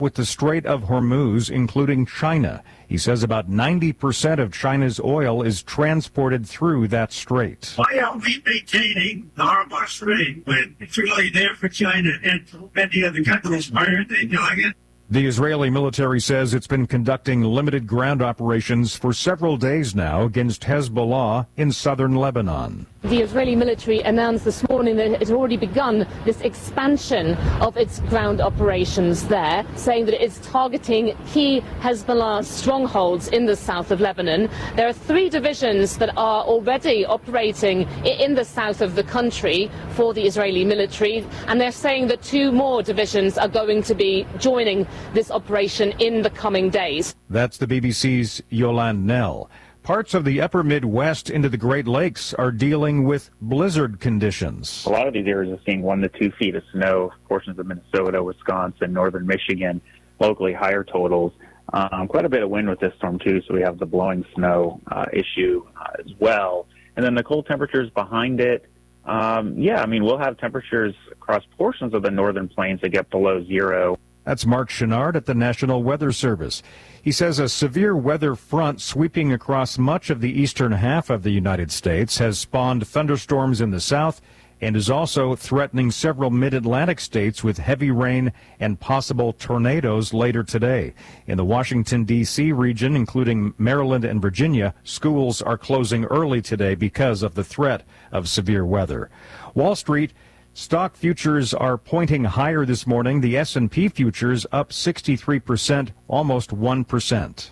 with the Strait of Hormuz, including China. He says about 90% of China's oil is transported through that strait. Why are we maintaining the Hormuz Strait when it's really there for China and many other countries? Why aren't they doing it? The Israeli military says it's been conducting limited ground operations for several days now against Hezbollah in southern Lebanon. The Israeli military announced this morning that it had already begun this expansion of its ground operations there, saying that it is targeting key Hezbollah strongholds in the south of Lebanon. There are 3 divisions that are already operating in the south of the country for the Israeli military, and they're saying that 2 more divisions are going to be joining this operation in the coming days. That's the BBC's Yolande Nell. Parts of the upper Midwest into the Great Lakes are dealing with blizzard conditions. A lot of these areas are seeing 1 to 2 feet of snow, portions of Minnesota, Wisconsin, northern Michigan, locally higher totals. Quite a bit of wind with this storm, too, so we have the blowing snow issue as well. And then the cold temperatures behind it, we'll have temperatures across portions of the northern plains that get below 0. That's Mark Chenard at the National Weather Service. He says a severe weather front sweeping across much of the eastern half of the United States has spawned thunderstorms in the south and is also threatening several mid-Atlantic states with heavy rain and possible tornadoes later today. In the Washington, D.C. region, including Maryland and Virginia, schools are closing early today because of the threat of severe weather. Wall Street stock futures are pointing higher this morning. The S&P futures up 63%, almost 1%.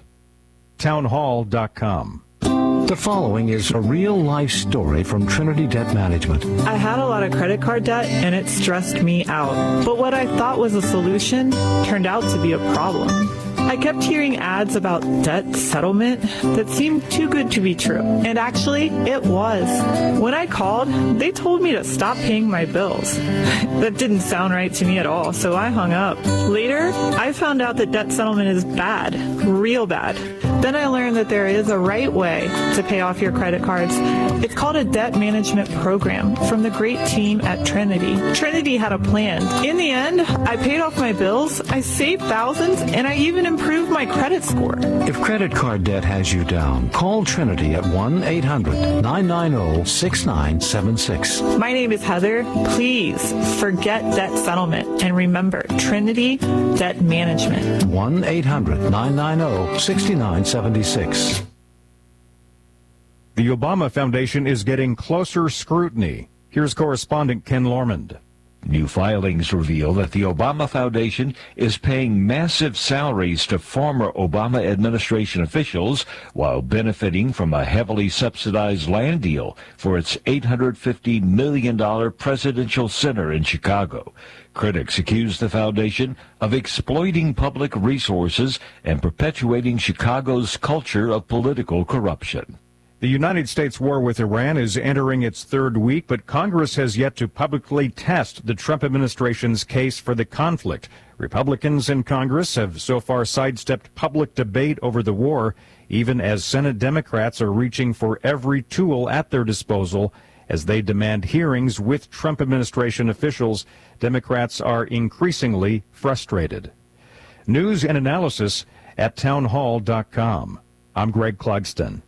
Townhall.com. The following is a real-life story from Trinity Debt Management. I had a lot of credit card debt, and it stressed me out. But what I thought was a solution turned out to be a problem. I kept hearing ads about debt settlement that seemed too good to be true. And actually, it was. When I called, they told me to stop paying my bills. That didn't sound right to me at all, so I hung up. Later, I found out that debt settlement is bad, real bad. Then I learned that there is a right way to pay off your credit cards. It's called a debt management program from the great team at Trinity. Trinity had a plan. In the end, I paid off my bills, I saved thousands, and I even improved my credit score. If credit card debt has you down, call Trinity at 1-800-990-6976. My name is Heather. Please forget debt settlement and remember Trinity Debt Management. 1-800-990-6976. The Obama Foundation is getting closer scrutiny. Here's correspondent Ken Lormond. New filings reveal that the Obama Foundation is paying massive salaries to former Obama administration officials while benefiting from a heavily subsidized land deal for its $850 million presidential center in Chicago. Critics accuse the foundation of exploiting public resources and perpetuating Chicago's culture of political corruption. The United States war with Iran is entering its 3rd week, but Congress has yet to publicly test the Trump administration's case for the conflict. Republicans in Congress have so far sidestepped public debate over the war, even as Senate Democrats are reaching for every tool at their disposal as they demand hearings with Trump administration officials. Democrats are increasingly frustrated. News and analysis at townhall.com. I'm Greg Clugston.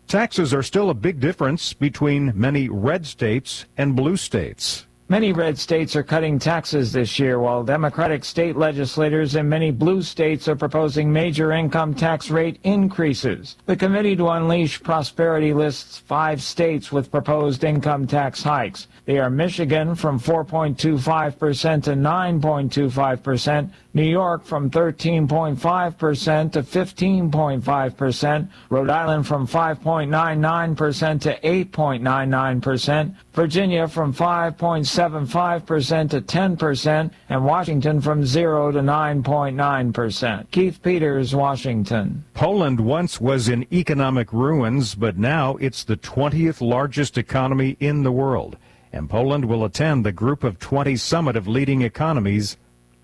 Taxes are still a big difference between many red states and blue states. Many red states are cutting taxes this year, while Democratic state legislators in many blue states are proposing major income tax rate increases. The Committee to Unleash Prosperity lists 5 states with proposed income tax hikes. They are Michigan from 4.25% to 9.25%, New York from 13.5% to 15.5%, Rhode Island from 5.99% to 8.99%, Virginia from 5.75% to 10%, and Washington from 0 to 9.9%. Keith Peters, Washington. Poland once was in economic ruins, but now it's the 20th largest economy in the world. And Poland will attend the Group of 20 Summit of Leading Economies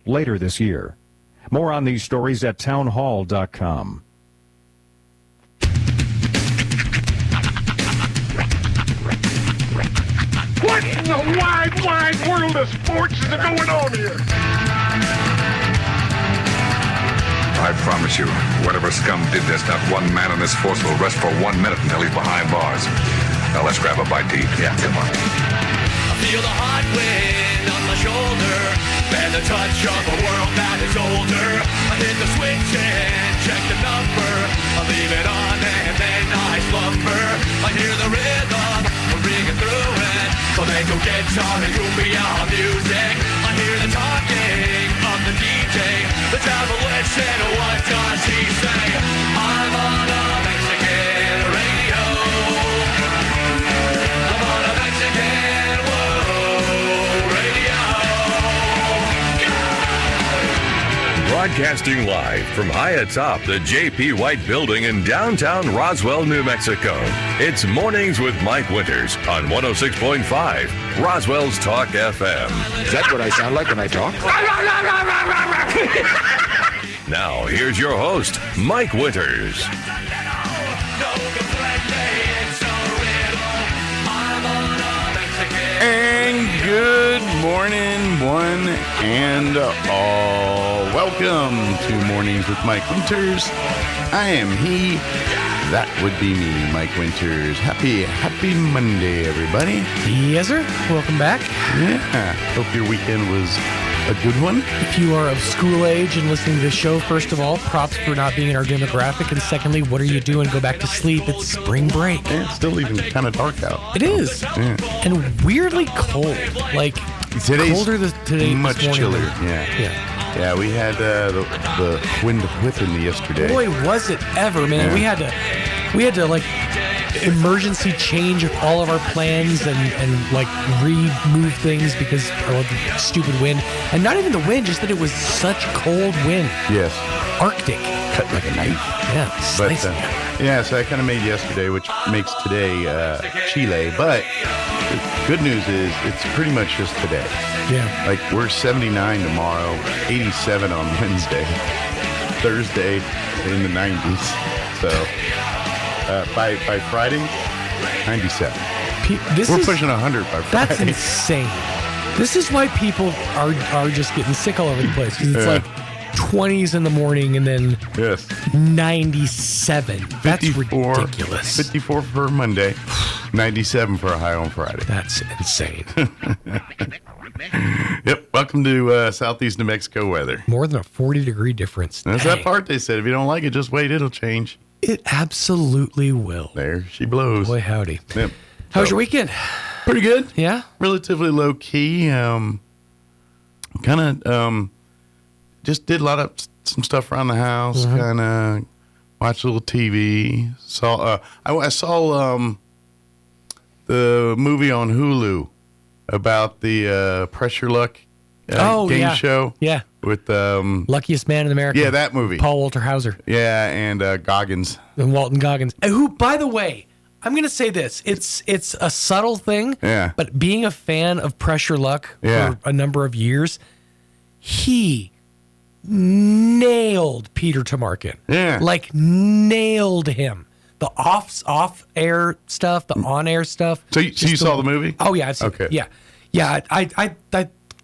later this year. More on these stories at townhall.com. What in the wide, wide world of sports is going on here? promise you, whatever scum did this, not one man on this force will rest for 1 minute until he's behind bars. Now let's grab a bite to eat. Yeah, come on. I feel the hot wind on my shoulder and the touch of a world that is older. I hit the switch and check the number. I leave it on and then I slumber. I hear the rhythm ringing through it. Flamenco guitar and cumbia music. I hear the talking of the DJ. The devil said, what does he say? I'm on a Mexican radio. I'm on a Mexican radio. Broadcasting live from high atop the J.P. White Building in downtown Roswell, New Mexico. It's Mornings with Mike Winters on 106.5 Roswell's Talk FM. Is that what I sound like when I talk? Now, here's your host, Mike Winters. And good morning, one and all. Welcome to Mornings with Mike Winters. I am he. That would be me, Mike Winters. Happy Monday, everybody. Yes, sir. Welcome back. Yeah. Hope your weekend was a good one. If you are of school age and listening to this show, first of all, props for not being in our demographic. And secondly, what are you doing? Go back to sleep. It's spring break. Yeah, it's still even kind of dark out. It is. Yeah. And weirdly cold. Like, today's colder today. Much this morning. chillier. Yeah. Yeah, we had the wind whipping yesterday. Boy, was it ever, man. Yeah. We had to like emergency change all of our plans and like remove things because of the stupid wind. And not even the wind, just that it was such cold wind. Yes. Arctic. Cut like a knife. Yeah. But, so I kind of made yesterday, which makes today Chile. But the good news is it's pretty much just today. Yeah. Like we're 79 tomorrow, 87 on Wednesday, Thursday in the 90s. So by Friday, 97. We're pushing 100 by Friday. That's insane. This is why people are just getting sick all over the place because it's like 20s in the morning and then 97. That's ridiculous. 54 for Monday, 97 for a high on Friday. That's insane. Yep. Welcome to Southeast New Mexico weather. More than a 40-degree difference. That's that part they said. If you don't like it, just wait. It'll change. It absolutely will. There she blows. Boy, howdy. Yep. How's your weekend? Pretty good. Yeah? Relatively low key. Just did a lot of some stuff around the house. Mm-hmm. Kind of watched a little TV. I saw the movie on Hulu about the Pressure Luck game show. Yeah. With Luckiest Man in America. Yeah, that movie. Paul Walter Hauser. Yeah, and Goggins. And Walton Goggins. Who, by the way, I'm going to say this. It's a subtle thing. Yeah. But being a fan of Pressure Luck for a number of years, he nailed Peter Tomarken. Yeah. Like, nailed him. The off-air stuff, the on-air stuff. So you saw the movie? Oh, yeah. I've seen it. Yeah. Yeah, I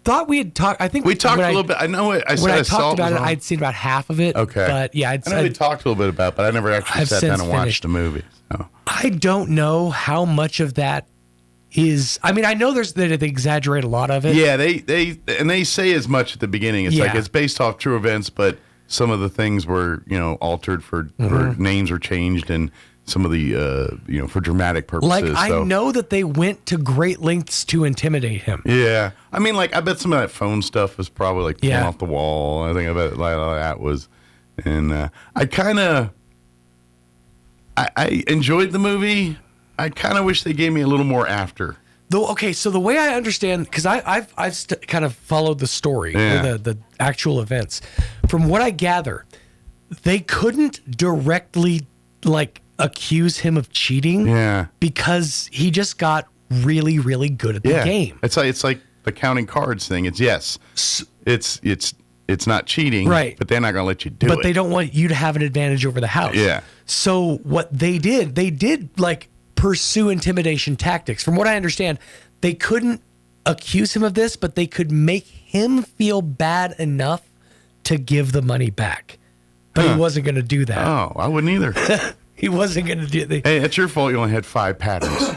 thought we had talked. I think we talked a little bit. I know it. When I talked about it, I'd seen about half of it. Okay. But yeah, I know we talked a little bit about it, but I never actually sat down and watched the movie. So. I don't know how much of that is. I mean, I know that they exaggerate a lot of it. Yeah, they say as much at the beginning. It's like it's based off true events, but some of the things were altered for names were changed and some of the for dramatic purposes. Like I know that they went to great lengths to intimidate him. Yeah, I mean, like I bet some of that phone stuff was probably like pulling off the wall. I think I bet like that was, and I enjoyed the movie. I kind of wish they gave me a little more after. Though, okay, so the way I understand, because I've kind of followed the story, or the actual events. From what I gather, they couldn't directly accuse him of cheating, because he just got really, really good at the game. It's like the counting cards thing. It's not cheating, right? But they're not going to let you do it. But they don't want you to have an advantage over the house. Yeah. So what they did pursue intimidation tactics. From what I understand, they couldn't accuse him of this, but they could make him feel bad enough to give the money back. but he wasn't going to do that. Oh, I wouldn't either. He wasn't going to do it. Hey, it's your fault you only had 5 patterns.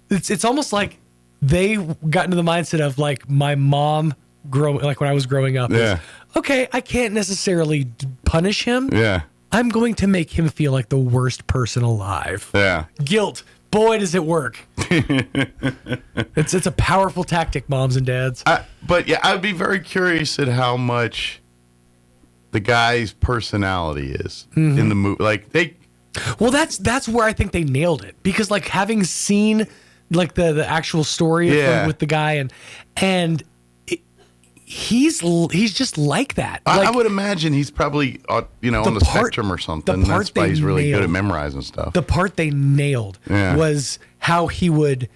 It's almost like they got into the mindset of like my mom like when I was growing up. Yeah. Is, okay, I can't necessarily punish him. Yeah. I'm going to make him feel like the worst person alive. Yeah. Guilt. Boy, does it work. It's a powerful tactic, moms and dads. But yeah, I'd be very curious at how much the guy's personality is in the movie. Like Well, that's where I think they nailed it, because like having seen like the actual story with the guy and he's just like that. Like, I would imagine he's probably on the spectrum or something. That's why he's really good at memorizing stuff. The part they nailed was how he would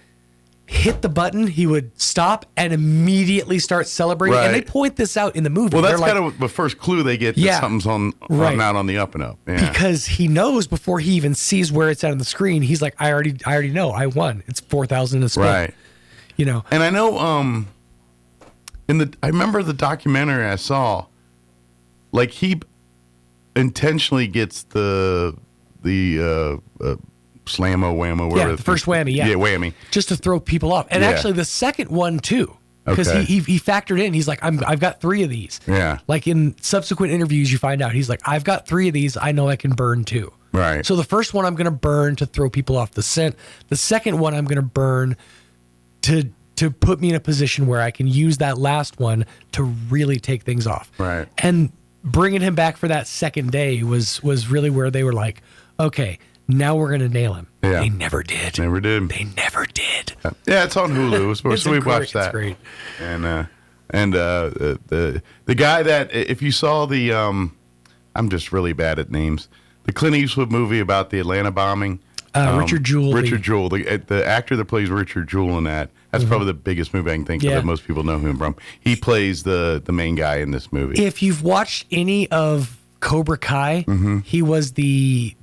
hit the button, he would stop and immediately start celebrating. Right. And they point this out in the movie. Well, that's kind of the first clue they get that something's out on the up and up. Yeah. Because he knows before he even sees where it's at on the screen, he's like, I already know, I won. It's 4,000 in a spin. Right. And I know I remember the documentary I saw, like he intentionally gets the slammo whammo, whatever. Yeah, the first whammy, Yeah, whammy. Just to throw people off. And actually the second one too. Because he factored in, he's like, I've got 3 of these. Yeah. Like in subsequent interviews you find out, he's like, I've got 3 of these, I know I can burn 2. Right. So the first one I'm gonna burn to throw people off the scent. The second one I'm gonna burn to put me in a position where I can use that last one to really take things off. Right. And bringing him back for that second day was really where they were like, okay, now we're going to nail him. Yeah. They never did. Never did. They never did. Yeah, it's on Hulu. So we watched that. It's great. And the guy that, if you saw the, I'm just really bad at names, the Clint Eastwood movie about the Atlanta bombing. Richard Jewell. Richard Jewell, the actor that plays Richard Jewell in that. That's probably the biggest movie I can think of that most people know him from. He plays the main guy in this movie. If you've watched any of Cobra Kai, he was the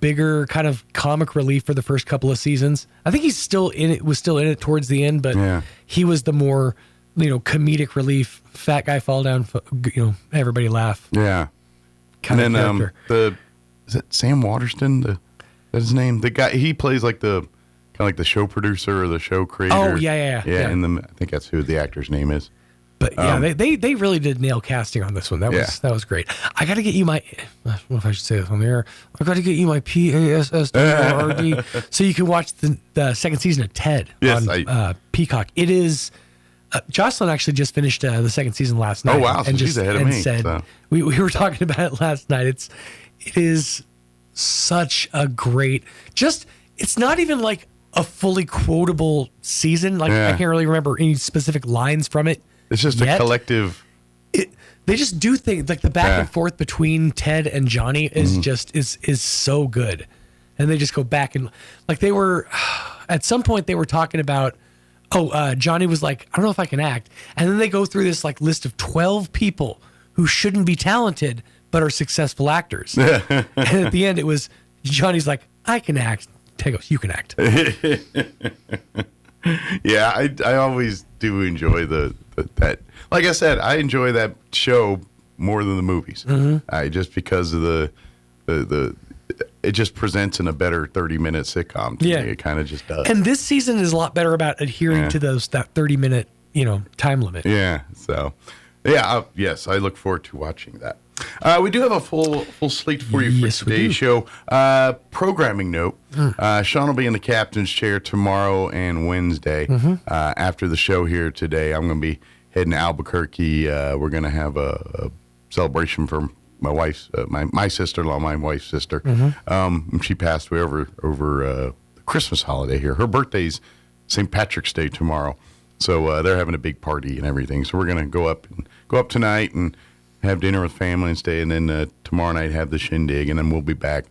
bigger kind of comic relief for the first couple of seasons. I think he's still in it towards the end, but he was the more comedic relief. Fat guy fall down, everybody laugh. Yeah. Kind and of then character. is it Sam Waterston? That's his name. The guy, he plays like the the show producer or the show creator. Oh yeah. And I think that's who the actor's name is. But they really did nail casting on this one. That was great. I got to get you my. I don't know if I should say this on the air. I got to get you my PASSWRD so you can watch the second season of Ted on Peacock. It is. Jocelyn actually just finished the second season last night. Oh wow! So she's ahead of me. Said, we were talking about it last night. It is such a great. It's not even like a fully quotable season. Like I can't really remember any specific lines from it. It's just a collective. They just do things like the back and forth between Ted and Johnny is is so good, and they just go back and like they were at some point they were talking about. Johnny was like, I don't know if I can act, and then they go through this like list of 12 people who shouldn't be talented but are successful actors, and at the end it was Johnny's like, I can act. Ted goes, you can act. Yeah, I always do enjoy that. Like I said, I enjoy that show more than the movies. Just because of the it just presents in a better 30-minute sitcom to me. It kind of just does. And this season is a lot better about adhering to that 30-minute time limit. Yeah. So yes, I look forward to watching that. We do have a full slate for you for today's show. Programming note: Sean will be in the captain's chair tomorrow and Wednesday. After the show here today, I'm going to be heading to Albuquerque. We're going to have a celebration for my wife's, my sister-in-law, my wife's sister. She passed away over the Christmas holiday here. Her birthday's St. Patrick's Day tomorrow, so they're having a big party and everything. So we're going to go up tonight and have dinner with family and stay, and then tomorrow night have the shindig, and then we'll be back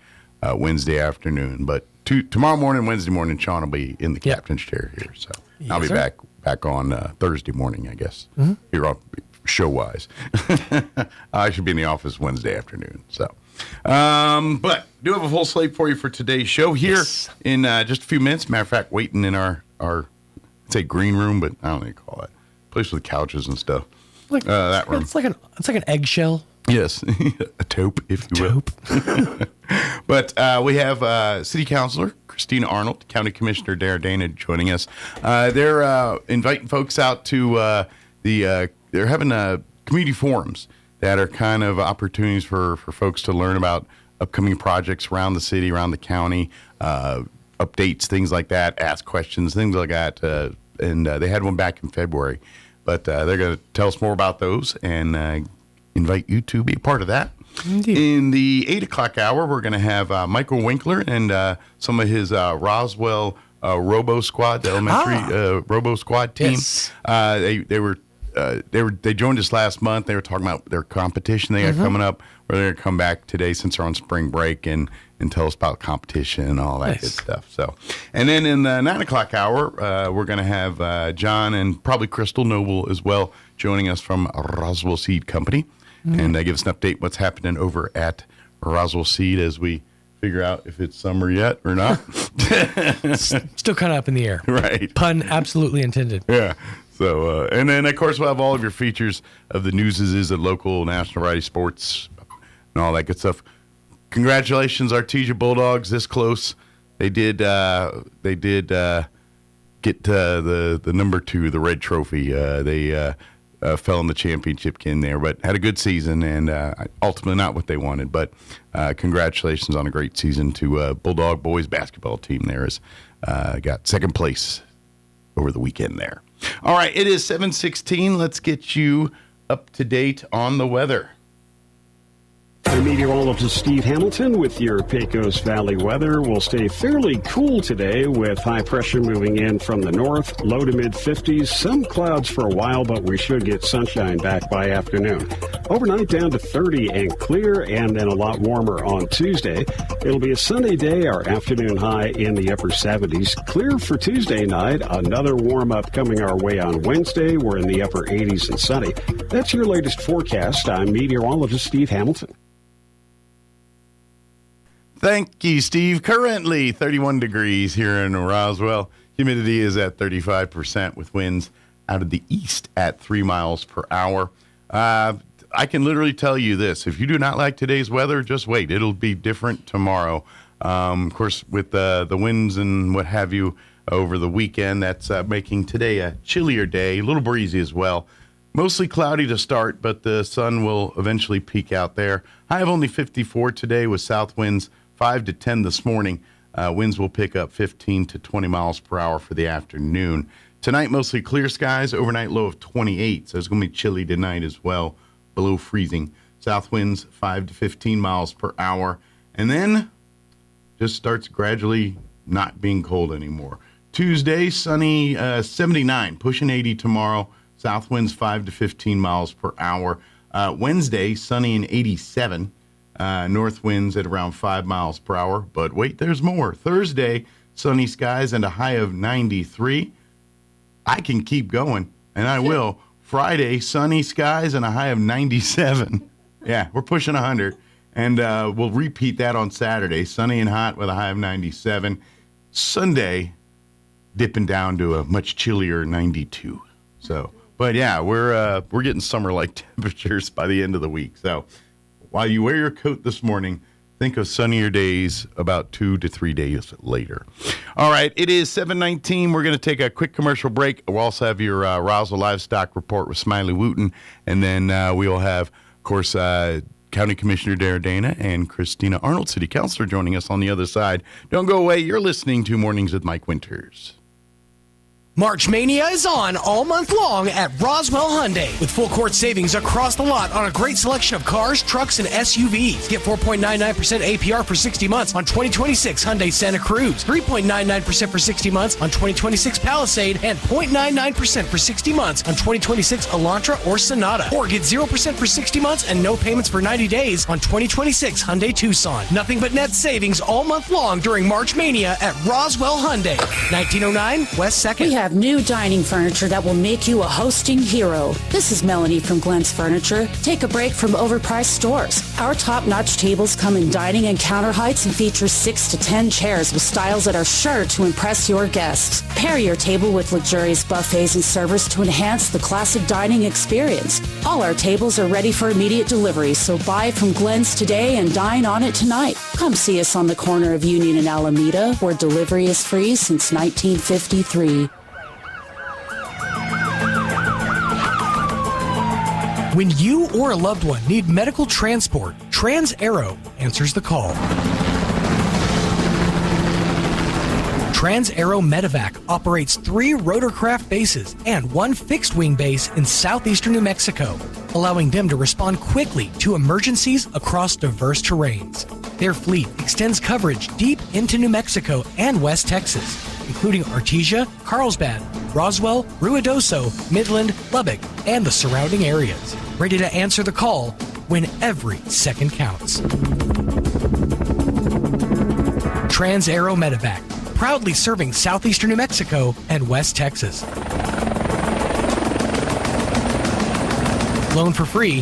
Wednesday afternoon. But tomorrow morning, Wednesday morning, Sean will be in the captain's chair here, so I'll be back on Thursday morning, I guess. Here on show-wise. I should be in the office Wednesday afternoon. So, but do have a full slate for you for today's show here in just a few minutes. Matter of fact, waiting in our I'd say green room, but I don't know what you call it. Place with couches and stuff. Like, that room. It's like an eggshell. Yes, a taupe, if you will. But we have City Councilor Christina Arnold, County Commissioner Dana joining us. They're inviting folks out to they're having community forums that are kind of opportunities for folks to learn about upcoming projects around the city, around the county, updates, things like that, ask questions, things like that. And they had one back in February. But they're going to tell us more about those and invite you to be a part of that. Indeed. In the 8 o'clock hour, we're going to have Michael Winkler and some of his Roswell Robo Squad, the elementary Robo Squad team. Yes. They joined us last month. They were talking about their competition they got coming up. Where they're going to come back today since they're on spring break and tell us about competition and all that good stuff. So, and then in the 9 o'clock hour, we're going to have John and probably Crystal Noble as well joining us from Roswell Seed Company, and give us an update what's happening over at Roswell Seed as we figure out if it's summer yet or not. Still kind of up in the air. Right. Pun absolutely intended. Yeah. So, and then, of course, we'll have all of your features of the news is at local, national, variety, sports, and all that good stuff. Congratulations, Artesia Bulldogs, this close. They did get the number 2, the red trophy. They fell in the championship game there, but had a good season and ultimately not what they wanted. But congratulations on a great season to Bulldog boys basketball team there. Got second place over the weekend there. All right, it is 7:16. Let's get you up to date on the weather. I'm meteorologist Steve Hamilton with your Pecos Valley weather. We'll stay fairly cool today with high pressure moving in from the north, low to mid 50s. Some clouds for a while, but we should get sunshine back by afternoon. Overnight down to 30 and clear, and then a lot warmer on Tuesday. It'll be a sunny day, our afternoon high in the upper 70s. Clear for Tuesday night. Another warm up coming our way on Wednesday. We're in the upper 80s and sunny. That's your latest forecast. I'm meteorologist Steve Hamilton. Thank you, Steve. Currently 31 degrees here in Roswell. Humidity is at 35% with winds out of the east at 3 miles per hour. I can literally tell you this. If you do not like today's weather, just wait. It'll be different tomorrow. Of course, with the winds and what have you over the weekend, that's making today a chillier day, a little breezy as well. Mostly cloudy to start, but the sun will eventually peak out there. High of only 54 today with south winds 5 to 10 this morning. Winds will pick up 15 to 20 miles per hour for the afternoon. Tonight, mostly clear skies. Overnight low of 28, so it's going to be chilly tonight as well, below freezing. South winds 5 to 15 miles per hour. And then just starts gradually not being cold anymore. Tuesday, sunny, 79, pushing 80 tomorrow. South winds 5 to 15 miles per hour. Wednesday, sunny and 87. North winds at around 5 miles per hour. But wait, there's more. Thursday, sunny skies and a high of 93. I can keep going, and I will. Friday, sunny skies and a high of 97. Yeah, we're pushing 100. And we'll repeat that on Saturday. Sunny and hot with a high of 97. Sunday, dipping down to a much chillier 92. So, but yeah, we're getting summer-like temperatures by the end of the week. So while you wear your coat this morning, think of sunnier days about 2 to 3 days later. All right, it is 7:19. We're going to take a quick commercial break. We'll also have your Roswell Livestock Report with Smiley Wooten. And then we'll have, of course, County Commissioner Dana and Christina Arnold, City Councilor, joining us on the other side. Don't go away. You're listening to Mornings with Mike Winters. March Mania is on all month long at Roswell Hyundai with full court savings across the lot on a great selection of cars, trucks, and SUVs. Get 4.99% APR for 60 months on 2026 Hyundai Santa Cruz, 3.99% for 60 months on 2026 Palisade, and 0.99% for 60 months on 2026 Elantra or Sonata. Or get 0% for 60 months and no payments for 90 days on 2026 Hyundai Tucson. Nothing but net savings all month long during March Mania at Roswell Hyundai, 1909 West 2nd. We have new dining furniture that will make you a hosting hero. This is Melanie from Glenn's Furniture. Take a break from overpriced stores. Our top-notch tables come in dining and counter heights and feature 6 to 10 chairs with styles that are sure to impress your guests. Pair your table with luxurious buffets and servers to enhance the classic dining experience. All our tables are ready for immediate delivery, so buy from Glenn's today and dine on it tonight. Come see us on the corner of Union and Alameda, where delivery is free since 1953. When you or a loved one need medical transport, Trans-Aero answers the call. Trans-Aero Medevac operates 3 rotorcraft bases and 1 fixed-wing base in southeastern New Mexico, allowing them to respond quickly to emergencies across diverse terrains. Their fleet extends coverage deep into New Mexico and West Texas, including Artesia, Carlsbad, Roswell, Ruidoso, Midland, Lubbock, and the surrounding areas. Ready to answer the call when every second counts. Trans-Aero Medevac, proudly serving southeastern New Mexico and West Texas. Flown for free,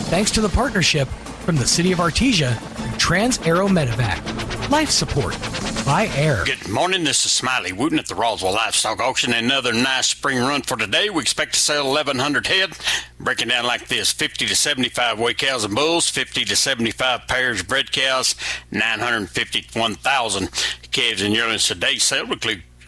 thanks to the partnership from the City of Artesia and Trans-Aero Medevac. Life support by air. Good morning, this is Smiley Wooten at the Roswell Livestock Auction. Another nice spring run for today. We expect to sell 1,100 head. Breaking down like this: 50 to 75 weight cows and bulls, 50 to 75 pairs of bred cows, 950 to 1,000 calves and yearlings. Today's sale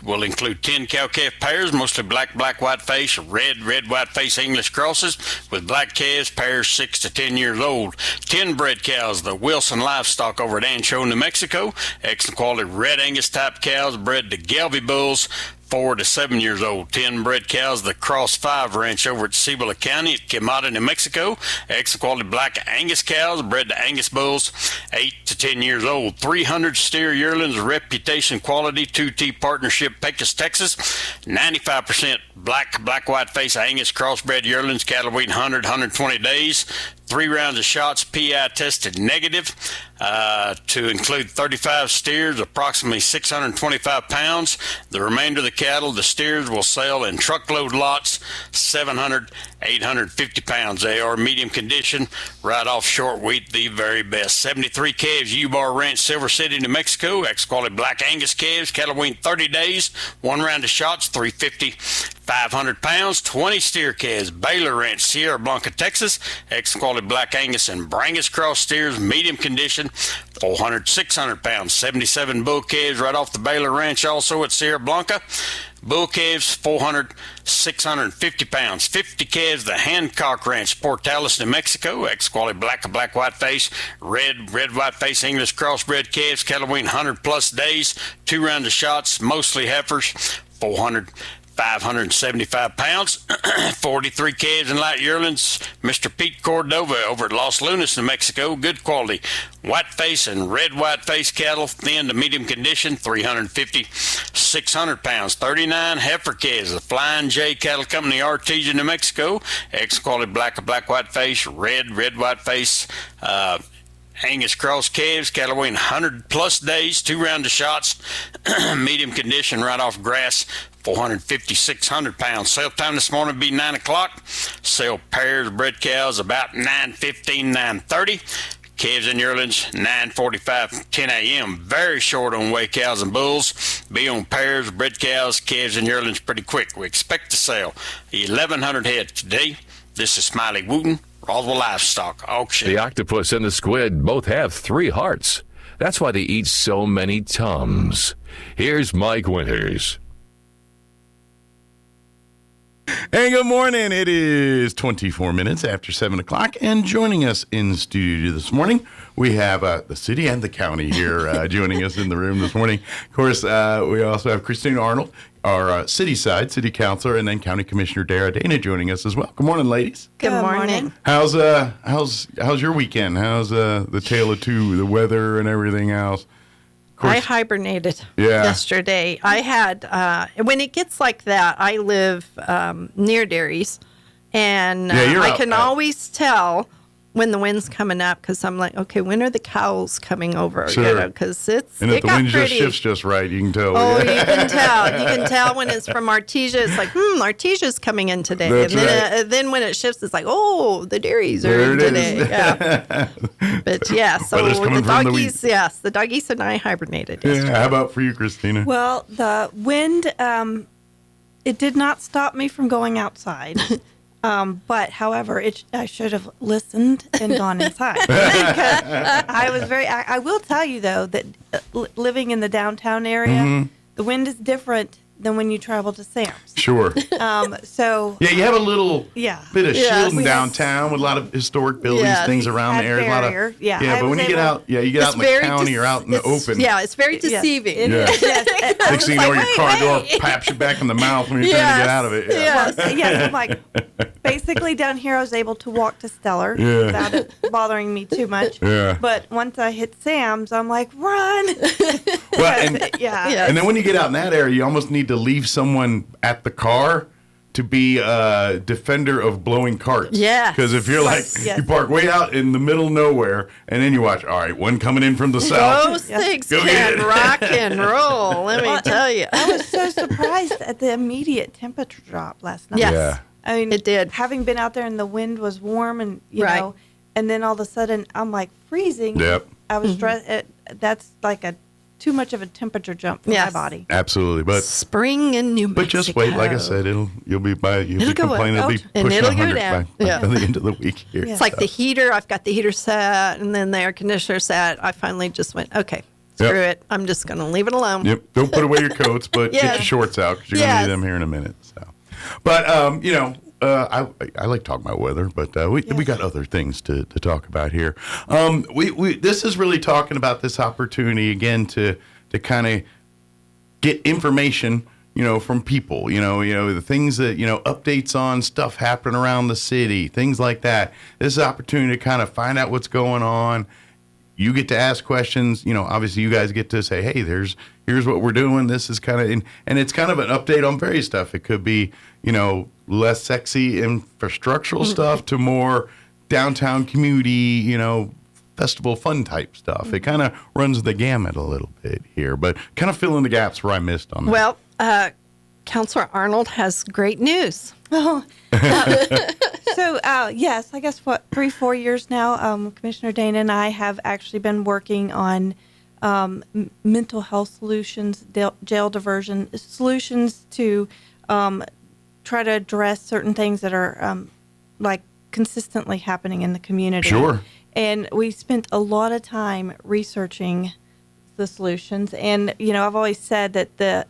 will include 10 cow-calf pairs, mostly black, white face, red, white face English crosses with black calves, pairs 6 to 10 years old. 10 bred cows, the Wilson Livestock over at Ancho, New Mexico. Excellent quality red Angus type cows bred to Galvey bulls, 4 to 7 years old. 10 bred cows, the Cross 5 Ranch over at Cibola County at Quemada, New Mexico. Excellent quality black Angus cows bred to Angus bulls, 8 to 10 years old. 300 steer yearlings, Reputation Quality 2T Partnership, Pecos, Texas. 95% black, white face Angus crossbred yearlings, cattle weighing 100, 120 days. 3 rounds of shots, PI tested negative, to include 35 steers, approximately 625 pounds. The remainder of the cattle, the steers, will sell in truckload lots, 700, 850 pounds. They are medium condition, right off short wheat, the very best. 73 calves, U-Bar Ranch, Silver City, New Mexico. Ex-quality black Angus calves, cattle weighing 30 days, 1 round of shots, 350, 500 pounds. 20 steer calves, Baylor Ranch, Sierra Blanca, Texas. Ex-quality black Angus and Brangus cross steers, medium condition, 400, 600 pounds. 77 bull calves right off the Baylor Ranch, also at Sierra Blanca. Bull calves, 400, 650 pounds. 50 calves, the Hancock Ranch, Portales, New Mexico. Ex-quality black, white face, red, white face English crossbred calves, cattle weighing 100 plus days. 2 rounds of shots, mostly heifers, 400, 575 pounds. 43 calves and light yearlings, Mr. Pete Cordova over at Los Lunas, New Mexico. Good quality white face and red white face cattle, thin to medium condition, 350, 600 pounds. 39 heifer calves, the Flying J Cattle Company, Artesia, New Mexico. Ex-quality black, white face, red, white face, Angus cross calves, cattle weighing 100 plus days. 2 rounds of shots, medium condition, right off grass, 450, 600 pounds. Sale time this morning will be 9 o'clock. Sell pairs of bred cows about 9:15, 9:30. Calves and yearlings, 9:45, 10 a.m. Very short on weigh cows and bulls. Be on pairs, bred cows, calves and yearlings pretty quick. We expect to sell 1,100 head today. This is Smiley Wooten, Roswell Livestock Auction. The octopus and the squid both have 3 hearts. That's why they eat so many Tums. Here's Mike Winters. And good morning. It is 24 minutes after 7 o'clock, and joining us in studio this morning, we have the city and the county here joining us in the room this morning. Of course, we also have Christine Arnold, our city councilor, and then County Commissioner Dara Dana joining us as well. Good morning, ladies. Good morning. How's your weekend? How's the tale of two, the weather and everything else? I hibernated yesterday. I had, when it gets like that, I live near dairies, and I can always tell when the wind's coming up, because I'm like, okay, when are the cows coming over? Sure. Because and if the wind just shifts just right, you can tell. Oh, you can tell. You can tell when it's from Artesia. It's like, Artesia's coming in today. That's and then, right. then when it shifts, it's like, oh, the dairies are in today. Yeah. But yeah, so the doggies, yes, the doggies and I hibernated yesterday. Yeah. How about for you, Christina? Well, the wind, it did not stop me from going outside. But, however, I should have listened and gone inside. Because I was I will tell you, though, that living in the downtown area, the wind is different than when you travel to Sam's. Sure. So yeah, you have a little bit of shielding we downtown with a lot of historic buildings, things around the area. Barrier. But when you get out, you get out in the county or out in the open. Yeah, it's very deceiving. Yes. Next thing you know, your car door paps you back in the mouth when you're trying to get out of it. Yeah. Yes, I'm like, basically down here I was able to walk to Stellar without it bothering me too much. Yeah. But once I hit Sam's, I'm like, run. And then when you get out in that area, you almost need to leave someone at the car to be a defender of blowing carts. Yeah. Because if you're you park way out in the middle of nowhere, and then you watch, all right, one coming in from the south. Those things can rock and roll, let me tell you. I was so surprised at the immediate temperature drop last night. Yes. Yeah. I mean, it did. Having been out there and the wind was warm and, you know, and then all of a sudden I'm like freezing. Yep. I was that's like too much of a temperature jump for my body. Absolutely, but spring in New Mexico. But just wait, like I said, you'll be complaining. It'll be and pushing it'll go 100 down. by the end of the week here. It's like the heater. I've got the heater set, and then the air conditioner set. I finally just went, okay, screw it. I'm just going to leave it alone. Yep. Don't put away your coats, but get your shorts out because you're going to need them here in a minute. So, but I like talking about weather, but we got other things to talk about here. This is really talking about this opportunity again to kind of get information, from people, the things that, updates on stuff happening around the city, things like that. This is an opportunity to kind of find out what's going on. You get to ask questions, obviously you guys get to say, hey, here's what we're doing. This is kind of, and it's kind of an update on various stuff. It could be, less sexy infrastructural stuff to more downtown community, festival fun type stuff. It kind of runs the gamut a little bit here, but kind of fill in the gaps where I missed on that. Well, Councilor Arnold has great news. Oh, so yes, I guess 3-4 years now, Commissioner Dana and I have actually been working on mental health solutions, jail diversion solutions to try to address certain things that are consistently happening in the community. Sure. And we spent a lot of time researching the solutions. And, I've always said that that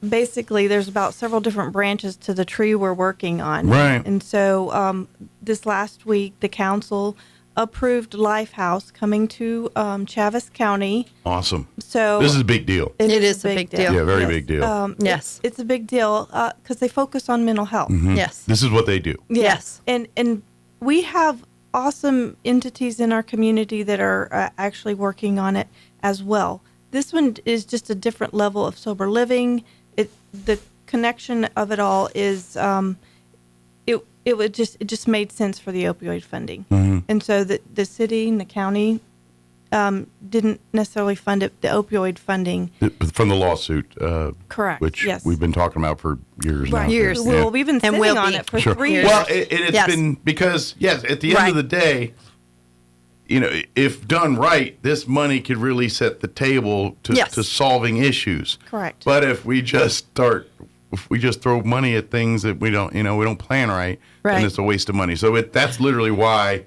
basically there's about several different branches to the tree we're working on. Right. And so this last week, the council approved Lifehouse coming to Chaves County. Awesome. So this is a big deal. It is a big deal. Yeah, very big deal. Yes. It's a big deal because they focus on mental health. Mm-hmm. Yes. This is what they do. Yes. And we have awesome entities in our community that are actually working on it as well. This one is just a different level of sober living. The connection of it all is it just made sense for the opioid funding. Mm-hmm. And so the city and the county didn't necessarily fund it, the opioid funding. From the lawsuit. Correct. Which yes. we've been talking about for years now. Years. Well, we've been sitting on it for 3 years. Well, it's been because, at the end of the day, if done right, this money could really set the table to solving issues. Correct. But if we just throw money at things that we don't plan right, then it's a waste of money. So that's literally why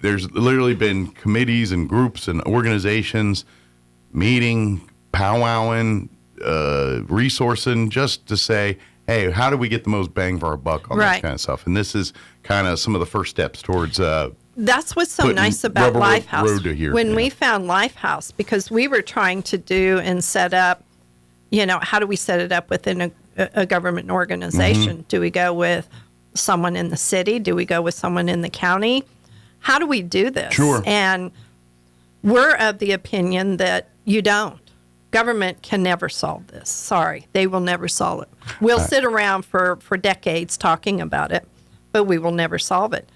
there's literally been committees and groups and organizations meeting, powwowing, resourcing, just to say, hey, how do we get the most bang for our buck on this kind of stuff? And this is kind of some of the first steps towards that's what's so nice about Lifehouse. When we found Lifehouse, because we were trying to do and set up, how do we set it up within a government organization? Mm-hmm. Do we go with someone in the city? Do we go with someone in the county? How do we do this? Sure. And we're of the opinion that you don't. Government can never solve this. Sorry, they will never solve it. We'll sit around for decades talking about it, but we will never solve it.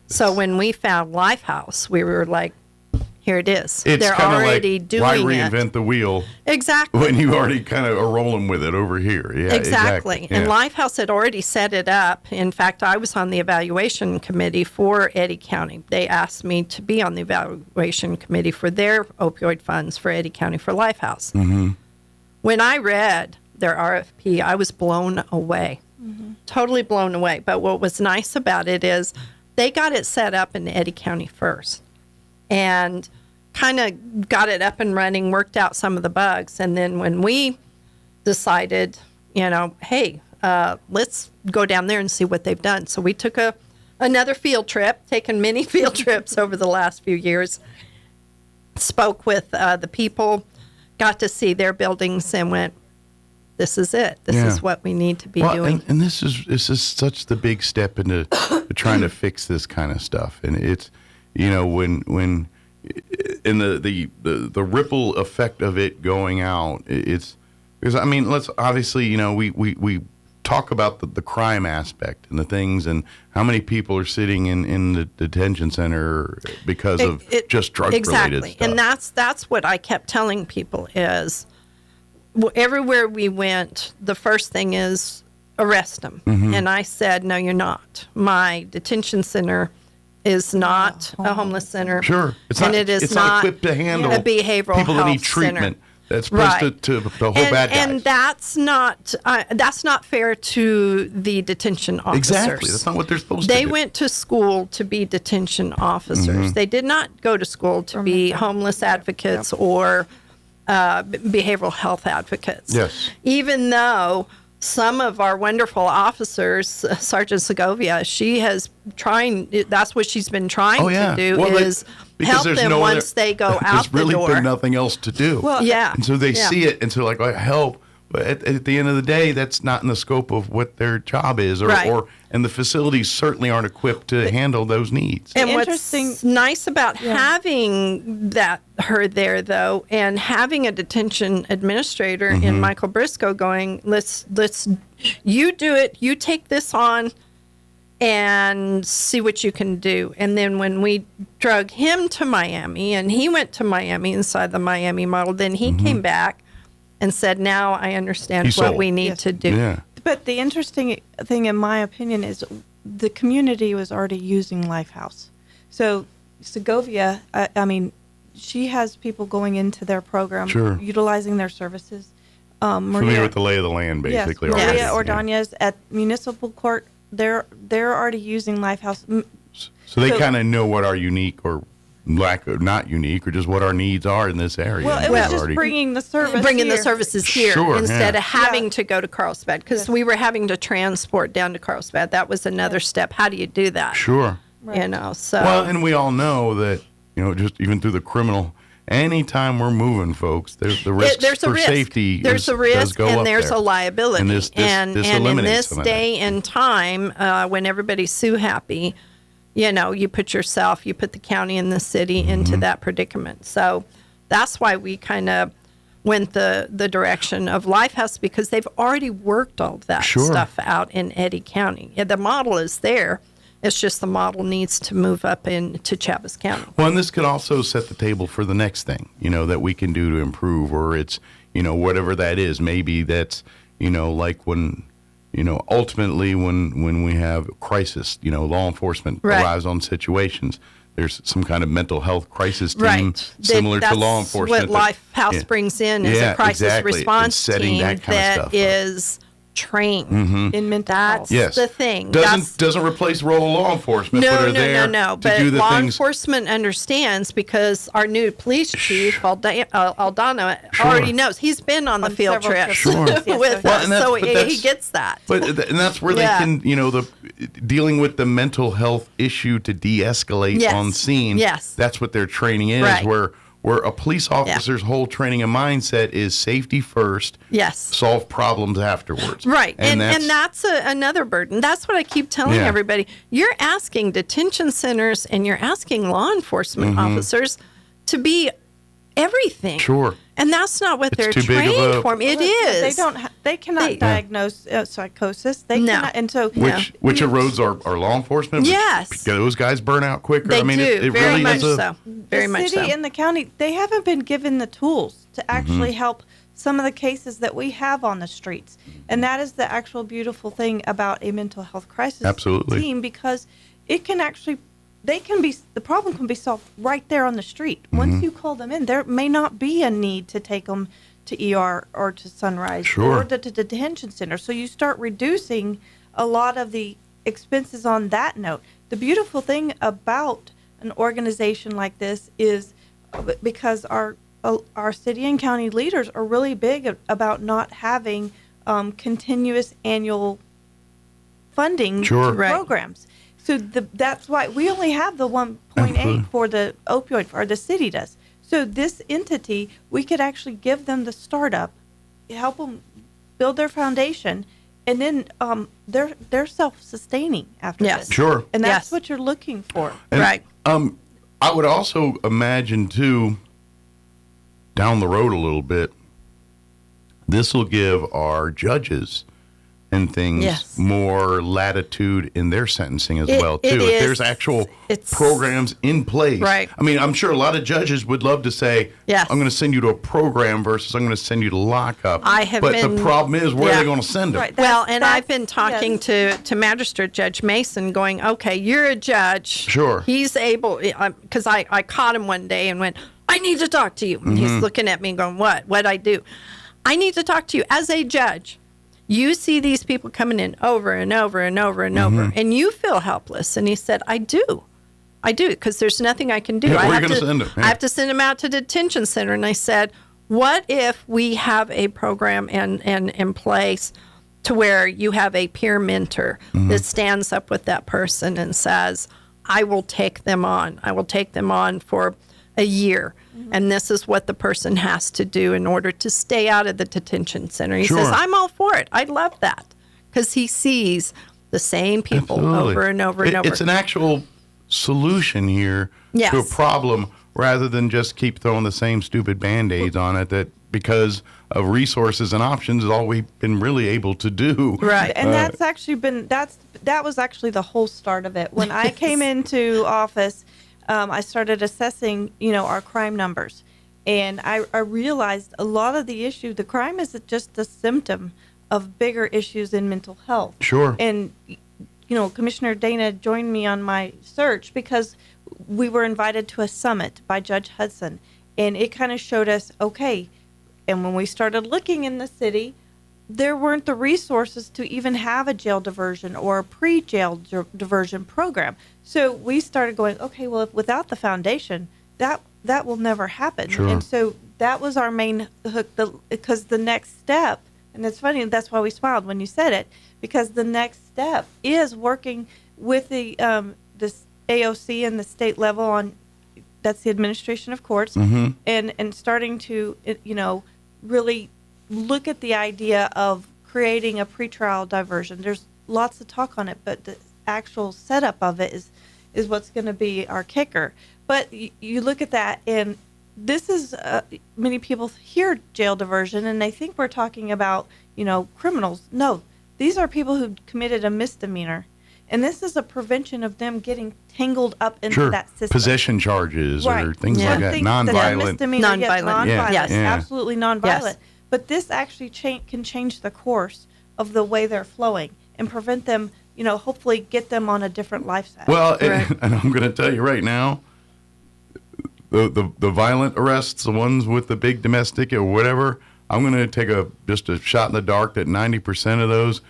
So when we found Lifehouse, we were like, here it is. It's They're already doing why it. reinvent the wheel? Exactly. When you already kind of are rolling with it over here. Yeah, exactly. And yeah. Lifehouse had already set it up. In fact, I was on the evaluation committee for Eddy County. They asked me to be on the evaluation committee for their opioid funds for Eddy County for Lifehouse. Mm-hmm. When I read their RFP, I was blown away. Totally blown away. But what was nice about it is they got it set up in Eddy County first and kind of got it up and running, worked out some of the bugs. And then when we decided, hey, let's go down there and see what they've done. So we took another field trip, taken many field trips over the last few years, spoke with the people, got to see their buildings and went, this is it. This is what we need to be doing. And this is such the big step into trying to fix this kind of stuff. And it's, when in the ripple effect of it going out, it's because let's obviously, we talk about the crime aspect and the things and how many people are sitting in the detention center because of just drug related stuff. And that's what I kept telling people is everywhere we went, the first thing is arrest them. Mm-hmm. And I said, no, you're not. My detention center is not a homeless center. Sure. It's not equipped to handle a behavioral people that need health treatment. Center. That's supposed to hold bad guys. And that's not fair to the detention officers. Exactly. That's not what they're supposed to do. They went to school to be detention officers. Mm-hmm. They did not go to school to be homeless advocates or behavioral health advocates. Yes. Even though some of our wonderful officers, Sergeant Segovia, that's what she's been trying to do is help them once they go out the door. There's really been nothing else to do. Well, yeah. And so they see it and so help. But at the end of the day, that's not in the scope of what their job is, and the facilities certainly aren't equipped to handle those needs. And what's nice about having her there, though, and having a detention administrator in Michael Briscoe going, let's you do it, you take this on, and see what you can do. And then when we drug him to Miami, and he went to Miami inside the Miami model, then he came back and said, now I understand what we need to do. Yeah. But the interesting thing, in my opinion, is the community was already using Lifehouse. So Segovia, she has people going into their program, utilizing their services. Familiar with the lay of the land, basically. Yes. Maria Ordonez at Municipal Court, they're already using Lifehouse. So they kind of know what our unique or lack of not unique or just what our needs are in this area. Well, it was just bringing the services here instead of having to go to Carlsbad, because we were having to transport down to Carlsbad. That was another step. How do you do that? Sure. So and we all know that just even through the criminal, anytime we're moving, folks, there's the risk for safety. There's a risk and there's a liability. And this and in this day and time, when everybody's so happy, you put the county and the city into that predicament. So that's why we kind of went the direction of Lifehouse, because they've already worked all of that stuff out in Eddy County. Yeah, the model is there. It's just the model needs to move up into Chaves County. Well, and this could also set the table for the next thing, that we can do to improve, or it's, whatever that is. Maybe that's, like when... ultimately when we have crisis, law enforcement arrives on situations, there's some kind of mental health crisis team similar to law enforcement. What Lifehouse brings in is a crisis response team that is trained in mental health. That's the thing. Doesn't replace the role of law enforcement. No. But law enforcement understands, because our new police chief, Aldana, already knows. He's been on the field trips with us, so he gets that. And that's where they can, dealing with the mental health issue to de-escalate on scene. Yes. That's what their training is, where a police officer's whole training and mindset is safety first, solve problems afterwards. Right, and that's another burden. That's what I keep telling everybody. You're asking detention centers and you're asking law enforcement officers to be everything. Sure. And that's not what they're too big trained of a- for. It is. They don't. They cannot diagnose psychosis. They cannot, and so Which erodes our law enforcement. Yes. Those guys burn out quicker. They I mean, do. it Very really much is a, so. Very much so. The city and the county, they haven't been given the tools to actually help some of the cases that we have on the streets. And that is the actual beautiful thing about a mental health crisis team, because it can actually, the problem can be solved right there on the street. Once you call them in, there may not be a need to take them to ER or to Sunrise or to detention center. So you start reducing a lot of the expenses on that note. The beautiful thing about an organization like this is because our city and county leaders are really big about not having continuous annual funding programs. So that's why we only have the 1.8 for the opioid, or the city does. So this entity, we could actually give them the startup, help them build their foundation, and then they're self-sustaining after this. Sure. And that's what you're looking for. And, I would also imagine, too, down the road a little bit, this will give our judges and things more latitude in their sentencing as well, too. If there's actual programs in place. Right. I mean, I'm sure a lot of judges would love to say, I'm going to send you to a program versus I'm going to send you to lockup. But the problem is, where are they going to send them? Right. Well, and I've been talking to Magistrate Judge Mason going, okay, you're a judge. Sure. He's able, because I caught him one day and went, I need to talk to you. And he's looking at me and going, what? What'd I do? I need to talk to you as a judge. You see these people coming in over and over and over and over, and you feel helpless. And he said, I do, because there's nothing I can do. Where are you going to send them? I have to send them out to detention center. And I said, what if we have a program and in place to where you have a peer mentor that stands up with that person and says, I will take them on. I will take them on for a year. And this is what the person has to do in order to stay out of the detention center. He says, I'm all for it. I love that, because he sees the same people over and over and over. It's an actual solution here to a problem, rather than just keep throwing the same stupid Band-Aids on it that, because of resources and options, is all we've been really able to do. Right. And that's actually that was actually the whole start of it. When I came into office, I started assessing, our crime numbers, and I realized a lot of the issue, the crime is just a symptom of bigger issues in mental health. Sure. And, Commissioner Dana joined me on my search because we were invited to a summit by Judge Hudson, and it kind of showed us, okay, and when we started looking in the city, there weren't the resources to even have a jail diversion or a pre-jail diversion program. So we started going, okay, well, without the foundation, that will never happen. Sure. And so that was our main hook, because the next step, and it's funny, that's why we smiled when you said it, because the next step is working with the this AOC and the state level on, that's the administration of courts, and starting to, really look at the idea of creating a pretrial diversion. There's lots of talk on it, but the actual setup of it is what's going to be our kicker. But you look at that, and this is many people hear jail diversion and they think we're talking about criminals. No, these are people who committed a misdemeanor, and this is a prevention of them getting tangled up into that system. Possession charges or things like that. Nonviolent. Nonviolent. Yes, absolutely nonviolent. Yes. But this actually can change the course of the way they're flowing and prevent them, hopefully get them on a different lifestyle. Well, and I'm going to tell you right now, the violent arrests, the ones with the big domestic or whatever, I'm going to take just a shot in the dark that 90% of those,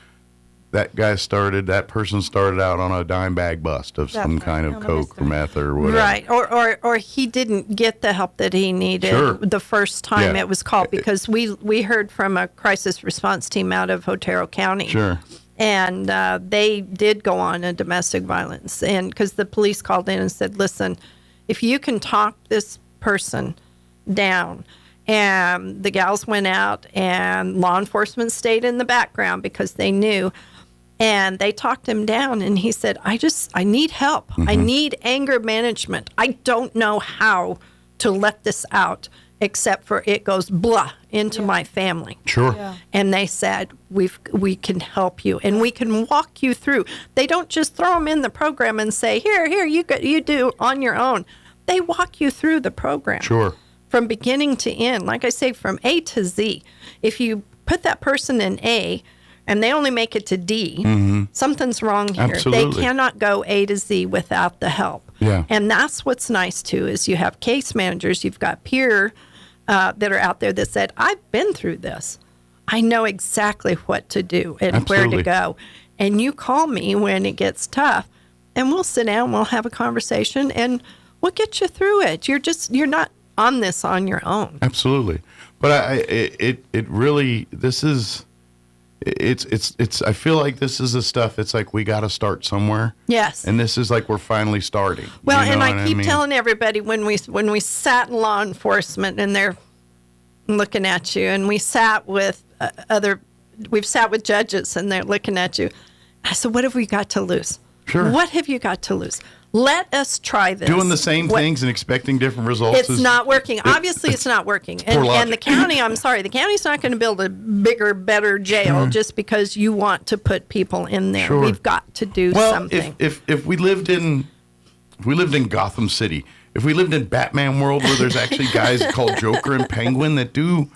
that person started out on a dime bag bust of some kind of coke or meth or whatever. Right. Or he didn't get the help that he needed the first time it was called, because we heard from a crisis response team out of Otero County. Sure. And they did go on a domestic violence, and because the police called in and said, listen, if you can talk this person down. And the gals went out, and law enforcement stayed in the background because they knew. And they talked him down, and he said, I need help. I need anger management. I don't know how to let this out except for it goes blah into my family. Sure. Yeah. And they said, we can help you and we can walk you through. They don't just throw them in the program and say, here, you do on your own. They walk you through the program. Sure. From beginning to end. Like I say, from A to Z. If you put that person in A and they only make it to D, something's wrong here. Absolutely. They cannot go A to Z without the help. Yeah. And that's what's nice too, is you have case managers, you've got peer that are out there that said, I've been through this. I know exactly what to do and where to go. And you call me when it gets tough and we'll sit down, we'll have a conversation and we'll get you through it. You're not on this on your own. Absolutely. But it really, this is, it's I feel like this is the stuff, it's like we got to start somewhere. Yes. And this is like we're finally starting. Well, you know and I keep mean? telling everybody when we sat in law enforcement and they're looking at you, and we sat with we've sat with judges and they're looking at you. I said, what have we got to lose? Sure. What have you got to lose? Let us try this. Doing the same things and expecting different results. It's not working. Obviously, it's not working. And the county, I'm sorry, the county's not going to build a bigger, better jail just because you want to put people in there. Sure. We've got to do something. If we lived in Gotham City, if we lived in Batman world where there's actually guys called Joker and Penguin that do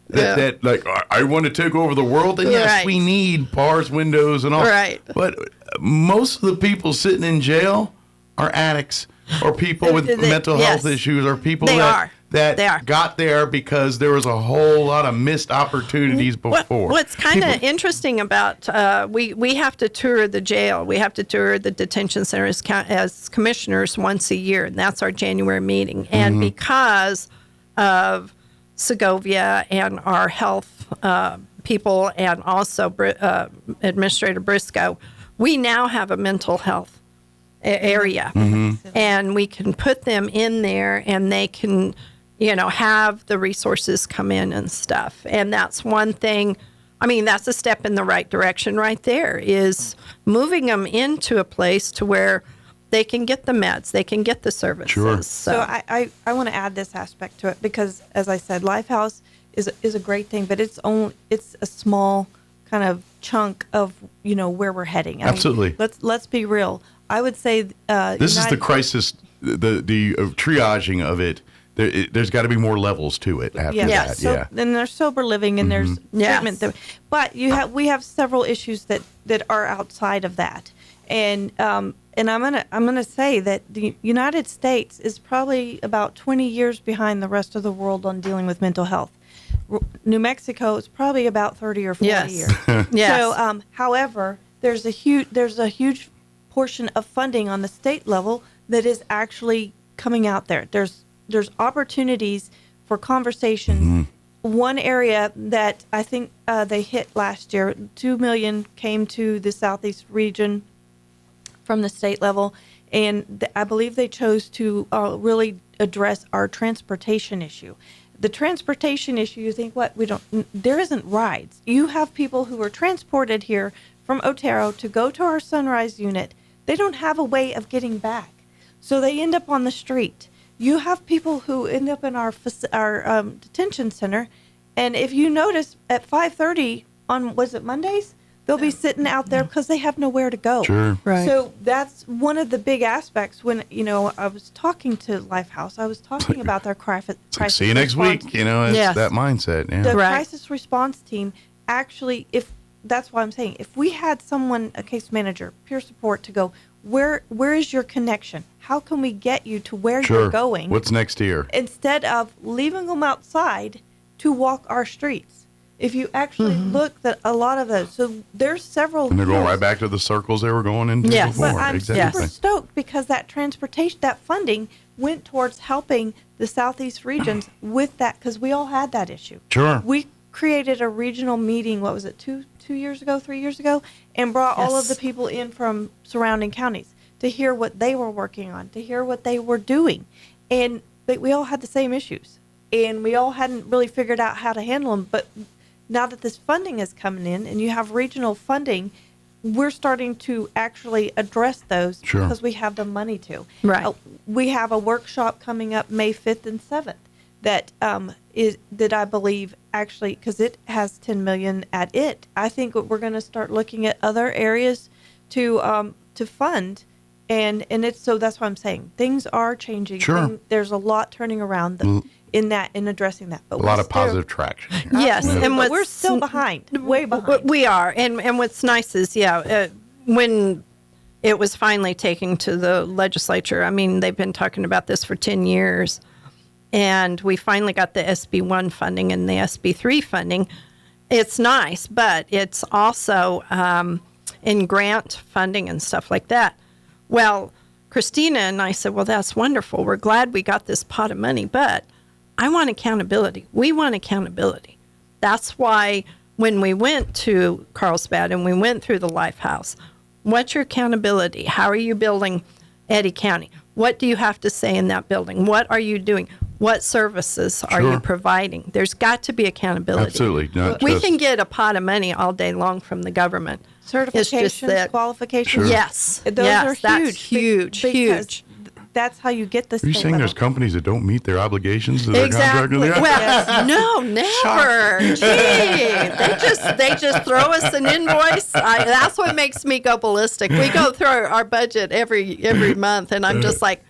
that like, I want to take over the world, then yes, we need bars, windows, and all. Right. But most of the people sitting in jail are addicts or people with mental health issues or people that got there because there was a whole lot of missed opportunities before. What's kind of interesting about we have to tour the jail. We have to tour the detention centers as commissioners once a year, and that's our January meeting. And because of Segovia and our health people and also Administrator Briscoe, we now have a mental health area, and we can put them in there and they can, have the resources come in and stuff. And that's one thing. I mean, that's a step in the right direction right there, is moving them into a place to where they can get the meds, they can get the services. Sure. So I want to add this aspect to it because, as I said, Lifehouse is a great thing, but it's a small kind of chunk of where we're heading. Absolutely. Let's be real. I would say this is the crisis, the triaging of it. There's got to be more levels to it after that. So, then there's sober living and there's treatment. But we have several issues that are outside of that, and I'm gonna say that the United States is probably about 20 years behind the rest of the world on dealing with mental health. New Mexico is probably about 30 or 40 years. Yes. So, however, there's a huge portion of funding on the state level that is actually coming out there. There's opportunities for conversation. One area that I think they hit last year, $2 million came to the Southeast region from the state level, and I believe they chose to really address our transportation issue. The transportation issue, you think, there isn't rides. You have people who are transported here from Otero to go to our Sunrise unit. They don't have a way of getting back, so they end up on the street. You have people who end up in our detention center, and if you notice at 5:30 on, was it Mondays, they'll be sitting out there because they have nowhere to go. Sure. Right. So that's one of the big aspects. When I was talking to Lifehouse, I was talking about their crisis. See you next week. It's that mindset. Yeah. The crisis response team actually, that's why I'm saying, if we had someone, a case manager, peer support, to go, where is your connection? How can we get you to where you're going? What's next here? Instead of leaving them outside to walk our streets. If you actually look at a lot of those, so there's several. And they're going right back to the circles they were going into before. But I'm super stoked because that transportation, that funding went towards helping the Southeast regions with that, because we all had that issue. Sure. We created a regional meeting, what was it, 3 years ago, and brought all of the people in from surrounding counties to hear what they were working on, to hear what they were doing. And we all had the same issues, and we all hadn't really figured out how to handle them. But now that this funding is coming in and you have regional funding, we're starting to actually address those because we have the money to. Right. We have a workshop coming up May 5th and 7th that that I believe actually, because it has $10 million at it. I think we're going to start looking at other areas to fund, and it's so that's what I'm saying. Things are changing. Sure. There's a lot turning around in addressing that. But a lot of positive traction here. Yes, and we're still behind, way behind. We are, and what's nice is when it was finally taken to the legislature. I mean, they've been talking about this for 10 years. And we finally got the SB1 funding and the SB3 funding. It's nice, but it's also in grant funding and stuff like that. Well, Christina and I said, well, that's wonderful. We're glad we got this pot of money, but I want accountability. We want accountability. That's why when we went to Carlsbad and we went through the Lifehouse, what's your accountability? How are you building Eddy County? What do you have to say in that building? What are you doing? What services are you providing? There's got to be accountability. Absolutely. We can get a pot of money all day long from the government. Certifications, qualifications. Yes. Those are huge. Huge. That's how you get the Are you saying there's companies that don't meet their obligations to their contractor? Well, no, never. Gee, they just throw us an invoice. That's what makes me go ballistic. We go through our budget every month, and I'm just like,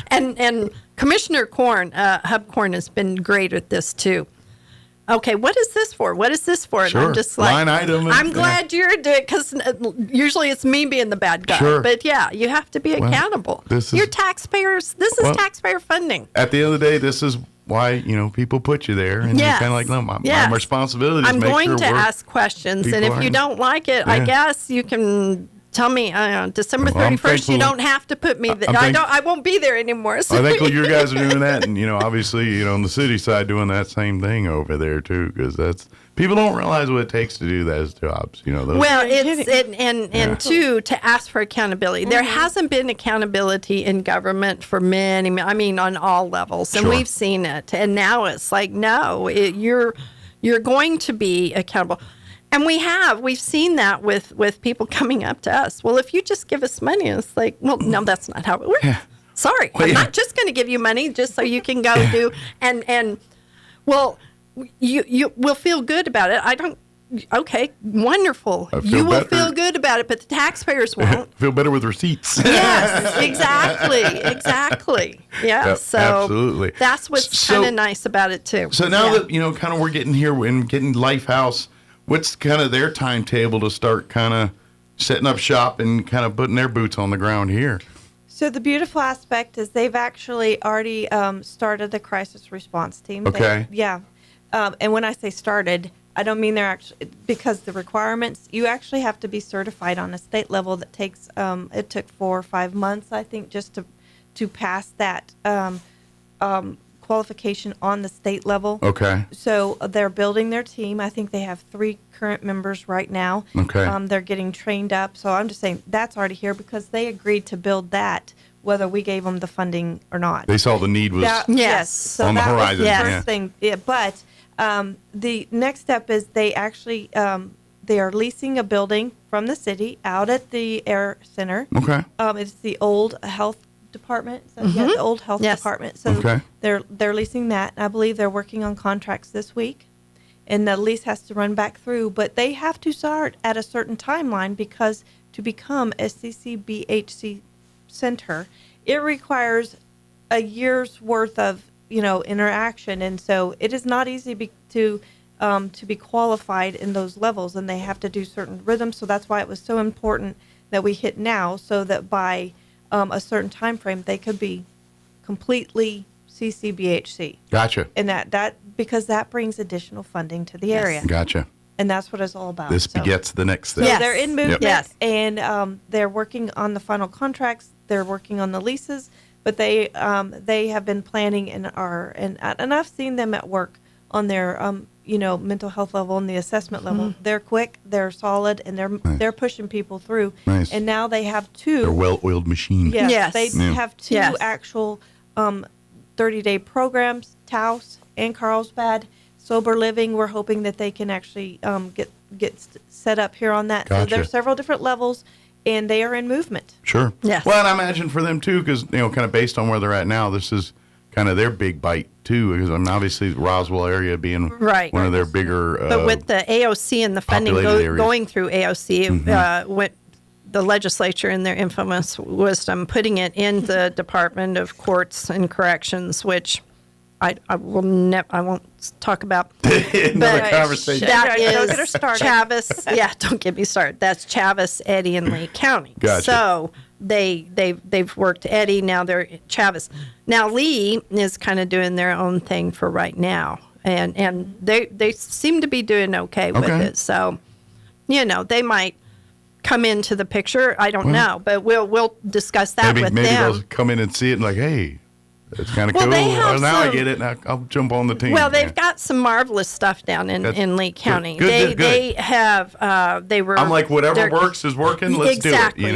and Commissioner Korn, Hub Korn, has been great at this too. Okay, what is this for? What is this for? And sure. I'm just like, line item. I'm glad you're doing it, because usually it's me being the bad guy. Sure. But yeah, you have to be accountable. You're taxpayers. This is taxpayer funding. At the end of the day, this is why people put you there, and you're kind of like, no, my responsibility is I'm make going sure to ask questions, and if you don't like it, I guess you can tell me December 31st. You don't have to put me there. I won't be there anymore. So. I think you guys are doing that, and obviously, on the city side, doing that same thing over there too, because that's people don't realize what it takes to do those jobs. Well, and two, to ask for accountability. There hasn't been accountability in government for many. I mean, on all levels, and we've seen it. And now it's like, no, you're going to be accountable. And we've seen that with people coming up to us. Well, if you just give us money, it's like, well, no, that's not how it works. Yeah. Sorry, I'm not just going to give you money just so you can go do and well, you will feel good about it. I don't. Okay, wonderful. You will feel good about it, but the taxpayers won't. Feel better with receipts. Yes, exactly. Yeah, yep, so absolutely. That's what's kind of nice about it too. So now that kind of we're getting here and getting Lifehouse. What's kind of their timetable to start kind of setting up shop and kind of putting their boots on the ground here? So the beautiful aspect is they've actually already started the crisis response team. Okay. And when I say started, I don't mean they're actually, because the requirements, you actually have to be certified on a state level. That takes, it took 4 or 5 months, I think, just to pass that qualification on the state level. Okay. So they're building their team. I think they have 3 current members right now. Okay. They're getting trained up. So I'm just saying that's already here because they agreed to build that, whether we gave them the funding or not. They saw the need was yes. So on the horizon. Was the first thing. Yeah, but the next step is they actually they are leasing a building from the city out at the Air Center. Okay. It's the old health department. So the old health department. So they're leasing that. I believe they're working on contracts this week, and the lease has to run back through. But they have to start at a certain timeline because to become a CCBHC center, it requires a year's worth of interaction, and so it is not easy to be qualified in those levels, and they have to do certain rhythms. So that's why it was so important that we hit now, so that by a certain time frame, they could be completely CCBHC. Gotcha. And that because that brings additional funding to the area. Gotcha. And that's what it's all about. This begets the next thing. So they're in movement, Yes. and they're working on the final contracts. They're working on the leases, but they have been planning and I've seen them at work on their mental health level and the assessment level. They're quick, they're solid, and they're pushing people through. Nice. And now they have 2. They're well-oiled machine. Yes. They have 2 actual 30-day programs, Taos and Carlsbad. Sober living, we're hoping that they can actually get set up here on that. Gotcha. So there's several different levels, and they are in movement. Sure. Yes. Well, and I imagine for them too, because kind of based on where they're at now, this is kind of their big bite too, because obviously the Roswell area being one of their bigger. But with the AOC and the funding going through AOC, went the legislature in their infamous wisdom putting it in the Department of Courts and Corrections, which I won't talk about. Another conversation. That is Chavis. Yeah, don't get me started. That's Chavis, Eddy, and Lee County. Gotcha. So they've worked Eddy. Now they're Chavis. Now Lee is kind of doing their own thing for right now, and they seem to be doing okay with it. So, they might come into the picture. I don't know, but we'll discuss that with them. Maybe they'll come in and see it and like, hey. It's kind of cool. Now I get it. Now I'll jump on the team. Well, they've got some marvelous stuff down in Lee County. They have. They were. I'm like, whatever works is working. Let's do it. Exactly.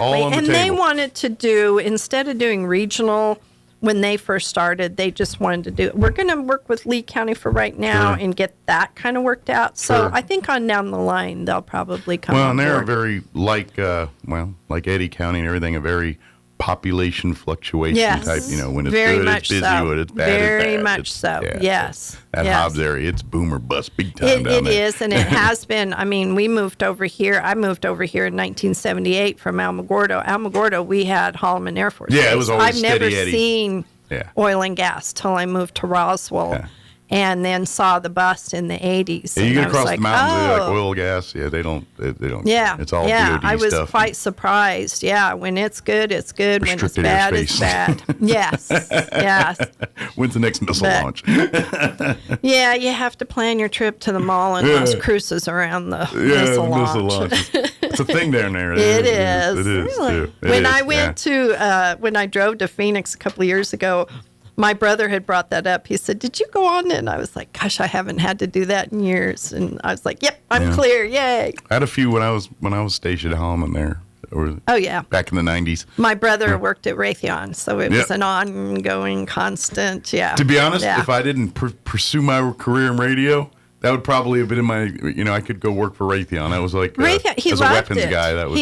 All on the and table. they wanted to do, instead of doing regional when they first started, they just wanted to do. We're going to work with Lee County for right now and get that kind of worked out. So I think on down the line they'll probably come. Well, and they're very like Eddy County and everything, a very population fluctuation type, when it's very good, much it's busy, so. when it's bad, very it's bad. much so. Yes. That Hobbs area, it's boom or bust big time down there. It is, and it has been. I mean, we moved over here. I moved over here in 1978 from Alamogordo. Alamogordo, we had Holloman Air Force Base. It was always I've never steady Eddie. seen oil and gas till I moved to Roswell. And then saw the bust in the 80s. Yeah, you get across like, the mountains, they're like oil, gas. Yeah, they don't. Yeah, it's all DOD I was stuff. quite surprised. Yeah, when it's good, it's good. When it's bad, it's bad. Yes, yes. When's the next missile launch? Yeah, you have to plan your trip to the mall and those cruises around the missile launch. It's a thing down there. It is. It is. Really? When I went to, when I drove to Phoenix a couple of years ago, my brother had brought that up. He said, "Did you go on?" And I was like, "Gosh, I haven't had to do that in years." And I was like, "Yep, I'm clear. Yay!" I had a few when I was stationed at home in there. Oh yeah, back in the 90s. My brother worked at Raytheon, so it was an ongoing, constant. Yeah. To be honest, if I didn't pursue my career in radio, that would probably have been in my. I could go work for Raytheon. I was like Raytheon. He as loved a weapons it. guy. That was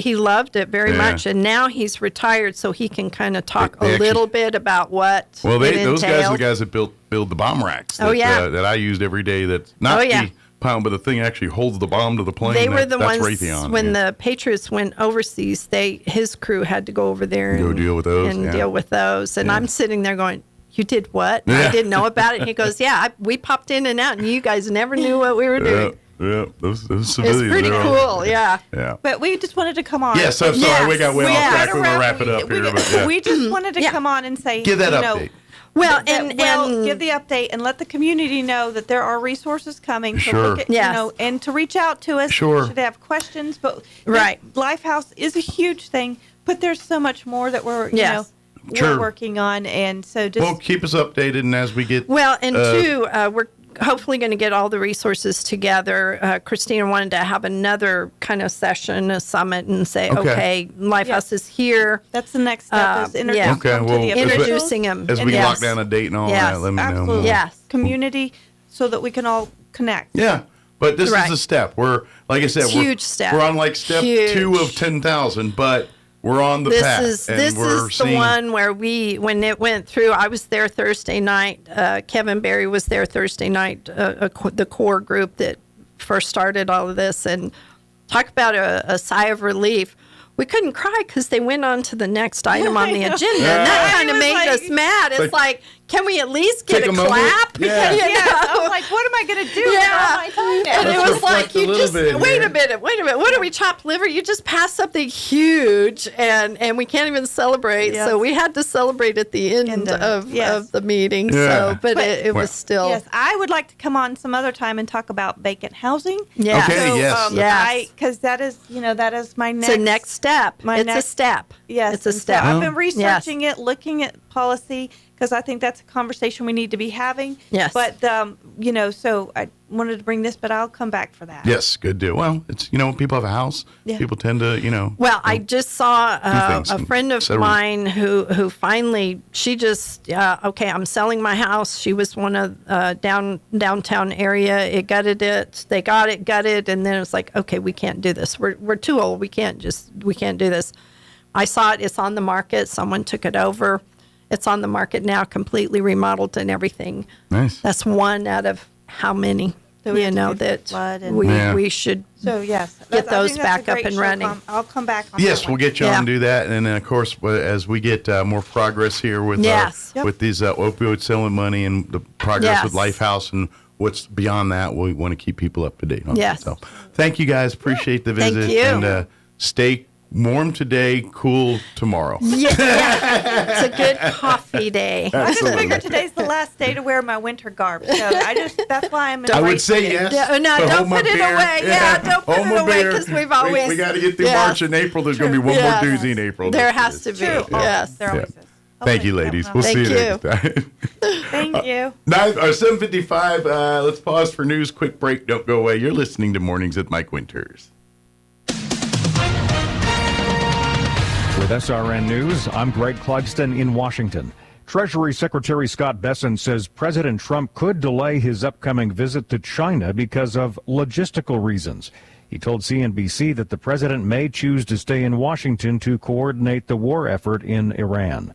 he loved it very much, and now he's retired, so he can kind of talk a little bit about what. Well, those guys are the guys that build the bomb racks. That I used every day. That's not the pound, but the thing actually holds the bomb to the plane. They were the that's ones Raytheon, when the Patriots went overseas. His crew had to go over there and deal with those. Deal with those. And I'm sitting there going, "You did what?" I didn't know about it. And he goes, "Yeah, we popped in and out, and you guys never knew what we were doing." Yeah, those civilians. It's pretty cool, yeah. But we just wanted to come on. Yeah, so sorry, we got way off track. We're going to wrap it up here. We just wanted to come on and say, give that update. Well, and give the update and let the community know that there are resources coming to look at, and to reach out to us. Should they have questions, but Lifehouse is a huge thing, but there's so much more that we're we're working on, and so just keep us updated, and as we get we're hopefully going to get all the resources together. Christina wanted to have another kind of session, a summit, and say, okay Lifehouse is here. That's the next step. Is introducing them as we lock down a date and all that. Let me know. Yes, community, so that we can all connect. Yeah. But this is a step. We're, like I said, huge step. We're on like step 2 of 10,000, but we're on the path. This is the one where when it went through, I was there Thursday night. Kevin Berry was there Thursday night, the core group that first started all of this. And talk about a sigh of relief. We couldn't cry because they went on to the next item on the agenda. And that kind of made us mad. It's like, can we at least get a clap? Because, I was like, what am I going to do with all my time now? And it was like, you just, wait a minute. What are we, chopped liver? You just passed something huge, and we can't even celebrate. Yes. So we had to celebrate at the end of the meeting. Yeah. So, but it was still. Yes, I would like to come on some other time and talk about vacant housing. Yeah. Okay, so, because that is my next. It's a next step. A step. Yes. It's a step. So I've been researching it, looking at policy, because I think that's a conversation we need to be having. Yes. But, so I wanted to bring this, but I'll come back for that. Yes, good deal. Well, it's, when people have a house, people tend to, Well, I just saw a friend of mine who finally, she just, I'm selling my house. She was one of downtown area. It gutted it. They got it gutted. And then it was like, okay, we can't do this. We're too old. We can't do this. I saw it. It's on the market. Someone took it over. It's on the market now, completely remodeled and everything. Nice. That's one out of how many, that we should get those back up and running. I'll come back on Yes, that we'll one. get you on and do that. And then, of course, as we get more progress here with with these opioid settlement money and the progress with Lifehouse and what's beyond that, we want to keep people up to date on that. So thank you, guys. Appreciate the visit. Thank you. And stay warm today, cool tomorrow. Yeah, it's a good coffee day. I just figured today's the last day to wear my winter garb, so that's why I'm. I would say yes. No, don't put it away. Yeah, don't put it away because we've always. We got to get through March and April. There's going to be one more doozy in April. There has to be. True. Yes, there always is. Thank you, ladies. We'll see you next time. Thank you. 7:55. Let's pause for news. Quick break. Don't go away. You're listening to Mornings with Mike Winters. With SRN News, I'm Greg Clugston in Washington. Treasury Secretary Scott Bessent says President Trump could delay his upcoming visit to China because of logistical reasons. He told CNBC that the president may choose to stay in Washington to coordinate the war effort in Iran.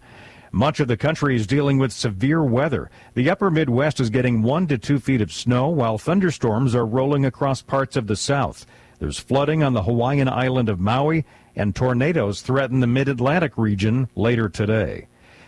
Much of the country is dealing with severe weather. The upper Midwest is getting 1 to 2 feet of snow, while thunderstorms are rolling across parts of the South. There's flooding on the Hawaiian island of Maui, and tornadoes threaten the mid-Atlantic region later today.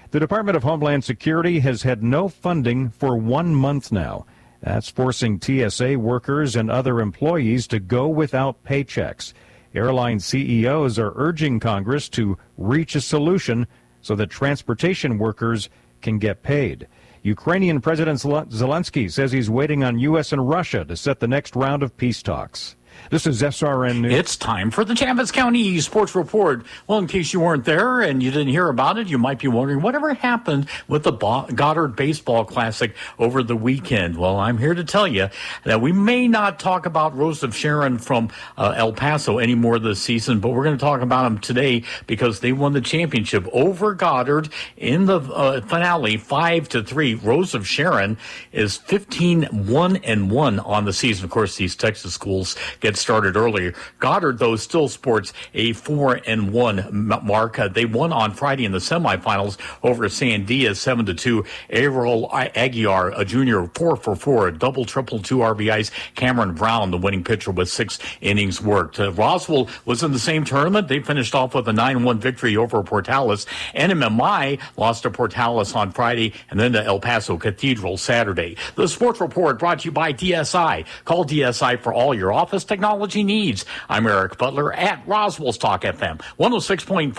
The Department of Homeland Security has had no funding for 1 month now. That's forcing TSA workers and other employees to go without paychecks. Airline CEOs are urging Congress to reach a solution so that transportation workers can get paid. Ukrainian President Zelensky says he's waiting on U.S. and Russia to set the next round of peace talks. This is SRN News. It's time for the Champaign County Sports Report. Well, in case you weren't there and you didn't hear about it, you might be wondering whatever happened with the Goddard Baseball Classic over the weekend. Well, I'm here to tell you that we may not talk about Rose of Sharon from El Paso anymore this season, but we're going to talk about them today because they won the championship over Goddard in the finale, 5-3. Rose of Sharon is 15-1-1 on the season. Of course, these Texas schools get started earlier. Goddard, though, still sports a 4-1 mark. They won on Friday in the semifinals over Sandia 7-2. Errol Aguiar, a junior, 4-for-4, double, triple, 2 RBIs. Cameron Brown, the winning pitcher, with 6 innings worked. Roswell was in the same tournament. They finished off with a 9-1 victory over Portales. NMMI lost to Portales on Friday and then to El Paso Cathedral Saturday. The Sports Report brought to you by DSI. Call DSI for all your office technology needs. I'm Eric Butler at Roswell's Talk FM 106.5.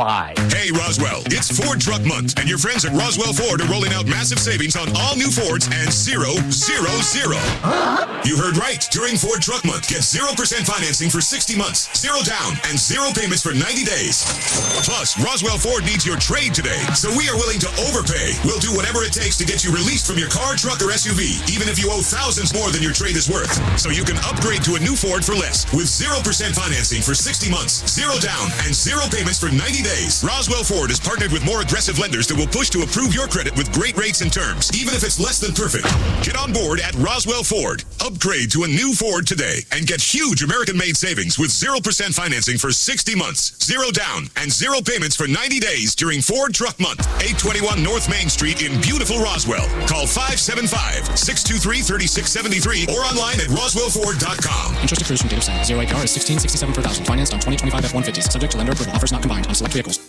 Hey Roswell, it's Ford Truck Month, and your friends at Roswell Ford are rolling out massive savings on all new Fords and 000. You heard right. During Ford Truck Month, get 0% financing for 60 months, 0 down, and 0 payments for 90 days. Plus, Roswell Ford needs your trade today, so we are willing to overpay. We'll do whatever it takes to get you released from your car, truck, or SUV, even if you owe thousands more than your trade is worth. So you can upgrade to a new Ford for less, with 0% financing for 60 months, 0 down, and 0 payments for 90 days. Roswell Ford has partnered with more aggressive lenders that will push to approve your credit with great rates and terms, even if it's less than perfect. Get on board at Roswell Ford. Upgrade to a new Ford today and get huge American-made savings with 0% financing for 60 months, 0 down, and 0 payments for 90 days during Ford Truck Month. 821 North Main Street in beautiful Roswell. Call 575-623-3673 or online at roswellford.com. Interest accrues from date of sale. 0 APR is $16.67 per thousand. Financed on 2025 F-150s. Subject to lender approval. Offers not combined on select vehicles.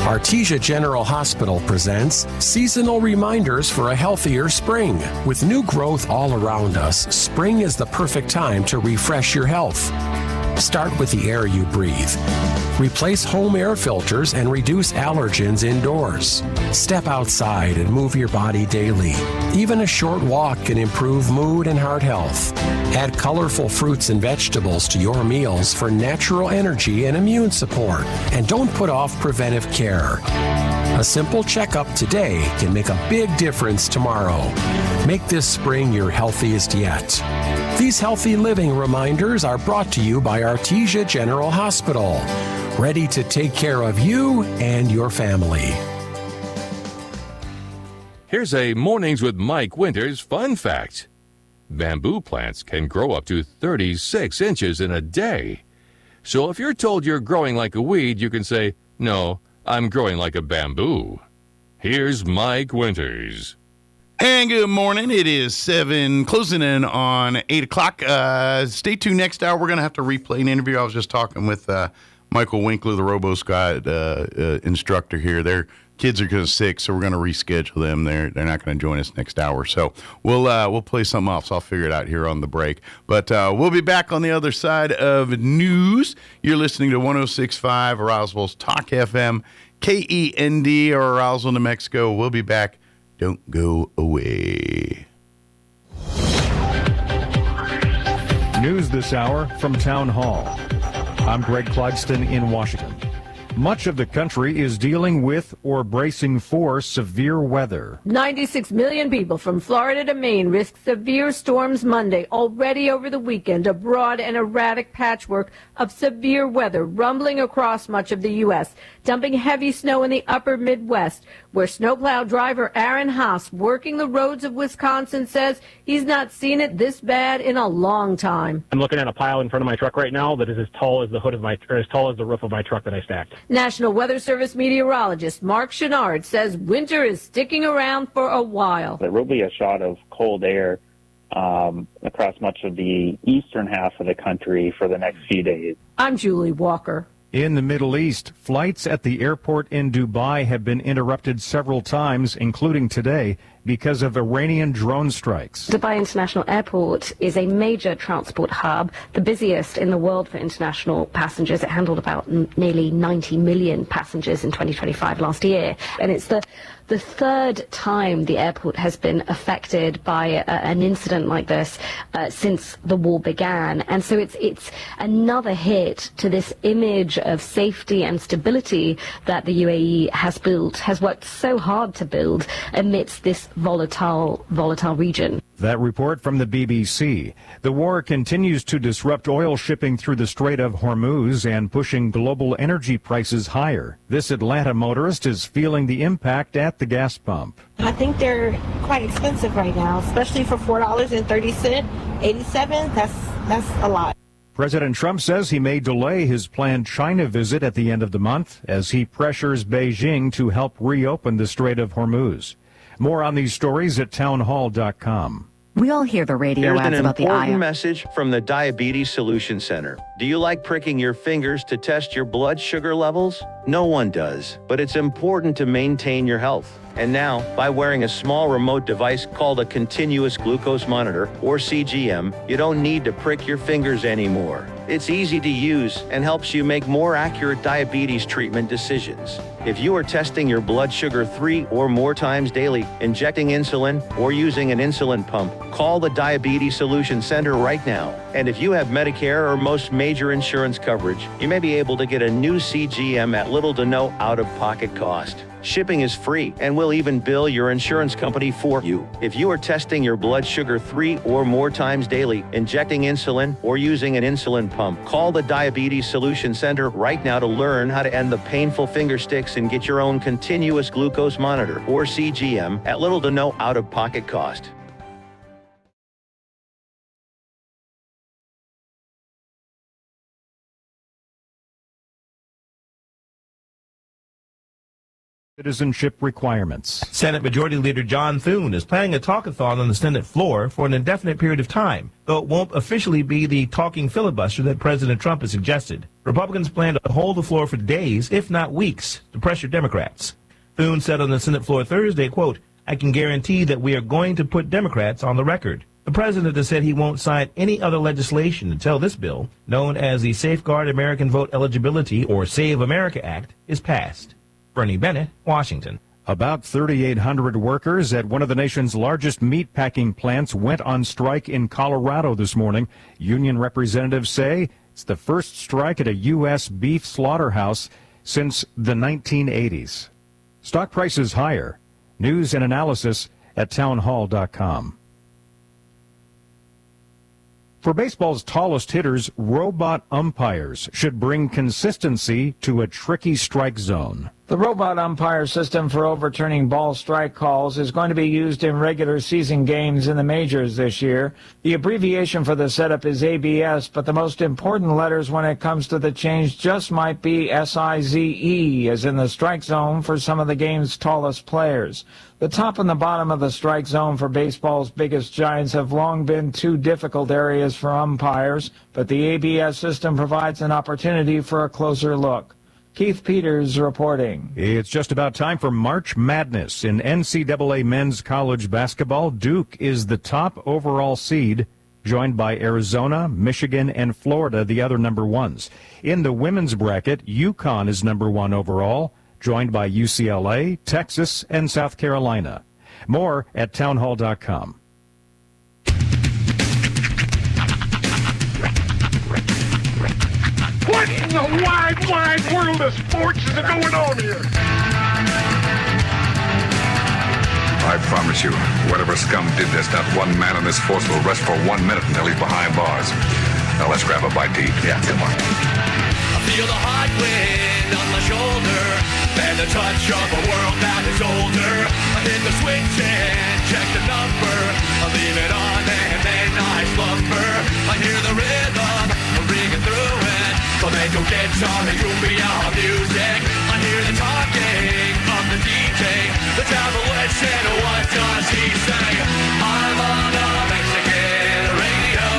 Artesia General Hospital presents seasonal reminders for a healthier spring. With new growth all around us, spring is the perfect time to refresh your health. Start with the air you breathe. Replace home air filters and reduce allergens indoors. Step outside and move your body daily. Even a short walk can improve mood and heart health. Add colorful fruits and vegetables to your meals for natural energy and immune support. And don't put off preventive care. A simple checkup today can make a big difference tomorrow. Make this spring your healthiest yet. These healthy living reminders are brought to you by Artesia General Hospital, ready to take care of you and your family. Here's a Mornings with Mike Winters fun fact. Bamboo plants can grow up to 36 inches in a day. So if you're told you're growing like a weed, you can say, no, I'm growing like a bamboo. Here's Mike Winters. And good morning. It is 7, closing in on 8 o'clock. Stay tuned next hour. We're going to have to replay an interview. I was just talking with Michael Winkler, the RoboSky instructor here. Their kids are sick, so we're going to reschedule them. They're not going to join us next hour. So we'll play something off, so I'll figure it out here on the break. But we'll be back on the other side of news. You're listening to 106.5 Roswell's Talk FM, KEND, or Roswell, New Mexico. We'll be back. Don't go away. News this hour from Town Hall. I'm Greg Clugston in Washington. Much of the country is dealing with or bracing for severe weather. 96 million people from Florida to Maine risk severe storms Monday. Already over the weekend, a broad and erratic patchwork of severe weather rumbling across much of the U.S., dumping heavy snow in the upper Midwest, where snowplow driver Aaron Haas, working the roads of Wisconsin, says he's not seen it this bad in a long time. I'm looking at a pile in front of my truck right now that is as tall as the hood of my, or as tall as the roof of my truck that I stacked. National Weather Service meteorologist Mark Chenard says winter is sticking around for a while. There will be a shot of cold air across much of the eastern half of the country for the next few days. I'm Julie Walker. In the Middle East, flights at the airport in Dubai have been interrupted several times, including today, because of Iranian drone strikes. Dubai International Airport is a major transport hub, the busiest in the world for international passengers. It handled about nearly 90 million passengers in 2025 last year. And it's the third time the airport has been affected by an incident like this since the war began. And so it's another hit to this image of safety and stability that the UAE has built, has worked so hard to build amidst this volatile region. That report from the BBC. The war continues to disrupt oil shipping through the Strait of Hormuz and pushing global energy prices higher. This Atlanta motorist is feeling the impact at the gas pump. I think they're quite expensive right now, especially for $4.30, 87. That's a lot. President Trump says he may delay his planned China visit at the end of the month as he pressures Beijing to help reopen the Strait of Hormuz. More on these stories at townhall.com. We all hear the radio ads about the eye. Here's an important message from the Diabetes Solution Center. Do you like pricking your fingers to test your blood sugar levels? No one does, but it's important to maintain your health. And now, by wearing a small remote device called a continuous glucose monitor, or CGM, you don't need to prick your fingers anymore. It's easy to use and helps you make more accurate diabetes treatment decisions. If you are testing your blood sugar 3 or more times daily, injecting insulin, or using an insulin pump, call the Diabetes Solution Center right now. And if you have Medicare or most major insurance coverage, you may be able to get a new CGM at little to no out-of-pocket cost. Shipping is free, and we'll even bill your insurance company for you. If you are testing your blood sugar 3 or more times daily, injecting insulin, or using an insulin pump, call the Diabetes Solution Center right now to learn how to end the painful finger sticks and get your own continuous glucose monitor, or CGM, at little to no out-of-pocket cost. Citizenship requirements. Senate Majority Leader John Thune is planning a talkathon on the Senate floor for an indefinite period of time, though it won't officially be the talking filibuster that President Trump has suggested. Republicans plan to hold the floor for days, if not weeks, to pressure Democrats. Thune said on the Senate floor Thursday, quote, "I can guarantee that we are going to put Democrats on the record." The president has said he won't sign any other legislation until this bill, known as the Safeguard American Vote Eligibility or Save America Act, is passed. Bernie Bennett, Washington. About 3,800 workers at one of the nation's largest meatpacking plants went on strike in Colorado this morning. Union representatives say it's the first strike at a U.S. beef slaughterhouse since the 1980s. Stock prices higher. News and analysis at townhall.com. For baseball's tallest hitters, robot umpires should bring consistency to a tricky strike zone. The robot umpire system for overturning ball strike calls is going to be used in regular season games in the majors this year. The abbreviation for the setup is ABS, but the most important letters when it comes to the change just might be SIZE, as in the strike zone for some of the game's tallest players. The top and the bottom of the strike zone for baseball's biggest giants have long been two difficult areas for umpires, but the ABS system provides an opportunity for a closer look. Keith Peters reporting. It's just about time for March Madness. In NCAA men's college basketball, Duke is the top overall seed, joined by Arizona, Michigan, and Florida, the other number ones. In the women's bracket, UConn is number one overall, joined by UCLA, Texas, and South Carolina. More at townhall.com. What in the wide, wide world of sports is going on here? I promise you, whatever scum did this, not one man in this force will rest for 1 minute until he's behind bars. Now let's grab a bite to eat. Yeah, come on. I feel the hot wind on my shoulder and the touch of a world that is older. I hit the switch and check the number. I leave it on and then I slumber. I hear the rhythm ringing through it. Flamenco guitar and cumbia music. I hear the talking of the DJ. The devil listen, what does he say? I'm on a Mexican radio.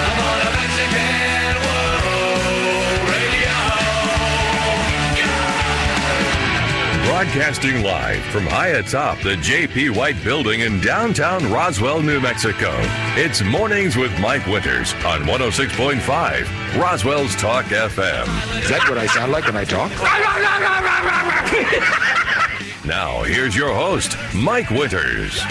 I'm on a Mexican radio. Broadcasting live from high atop the J.P. White Building in downtown Roswell, New Mexico. It's Mornings with Mike Winters on 106.5 Roswell's Talk FM. Is that what I sound like when I talk? Now, here's your host, Mike Winters.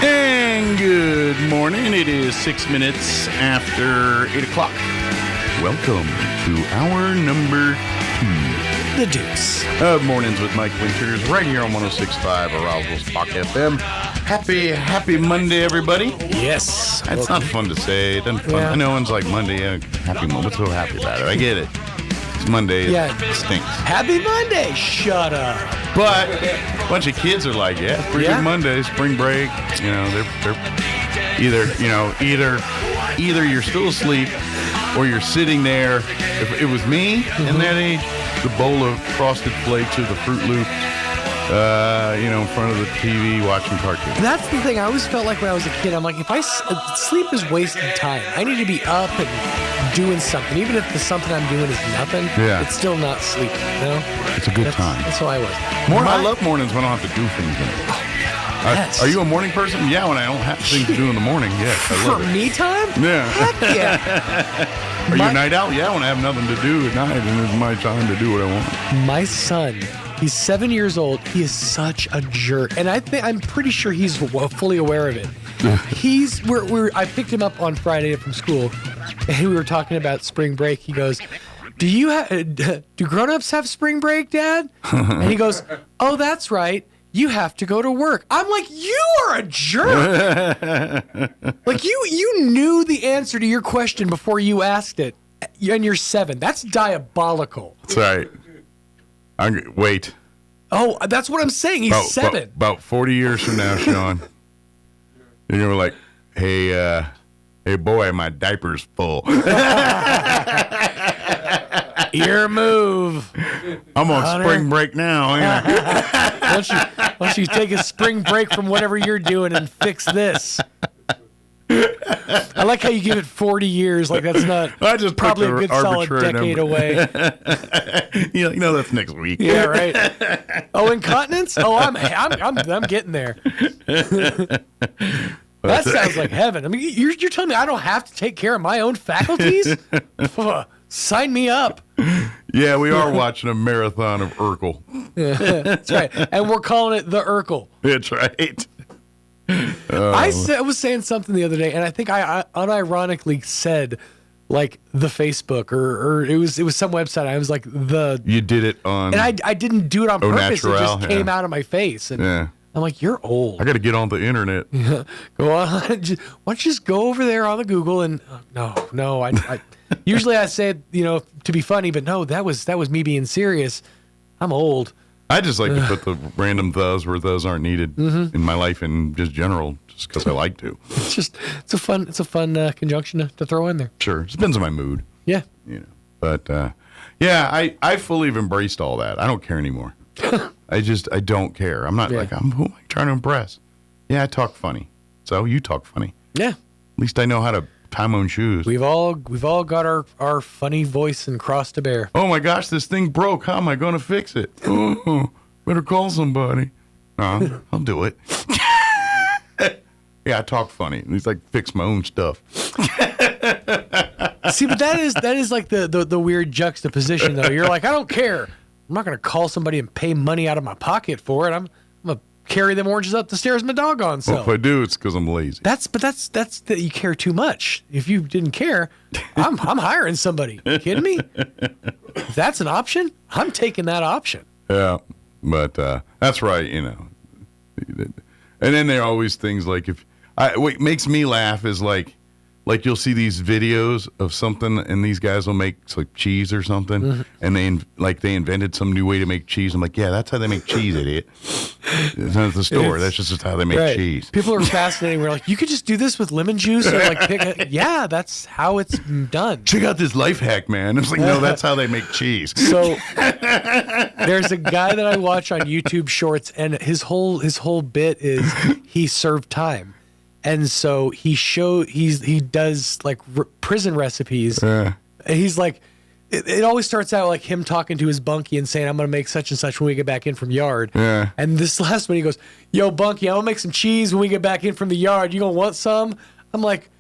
And good morning. It is 6 minutes after 8 o'clock. Welcome to hour number 2. The Deuce. Of Mornings with Mike Winters, right here on 106.5 Roswell Talk FM. Happy Monday, everybody. Yes. That's not fun to say. It doesn't fun. Yeah. I know one's like Monday, happy Monday. What's so happy about it? I get it. It's Monday. Yeah. It stinks. Happy Monday. Shut up. But a bunch of kids are like, yeah, it's pretty good Monday, spring break. You know, they're either you're still asleep or you're sitting there. If it was me in that age, the bowl of Frosted Flakes or the Fruit Loops, in front of the TV watching cartoons. That's the thing. I always felt like when I was a kid, I'm like, if sleep is wasted time. I need to be up and doing something. Even if the something I'm doing is nothing, it's still not sleep. It's a good time. That's how I was. I love mornings when I don't have to do things in it. Yes. Are you a morning person? Yeah, when I don't have things to do in the morning, yes. I love For me time? Yeah. Heck yeah. Are you a night out? Yeah, when I have nothing to do at night and it's my time to do what I want. My son, he's 7 years old. He is such a jerk. And I'm pretty sure he's fully aware of it. I picked him up on Friday from school, and we were talking about spring break. He goes, do grown-ups have spring break, Dad? And he goes, oh, that's right. You have to go to work. I'm like, you are a jerk. Like you knew the answer to your question before you asked it, and you're 7. That's diabolical. That's right. Wait. Oh, that's what I'm saying. He's 7. About 40 years from now, Sean, and you were like, hey boy, my diaper's full. Your move. I'm on Hunter. Spring break now. Ain't I? Why don't you take a spring break from whatever you're doing and fix this? I like how you give it 40 years. Like that's not. I just probably a good solid decade away. That's next week. Yeah, right. Oh, incontinence? Oh, I'm getting there. That sounds like heaven. I mean, you're telling me I don't have to take care of my own faculties? Sign me up. Yeah, we are watching a marathon of Urkel. That's right. And we're calling it the Urkel. That's right. I was saying something the other day, and I think I unironically said like the Facebook or it was some website. I was like You did it on. And I didn't do it on purpose. Natural, it just came out of my face. And I'm like, you're old. I got to get on the internet. Go on. Why don't you just go over there on the Google and no. I usually I say it, to be funny, but no, that was me being serious. I'm old. I just like to put the random thes where thes aren't needed in my life in just general, just because I like to. It's a fun conjunction to throw in there. Sure, it depends on my mood. Yeah, but I fully have embraced all that. I don't care anymore. I don't care. I'm not like who am I trying to impress? Yeah, I talk funny, so you talk funny. Yeah, at least I know how to tie my own shoes. We've all got our funny voice and cross to bear. Oh my gosh, this thing broke. How am I going to fix it? Oh, better call somebody. No, I'll do it. Yeah, I talk funny. At least I fix my own stuff. See, but that is like the weird juxtaposition though. You're like, I don't care. I'm not going to call somebody and pay money out of my pocket for it. I'm going to carry them oranges up the stairs my doggone self. Well, if I do, it's because I'm lazy. That's that you care too much. If you didn't care, I'm hiring somebody. You kidding me? If that's an option, I'm taking that option. Yeah, but that's right. And then there are always things like what makes me laugh is like you'll see these videos of something and these guys will make like cheese or something and they invented some new way to make cheese. I'm like, yeah, that's how they make cheese, idiot. It's not at the store. That's just how they make cheese. People are fascinating. We're like, you could just do this with lemon juice or like yeah, that's how it's done. Check out this life hack, man. It's like, no, that's how they make cheese. So there's a guy that I watch on YouTube Shorts, and his whole bit is he served time. And so he does like prison recipes. And he's like, it always starts out like him talking to his bunkie and saying, I'm going to make such and such when we get back in from yard. Yeah. And this last one, he goes, yo, bunkie, I'm going to make some cheese when we get back in from the yard. You going to want some? I'm like,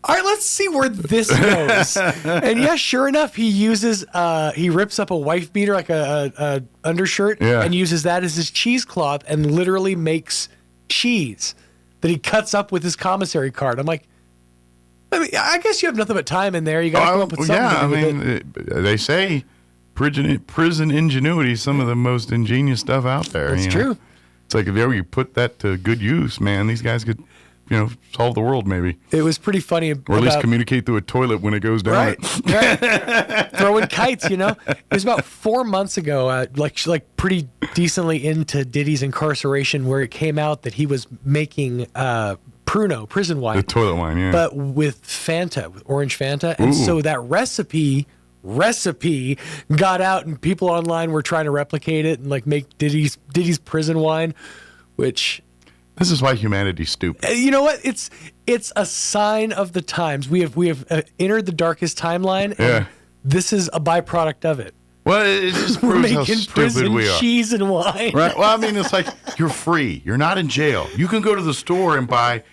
all right, let's see where this goes. And yeah, sure enough, he rips up a wife beater, like a undershirt, and uses that as his cheesecloth and literally makes cheese that he cuts up with his commissary card. I'm like, I guess you have nothing but time in there. You got to come up with something. They say prison ingenuity is some of the most ingenious stuff out there. That's true. It's like if you put that to good use, man, these guys could, solve the world maybe. It was pretty funny. Or at least communicate through a toilet when it goes down. Right. Throwing kites, It was about 4 months ago, like pretty decently into Diddy's incarceration, where it came out that he was making Pruno, prison wine. The toilet wine, yeah. But with Fanta, with orange Fanta. And so that recipe got out, and people online were trying to replicate it and like make Diddy's prison wine, which... This is why humanity's stupid. You know what? It's a sign of the times. We have entered the darkest timeline. And this is a byproduct of it. Well, it just proves how stupid we are. Cheese and wine. Right. Well, I mean, it's like you're free. You're not in jail. You can go to the store and buy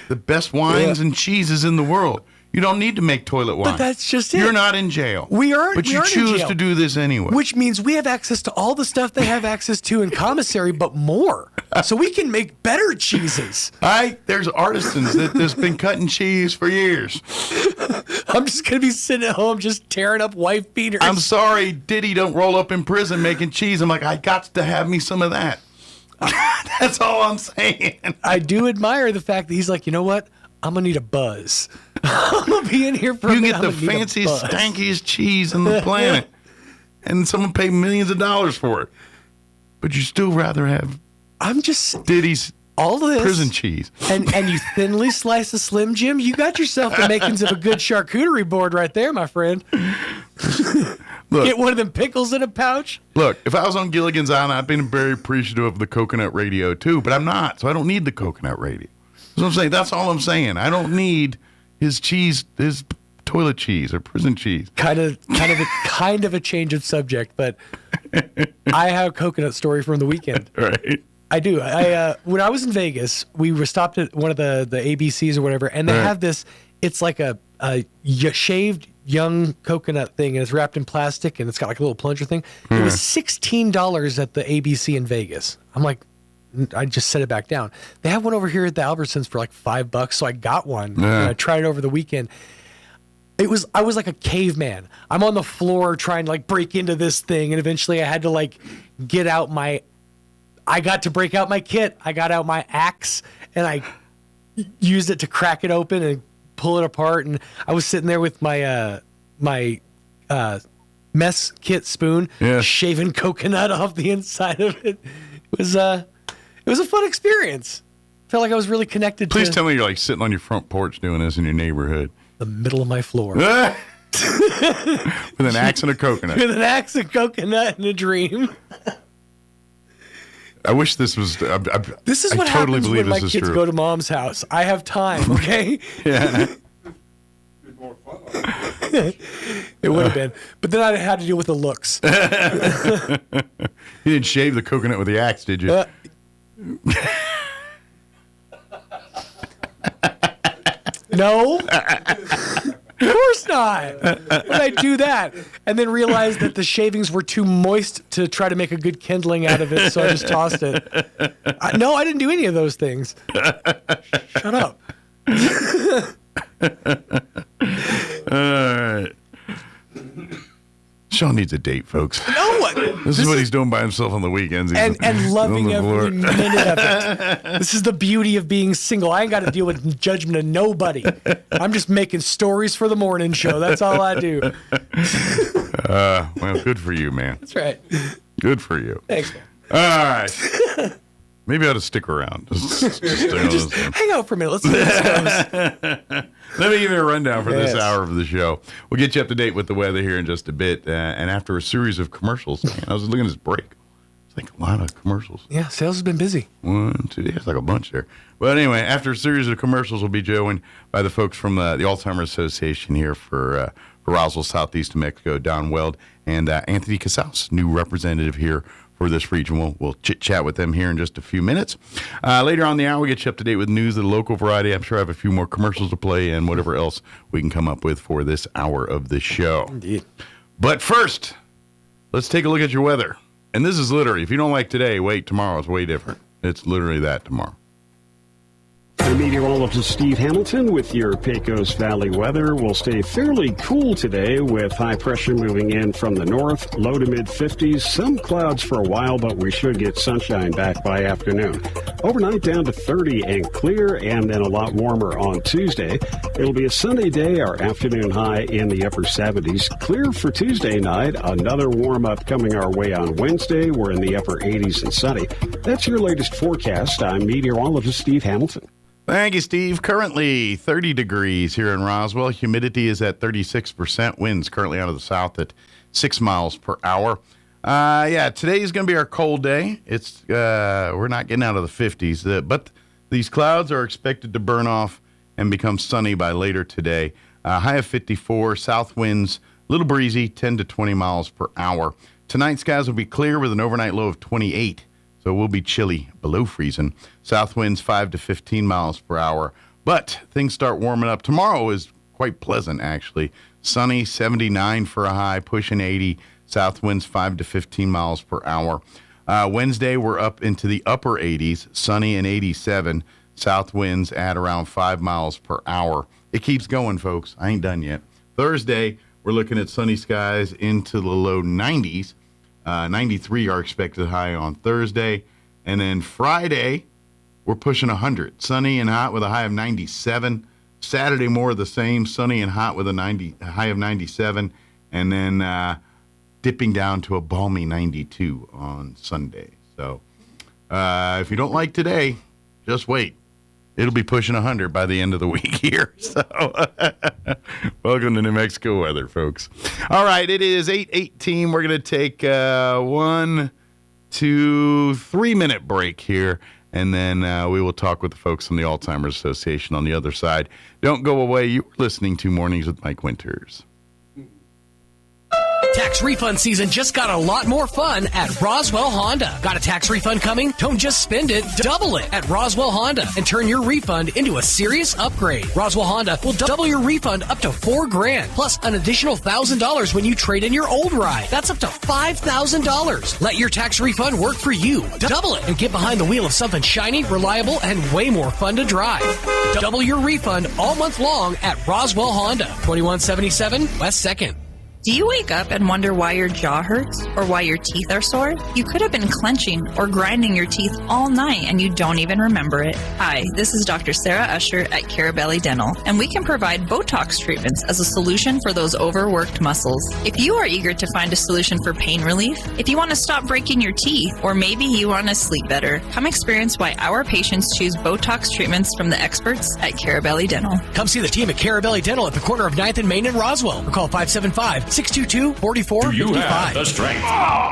the best wines and cheeses in the world. You don't need to make toilet wine. But that's just it. You're not in jail. But you choose to do this anyway. Which means we have access to all the stuff they have access to in commissary, but more. So we can make better cheeses. There's artisans that's been cutting cheese for years. I'm just going to be sitting at home just tearing up wife beaters. I'm sorry, Diddy don't roll up in prison making cheese. I'm like, I got to have me some of that. That's all I'm saying. I do admire the fact that he's like, you know what? I'm going to need a buzz. I'm going to be in here for a minute. You get the fanciest, stankiest cheese on the planet. And someone paid millions of dollars for it. But you still rather have Diddy's all this prison cheese. And you thinly slice a Slim Jim, you got yourself the makings of a good charcuterie board right there, my friend. Look, get one of them pickles in a pouch. Look, if I was on Gilligan's Island, I'd been very appreciative of the coconut radio too, but I'm not, so I don't need the coconut radio. That's what I'm saying. That's all I'm saying. I don't need his cheese, his toilet cheese or prison cheese. Kind of a change of subject, but I have a coconut story from the weekend. Right. I do. When I was in Vegas, we were stopped at one of the ABCs or whatever, and they have this. It's like a shaved young coconut thing, and it's wrapped in plastic, and it's got like a little plunger thing. It was $16 at the ABC in Vegas. I'm like, I just set it back down. They have one over here at the Albertsons for like $5, so I got one. And I tried it over the weekend. I was like a caveman. I'm on the floor trying to like break into this thing, and eventually I had to like I got to break out my kit. I got out my axe and I used it to crack it open and pull it apart. And I was sitting there with my mess kit spoon, shaving coconut off the inside of it. It was a fun experience. Felt like I was really connected. Please tell me you're like sitting on your front porch doing this in your neighborhood. The middle of my floor. With an axe and a coconut. With an axe, a coconut, and a dream. I wish this was. This is what happens when my kids go to mom's house. I have time, okay? Yeah. It would have been. But then I had to deal with the looks. You didn't shave the coconut with the axe, did you? No. Of course not. Would I do that? And then realized that the shavings were too moist to try to make a good kindling out of it, so I just tossed it. No, I didn't do any of those things. Shut up. All right. Sean needs a date, folks. No, this is what he's doing by himself on the weekends. And loving every minute of it. This is the beauty of being single. I ain't got to deal with judgment of nobody. I'm just making stories for the morning show. That's all I do. Well, good for you, man. That's right. Good for you. Thanks, man. All right. Maybe I ought to stick around. Just hang out for a minute. Let's see how this goes. Let me give you a rundown for this hour of the show. We'll get you up to date with the weather here in just a bit. And after a series of commercials, I was looking at this break. It's like a lot of commercials. Yeah, sales has been busy. 1, 2, it's like a bunch there. But anyway, after a series of commercials, we'll be joined by the folks from the Alzheimer's Association here for Roswell, southeast New Mexico, Don Weld, and Anthony Casals, new representative here for this region. We'll chit-chat with them here in just a few minutes. Later on in the hour, we'll get you up to date with news of the local variety. I'm sure I have a few more commercials to play and whatever else we can come up with for this hour of the show. Indeed. But first, let's take a look at your weather. And this is literally, if you don't like today, wait, tomorrow is way different. It's literally that tomorrow. I'm meteorologist Steve Hamilton with your Pecos Valley weather. We'll stay fairly cool today with high pressure moving in from the north, low to mid 50s. Some clouds for a while, but we should get sunshine back by afternoon. Overnight down to 30 and clear, and then a lot warmer on Tuesday. It'll be a sunny day, our afternoon high in the upper 70s. Clear for Tuesday night. Another warm up coming our way on Wednesday. We're in the upper 80s and sunny. That's your latest forecast. I'm meteorologist Steve Hamilton. Thank you, Steve. Currently 30 degrees here in Roswell. Humidity is at 36%. Winds currently out of the south at 6 miles per hour. Today is going to be our cold day. It's we're not getting out of the 50s, but these clouds are expected to burn off and become sunny by later today. High of 54, south winds, a little breezy, 10 to 20 miles per hour. Tonight, skies will be clear with an overnight low of 28. So it will be chilly, below freezing. South winds 5 to 15 miles per hour. But things start warming up. Tomorrow is quite pleasant, actually. Sunny, 79 for a high, pushing 80. South winds 5 to 15 miles per hour. Wednesday, we're up into the upper 80s, sunny and 87. South winds at around 5 miles per hour. It keeps going, folks. I ain't done yet. Thursday, we're looking at sunny skies into the low 90s. 93 are expected high on Thursday. And then Friday, we're pushing 100. Sunny and hot with a high of 97. Saturday, more of the same. Sunny and hot with a high of 97. And then dipping down to a balmy 92 on Sunday. So if you don't like today, just wait. It'll be pushing 100 by the end of the week here. So welcome to New Mexico weather, folks. All right, it is 8:18. We're going to take a 1, 2, 3 minute break here, and then we will talk with the folks from the Alzheimer's Association on the other side. Don't go away. You're listening to Mornings with Mike Winters. Tax refund season just got a lot more fun at Roswell Honda. Got a tax refund coming? Don't just spend it, double it at Roswell Honda and turn your refund into a serious upgrade. Roswell Honda will double your refund up to $4,000 plus an additional $1,000 when you trade in your old ride. That's up to $5,000. Let your tax refund work for you. Double it and get behind the wheel of something shiny, reliable, and way more fun to drive. Double your refund all month long at Roswell Honda, 2177 West 2nd. Do you wake up and wonder why your jaw hurts or why your teeth are sore? You could have been clenching or grinding your teeth all night and you don't even remember it. Hi, this is Dr. Sarah Usher at Carabelli Dental, and we can provide Botox treatments as a solution for those overworked muscles. If you are eager to find a solution for pain relief, if you want to stop breaking your teeth, or maybe you want to sleep better, come experience why our patients choose Botox treatments from the experts at Carabelli Dental. Come see the team at Carabelli Dental at the corner of 9th and Main in Roswell, or call 575-622-4455. Do you have the strength,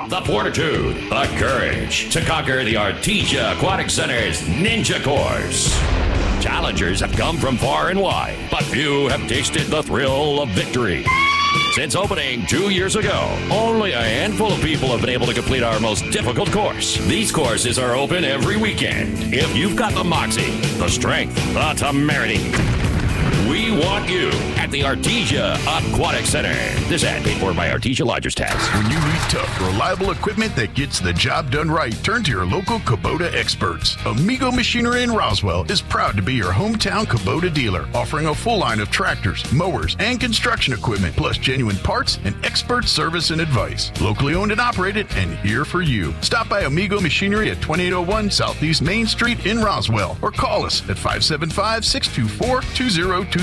the fortitude, the courage to conquer the Artesia Aquatic Center's Ninja Course? Challengers have come from far and wide, but few have tasted the thrill of victory. Since opening 2 years ago, only a handful of people have been able to complete our most difficult course. These courses are open every weekend. If you've got the moxie, the strength, the temerity, we want you at the Artesia Aquatic Center. This ad paid for by Artesia Lodgers Tax. When you need tough, reliable equipment that gets the job done right, turn to your local Kubota experts. Amigo Machinery in Roswell is proud to be your hometown Kubota dealer, offering a full line of tractors, mowers, and construction equipment, plus genuine parts and expert service and advice. Locally owned and operated and here for you. Stop by Amigo Machinery at 2801 Southeast Main Street in Roswell, or call us at 575-624-2026.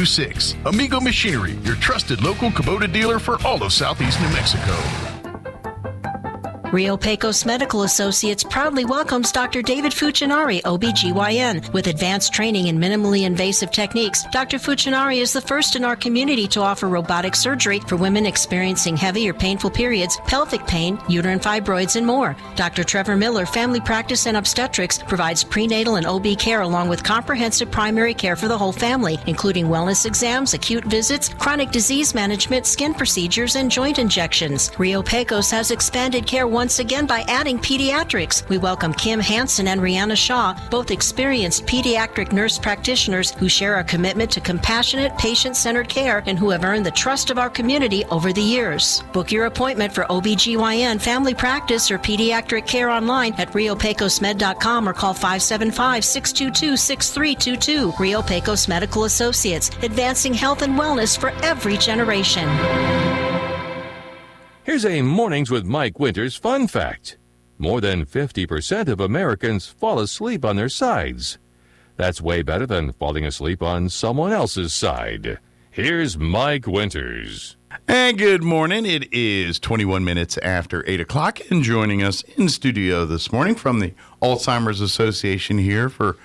Amigo Machinery, your trusted local Kubota dealer for all of Southeast New Mexico. Rio Pecos Medical Associates proudly welcomes Dr. David Fuchinari, OBGYN. With advanced training in minimally invasive techniques, Dr. Fuchinari is the first in our community to offer robotic surgery for women experiencing heavy or painful periods, pelvic pain, uterine fibroids, and more. Dr. Trevor Miller, Family Practice and Obstetrics, provides prenatal and OB care along with comprehensive primary care for the whole family, including wellness exams, acute visits, chronic disease management, skin procedures, and joint injections. Rio Pecos has expanded care once again by adding pediatrics. We welcome Kim Hansen and Rihanna Shaw, both experienced pediatric nurse practitioners who share our commitment to compassionate, patient-centered care and who have earned the trust of our community over the years. Book your appointment for OBGYN, family practice, or pediatric care online at riopecosmed.com or call 575-622-6322. Rio Pecos Medical Associates, advancing health and wellness for every generation. Here's a Mornings with Mike Winters fun fact. More than 50% of Americans fall asleep on their sides. That's way better than falling asleep on someone else's side. Here's Mike Winters. And good morning. It is 21 minutes after 8 o'clock, and joining us in studio this morning from the Alzheimer's Association here for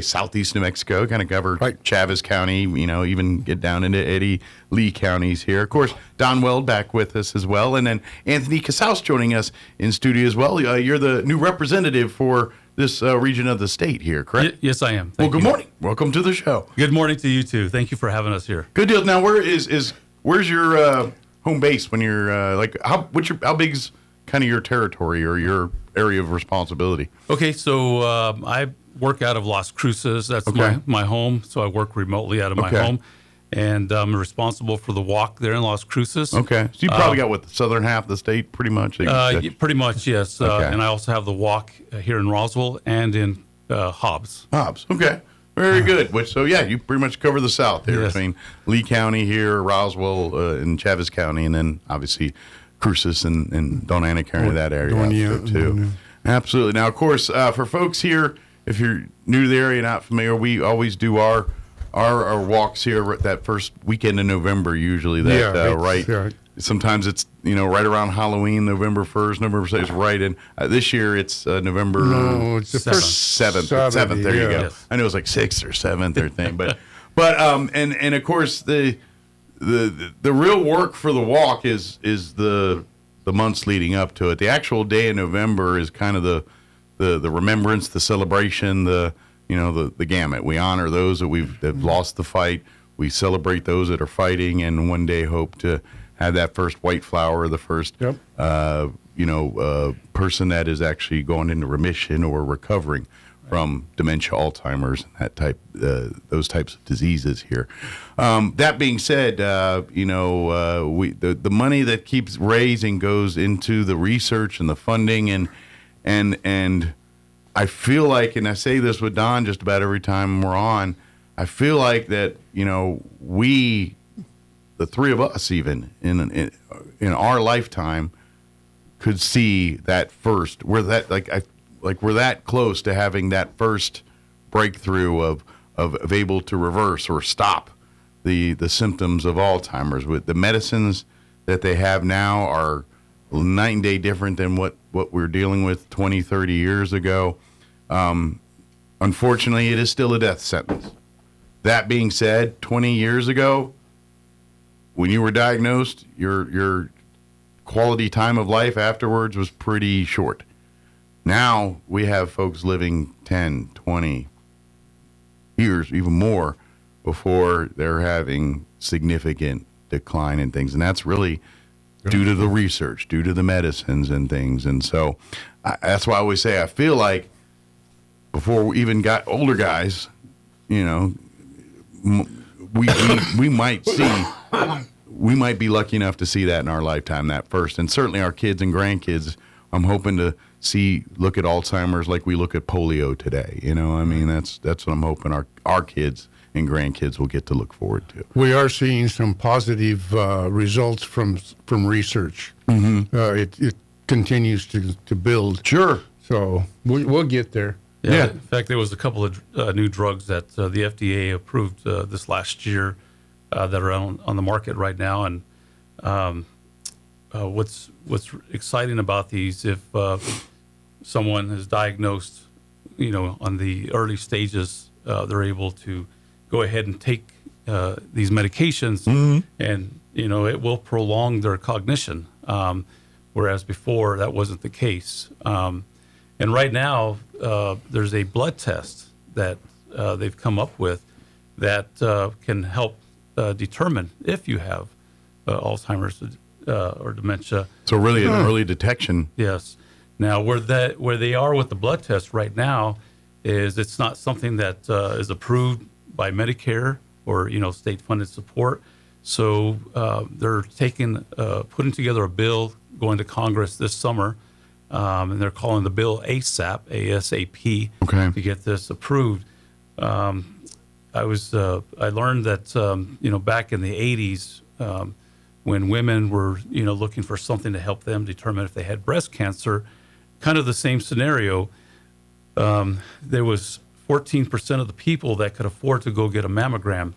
Southeast New Mexico, kind of cover Chavez County, even get down into Eddie Lee counties here. Of course, Don Weld back with us as well. And then Anthony Casaus joining us in studio as well. You're the new representative for this region of the state here, correct? Yes, I am. Good morning. Welcome to the show. Good morning to you, too. Thank you for having us here. Good deal. Now, where's your home base when you're, how big's kind of your territory or your area of responsibility? Okay, so I work out of Las Cruces. That's my home, so I work remotely out of my home, and I'm responsible for the walk there in Las Cruces. Okay, so you probably got the southern half of the state, pretty much. Pretty much, yes. And I also have the walk here in Roswell and in Hobbs. Okay, very good. You pretty much cover the south there between Lee County here, Roswell, and Chavez County, and then obviously Cruces and Donana County, that area too. Absolutely. Now, of course, for folks here, if you're new to the area, not familiar, we always do our walks here that first weekend in November, usually. Sometimes it's, right around Halloween, November 1st, November 2nd, right in. This year it's November 7th. There you go. Yes. I know it was like 6th or 7th or thing. But and of course, the real work for the walk is the months leading up to it. The actual day in November is kind of the remembrance, the celebration, the gamut. We honor those that have lost the fight. We celebrate those that are fighting, and one day hope to had that first white flower, the first, person that is actually going into remission or recovering from dementia, Alzheimer's, and that type, those types of diseases here. That being said, the money that keeps raising goes into the research and the funding, and I feel like, and I say this with Don just about every time we're on, I feel like that we, the three of us, even in our lifetime, could see that first. We're that close to having that first breakthrough of able to reverse or stop the symptoms of Alzheimer's. With the medicines that they have now are night and day different than what we're dealing with 20, 30 years ago. Unfortunately, it is still a death sentence. That being said, 20 years ago, when you were diagnosed, your quality time of life afterwards was pretty short. Now we have folks living 10, 20 years, even more, before they're having significant decline in things. And that's really due to the research, due to the medicines and things. And so that's why I always say I feel like before we even got older guys, we might see, we might be lucky enough to see that in our lifetime, that first. And certainly our kids and grandkids, I'm hoping to look at Alzheimer's like we look at polio today. That's what I'm hoping our kids and grandkids will get to look forward to. We are seeing some positive results from research. Mm-hmm. It continues to build. Sure. So we'll get there. Yeah. In fact, there was a couple of new drugs that the FDA approved this last year that are on the market right now. And what's exciting about these, if someone is diagnosed, on the early stages, they're able to go ahead and take these medications, mm-hmm. and it will prolong their cognition, whereas before that wasn't the case. And right now, there's a blood test that they've come up with that can help determine if you have Alzheimer's or dementia. So really an early detection. Yes. Now, where they are with the blood test right now is it's not something that is approved by Medicare or state-funded support. So they're putting together a bill going to Congress this summer, and they're calling the bill ASAP, ASAP, to get this approved. I learned that back in the 80s, when women were looking for something to help them determine if they had breast cancer, kind of the same scenario. There was 14% of the people that could afford to go get a mammogram,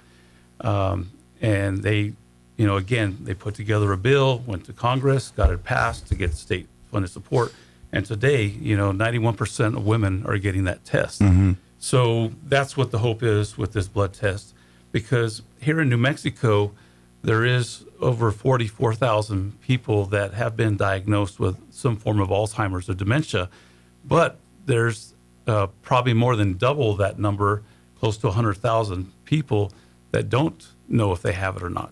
and they, again, they put together a bill, went to Congress, got it passed to get state-funded support, and today, 91% of women are getting that test. Mm-hmm. So that's what the hope is with this blood test, because here in New Mexico, there is over 44,000 people that have been diagnosed with some form of Alzheimer's or dementia, but there's probably more than double that number, close to 100,000 people that don't know if they have it or not,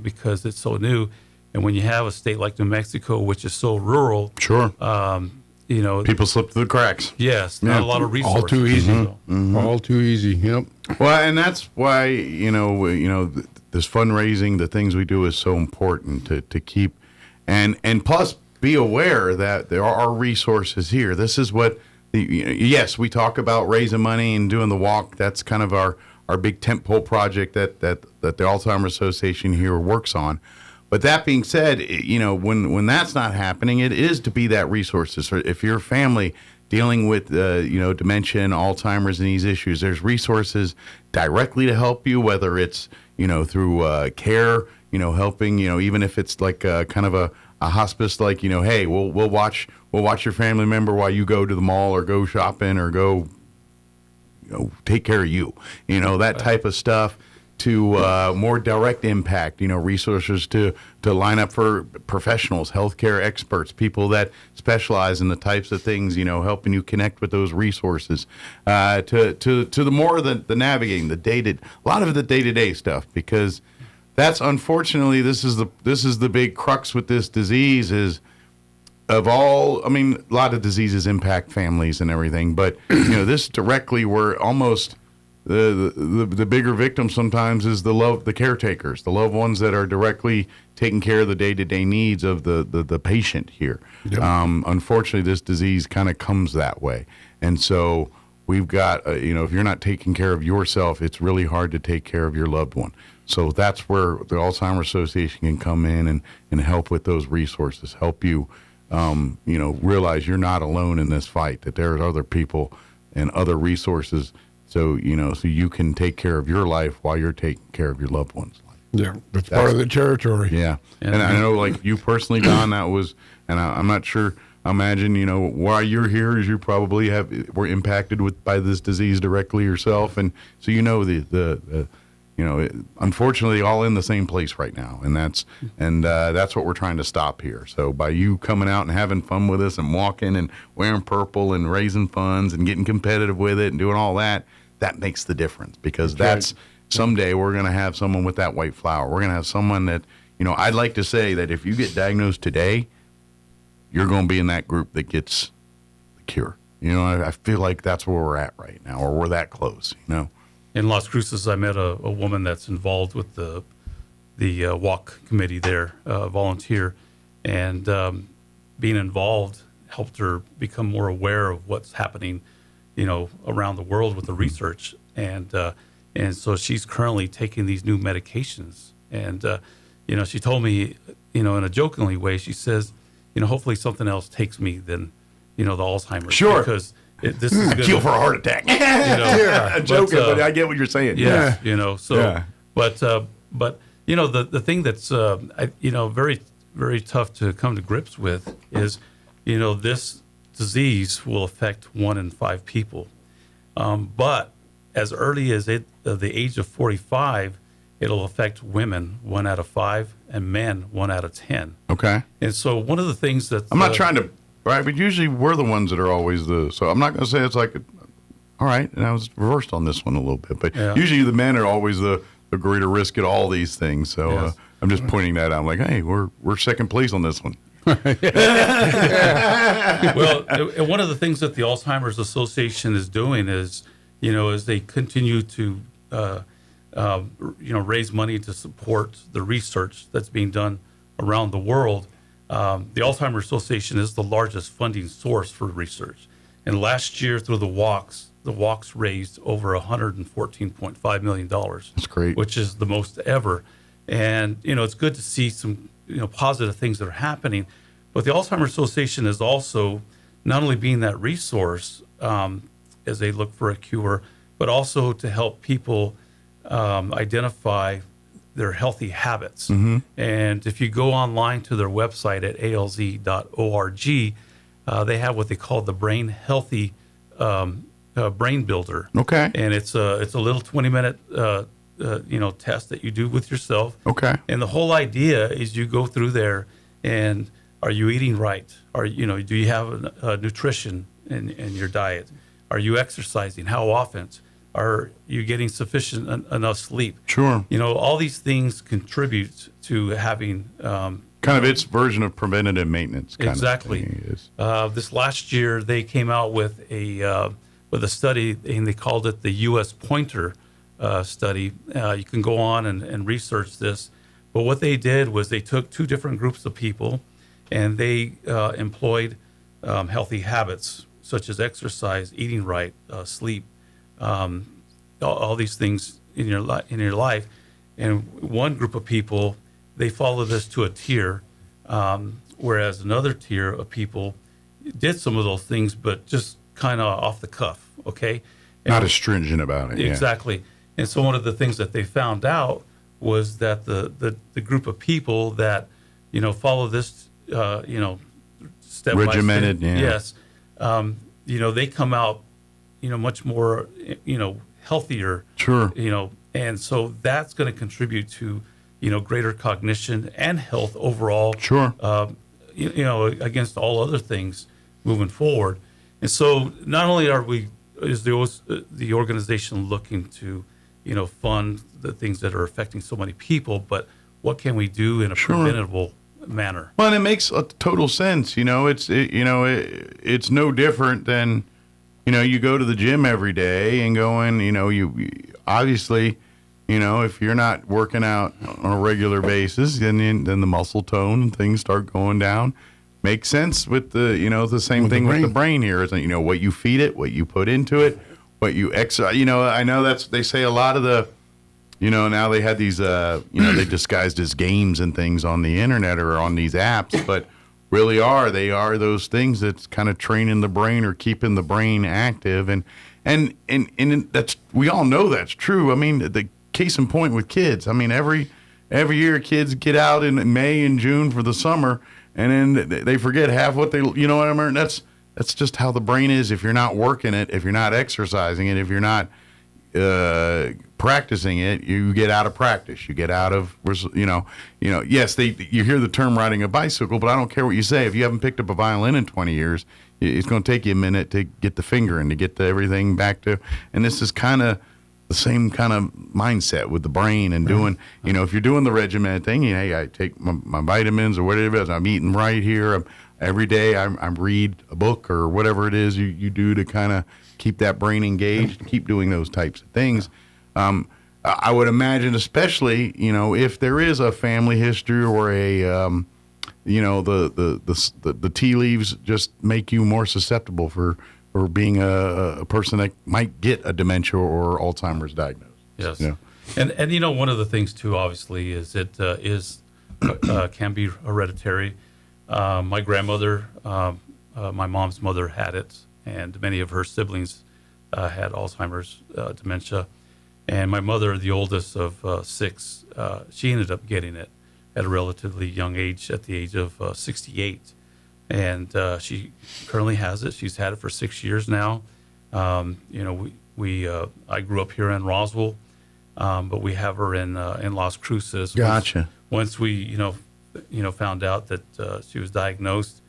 because it's so new. And when you have a state like New Mexico, which is so rural, sure, people slip through the cracks. Yes, not a lot of resources. All too easy. Mm-hmm. Mm-hmm. All too easy. Yep. Well, and that's why this fundraising, the things we do, is so important to keep, and plus be aware that there are resources here. This is what yes, we talk about raising money and doing the walk. That's kind of our big tentpole project that the Alzheimer's Association here works on. But that being said, when that's not happening, it is to be that resources. So if your family dealing with dementia and Alzheimer's and these issues, there's resources directly to help you, whether it's through care, helping, even if it's like kind of a hospice, like hey, we'll watch your family member while you go to the mall or go shopping or go take care of you, that type of stuff. To more direct impact, resources to line up for professionals, healthcare experts, people that specialize in the types of things, helping you connect with those resources, to the more the navigating, a lot of the day-to-day stuff, because that's unfortunately this is the big crux with this disease is of all. I mean, a lot of diseases impact families and everything, but this directly where almost the bigger victim sometimes is the caretakers, the loved ones that are directly taking care of the day-to-day needs of the patient here. Yep. Unfortunately, this disease kind of comes that way, and so we've got if you're not taking care of yourself, it's really hard to take care of your loved one. So that's where the Alzheimer's Association can come in and help with those resources, help you realize you're not alone in this fight, that there's other people and other resources. So, so you can take care of your life while you're taking care of your loved one's life. Yeah, that's part of the territory. Yeah. And I know, like you personally, Don, that was, and I'm not sure, I imagine, why you're here is you probably were impacted by this disease directly yourself. And so, unfortunately, all in the same place right now. And that's what we're trying to stop here. So by you coming out and having fun with us and walking and wearing purple and raising funds and getting competitive with it and doing all that, that makes the difference, because that's someday we're going to have someone with that white flower. We're going to have someone that, I'd like to say that if you get diagnosed today, you're going to be in that group that gets the cure. I feel like that's where we're at right now, or we're that close, In Las Cruces, I met a woman that's involved with the walk committee there, volunteer, and being involved helped her become more aware of what's happening, around the world with the research, and so she's currently taking these new medications, and she told me, in a jokingly way, she says, hopefully something else takes me than, the Alzheimer's. Sure. Because this is gonna, kill for a heart attack. I'm joking, but I get what you're saying. Yeah. But the thing that's very, very tough to come to grips with is, this disease will affect 1 in 5 people. But as early as the age of 45, it'll affect women 1 out of 5 and men 1 out of 10. Okay. And so one of the things that I'm not trying to, right, but usually we're the ones that are always so I'm not going to say it's like, all right, and I was reversed on this one a little bit, but usually the men are always the greater risk at all these things. So I'm just pointing that out. I'm like, hey, we're second place on this one. Well, one of the things that the Alzheimer's Association is doing is, as they continue to, raise money to support the research that's being done around the world. The Alzheimer's Association is the largest funding source for research. And last year, through the walks raised over $114.5 million. That's great. Which is the most ever. And, it's good to see some, positive things that are happening. But the Alzheimer's Association is also not only being that resource as they look for a cure, but also to help people identify their healthy habits. Mm-hmm. And if you go online to their website at alz.org, they have what they call the Brain Healthy Brain Builder. Okay. And it's a little 20-minute test that you do with yourself. Okay. And the whole idea is you go through there and are you eating right? Do you have nutrition in your diet? Are you exercising? How often? Are you getting sufficient enough sleep? Sure. All these things contribute to having kind of its version of preventative maintenance. Exactly. This last year, they came out with a study, and they called it the U.S. Pointer study. You can go on and research this. But what they did was they took 2 different groups of people, and they employed healthy habits such as exercise, eating right, sleep, all these things in your life. And one group of people, they followed this to a tier, whereas another tier of people did some of those things, but just kind of off the cuff. Okay, not as stringent about it. Exactly. Yeah. And so one of the things that they found out was that the group of people that follow this step regimented, by step, yes, they come out much more healthier. Sure. And so that's going to contribute to greater cognition and health overall. Sure. Against all other things moving forward. And so not only is the organization looking to fund the things that are affecting so many people, but what can we do in a preventable manner? Well, and it makes a total sense. It's no different than, you go to the gym every day and going, you obviously, if you're not working out on a regular basis, then the muscle tone and things start going down. Makes sense with the same thing with the brain here, isn't it? What you feed it, what you put into it, what you exercise. I know they say a lot of the, now they had these, they disguised as games and things on the internet or on these apps, but really they are those things that's kind of training the brain or keeping the brain active. And that's, we all know that's true. I mean, the case in point with kids, I mean, every year kids get out in May and June for the summer, and then they forget half what they, what I mean? That's just how the brain is. If you're not working it, if you're not exercising it, if you're not practicing it, you get out of practice. You get out of, yes, you hear the term riding a bicycle, but I don't care what you say. If you haven't picked up a violin in 20 years, it's going to take you a minute to get the finger and to get everything back to, and this is kind of the same kind of mindset with the brain and doing, if you're doing the regimented thing, hey, I take my vitamins or whatever it is, I'm eating right here. Every day I read a book or whatever it is you do to kind of keep that brain engaged, keep doing those types of things. I would imagine, especially, if there is a family history or the tea leaves just make you more susceptible for being a person that might get a dementia or Alzheimer's diagnosis. Yes. And one of the things too, obviously, is it can be hereditary. My grandmother, my mom's mother had it, and many of her siblings had Alzheimer's dementia. And my mother, the oldest of six, she ended up getting it at a relatively young age, at the age of 68. And she currently has it. She's had it for 6 years now. I grew up here in Roswell, but we have her in Las Cruces. Gotcha. Once we, found out that she was diagnosed,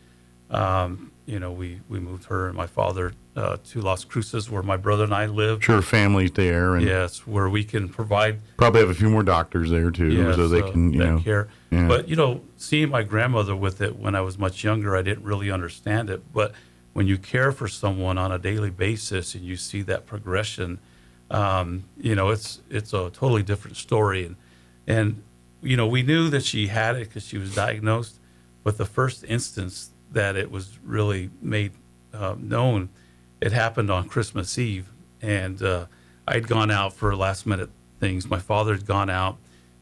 we moved her and my father to Las Cruces, where my brother and I live. Sure, family's there, and yes, where we can provide. Probably have a few more doctors there too, so they can, care. Yeah. But seeing my grandmother with it when I was much younger, I didn't really understand it. But when you care for someone on a daily basis and you see that progression, it's a totally different story. And we knew that she had it because she was diagnosed, but the first instance that it was really made known, it happened on Christmas Eve, and I'd gone out for last minute things. My father had gone out,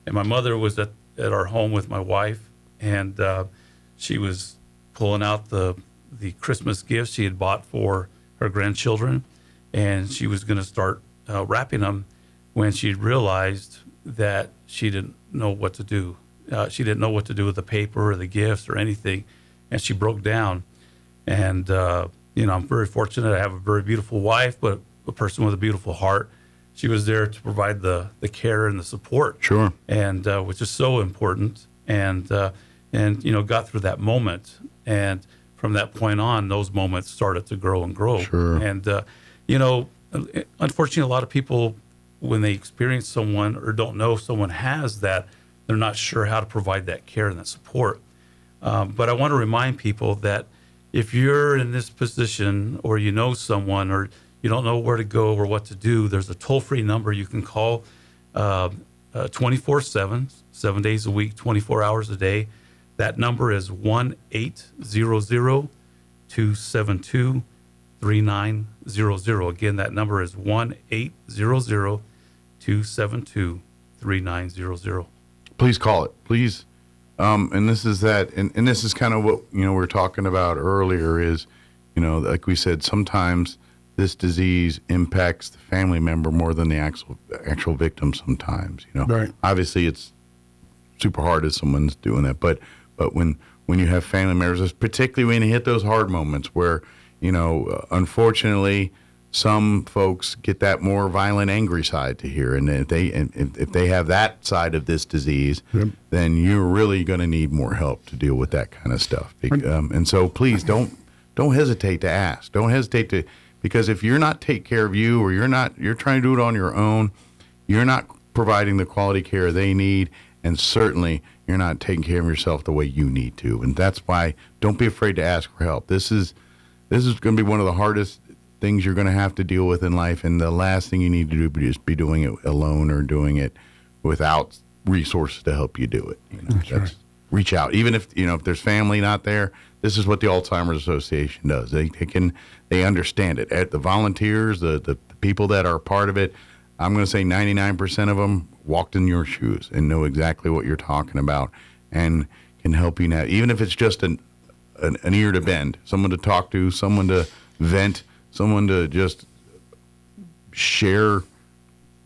and my mother was at our home with my wife, and she was pulling out the Christmas gifts she had bought for her grandchildren, and she was going to start wrapping them when she realized that she didn't know what to do. She didn't know what to do with the paper or the gifts or anything, and she broke down. And I'm very fortunate. I have a very beautiful wife, but a person with a beautiful heart. She was there to provide the care and the support. Sure. And which is so important. And got through that moment. And from that point on, those moments started to grow and grow. Sure. And unfortunately, a lot of people, when they experience someone or don't know if someone has that, they're not sure how to provide that care and that support. But I want to remind people that if you're in this position, or you know someone, or you don't know where to go or what to do, there's a toll-free number you can call 24/7, 7 days a week, 24 hours a day. That number is 1-800-272-3900. Again, that number is 1-800-272-3900. Please call it, please. And this is that, and this is kind of what we were talking about earlier. Is like we said, sometimes this disease impacts the family member more than the actual victim. Sometimes, Right. Obviously, it's super hard if someone's doing that, but when you have family members, particularly when you hit those hard moments where unfortunately, some folks get that more violent, angry side to hear, and if they have that side of this disease, Yep. then you're really going to need more help to deal with that kind of stuff. And so, please don't hesitate to ask. Don't hesitate to, because if you're not taking care of you, or you're trying to do it on your own, you're not providing the quality care they need, and certainly you're not taking care of yourself the way you need to. And that's why don't be afraid to ask for help. This is going to be one of the hardest things you're going to have to deal with in life, and the last thing you need to do is be doing it alone or doing it without resources to help you do it. That's right. Reach out. Even if if there's family not there, this is what the Alzheimer's Association does. They understand it. At the volunteers, the people that are part of it, I'm going to say 99% of them walked in your shoes and know exactly what you're talking about and can help you now. Even if it's just an ear to bend, someone to talk to, someone to vent, someone to just share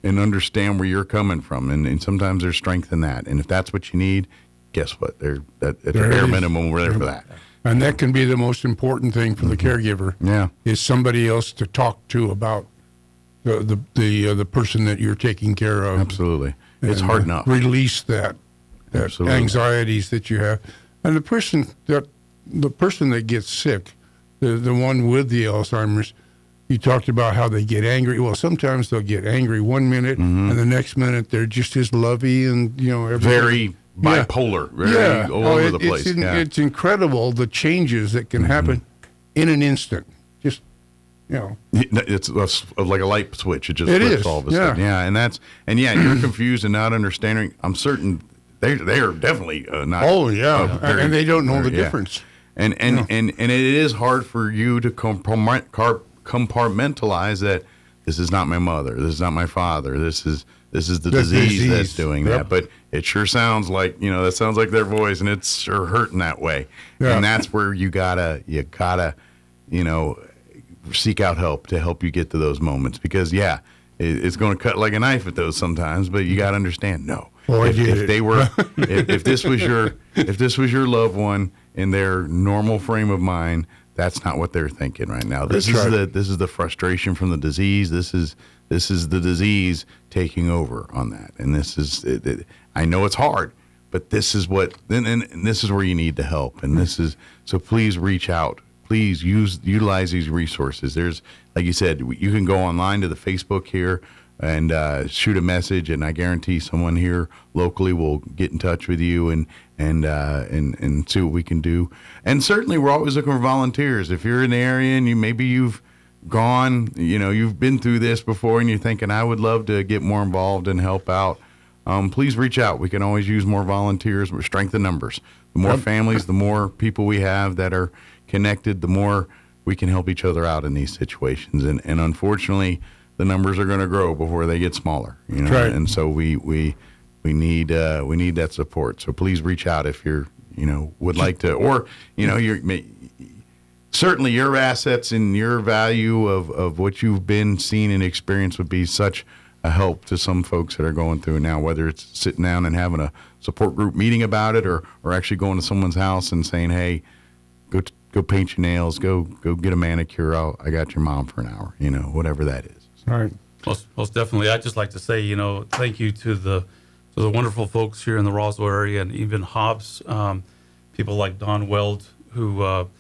and understand where you're coming from. And sometimes there's strength in that. And if that's what you need, guess what? At the bare minimum, we're there for that. And that can be the most important thing for the caregiver. Yeah, is somebody else to talk to about the person that you're taking care of. Absolutely, it's hard enough. Release that anxieties that you have, and the person that gets sick, the one with the Alzheimer's. You talked about how they get angry. Well, sometimes they'll get angry one minute, and the next minute they're just as lovey and very bipolar, very all over the place. It's incredible the changes that can happen in an instant. Just it's like a light switch. It just flips all of a sudden. And you're confused and not understanding. I'm certain they are definitely not. Oh yeah, and they don't know the difference. And it is hard for you to compartmentalize that this is not my mother, this is not my father, this is the disease that's doing that. But it sure sounds like that sounds like their voice, and it's sure hurting that way. And that's where you gotta seek out help to help you get to those moments, because it's going to cut like a knife at those sometimes. But you got to understand, if this was your loved one in their normal frame of mind, that's not what they're thinking right now. This is the frustration from the disease. This is the disease taking over on that. And this is I know it's hard, but this is what and this is where you need the help. And so please reach out. Please utilize these resources. There's, like you said, you can go online to the Facebook here and shoot a message, and I guarantee someone here locally will get in touch with you and see what we can do. And certainly, we're always looking for volunteers. If you're in the area and you've gone, you've been through this before, and you're thinking, I would love to get more involved and help out, please reach out. We can always use more volunteers. We're strength in numbers. The more families, the more people we have that are connected, the more we can help each other out in these situations. And unfortunately, the numbers are going to grow before they get smaller. Right. And so we need that support. So please reach out if you're would like to, or certainly your assets and your value of what you've been seen and experienced would be such a help to some folks that are going through now, whether it's sitting down and having a support group meeting about it, or actually going to someone's house and saying, hey, go paint your nails, go get a manicure. I got your mom for an hour, whatever that is. All right. Most definitely. I'd just like to say, thank you to the wonderful folks here in the Roswell area, and even Hobbs, people like Don Weld, who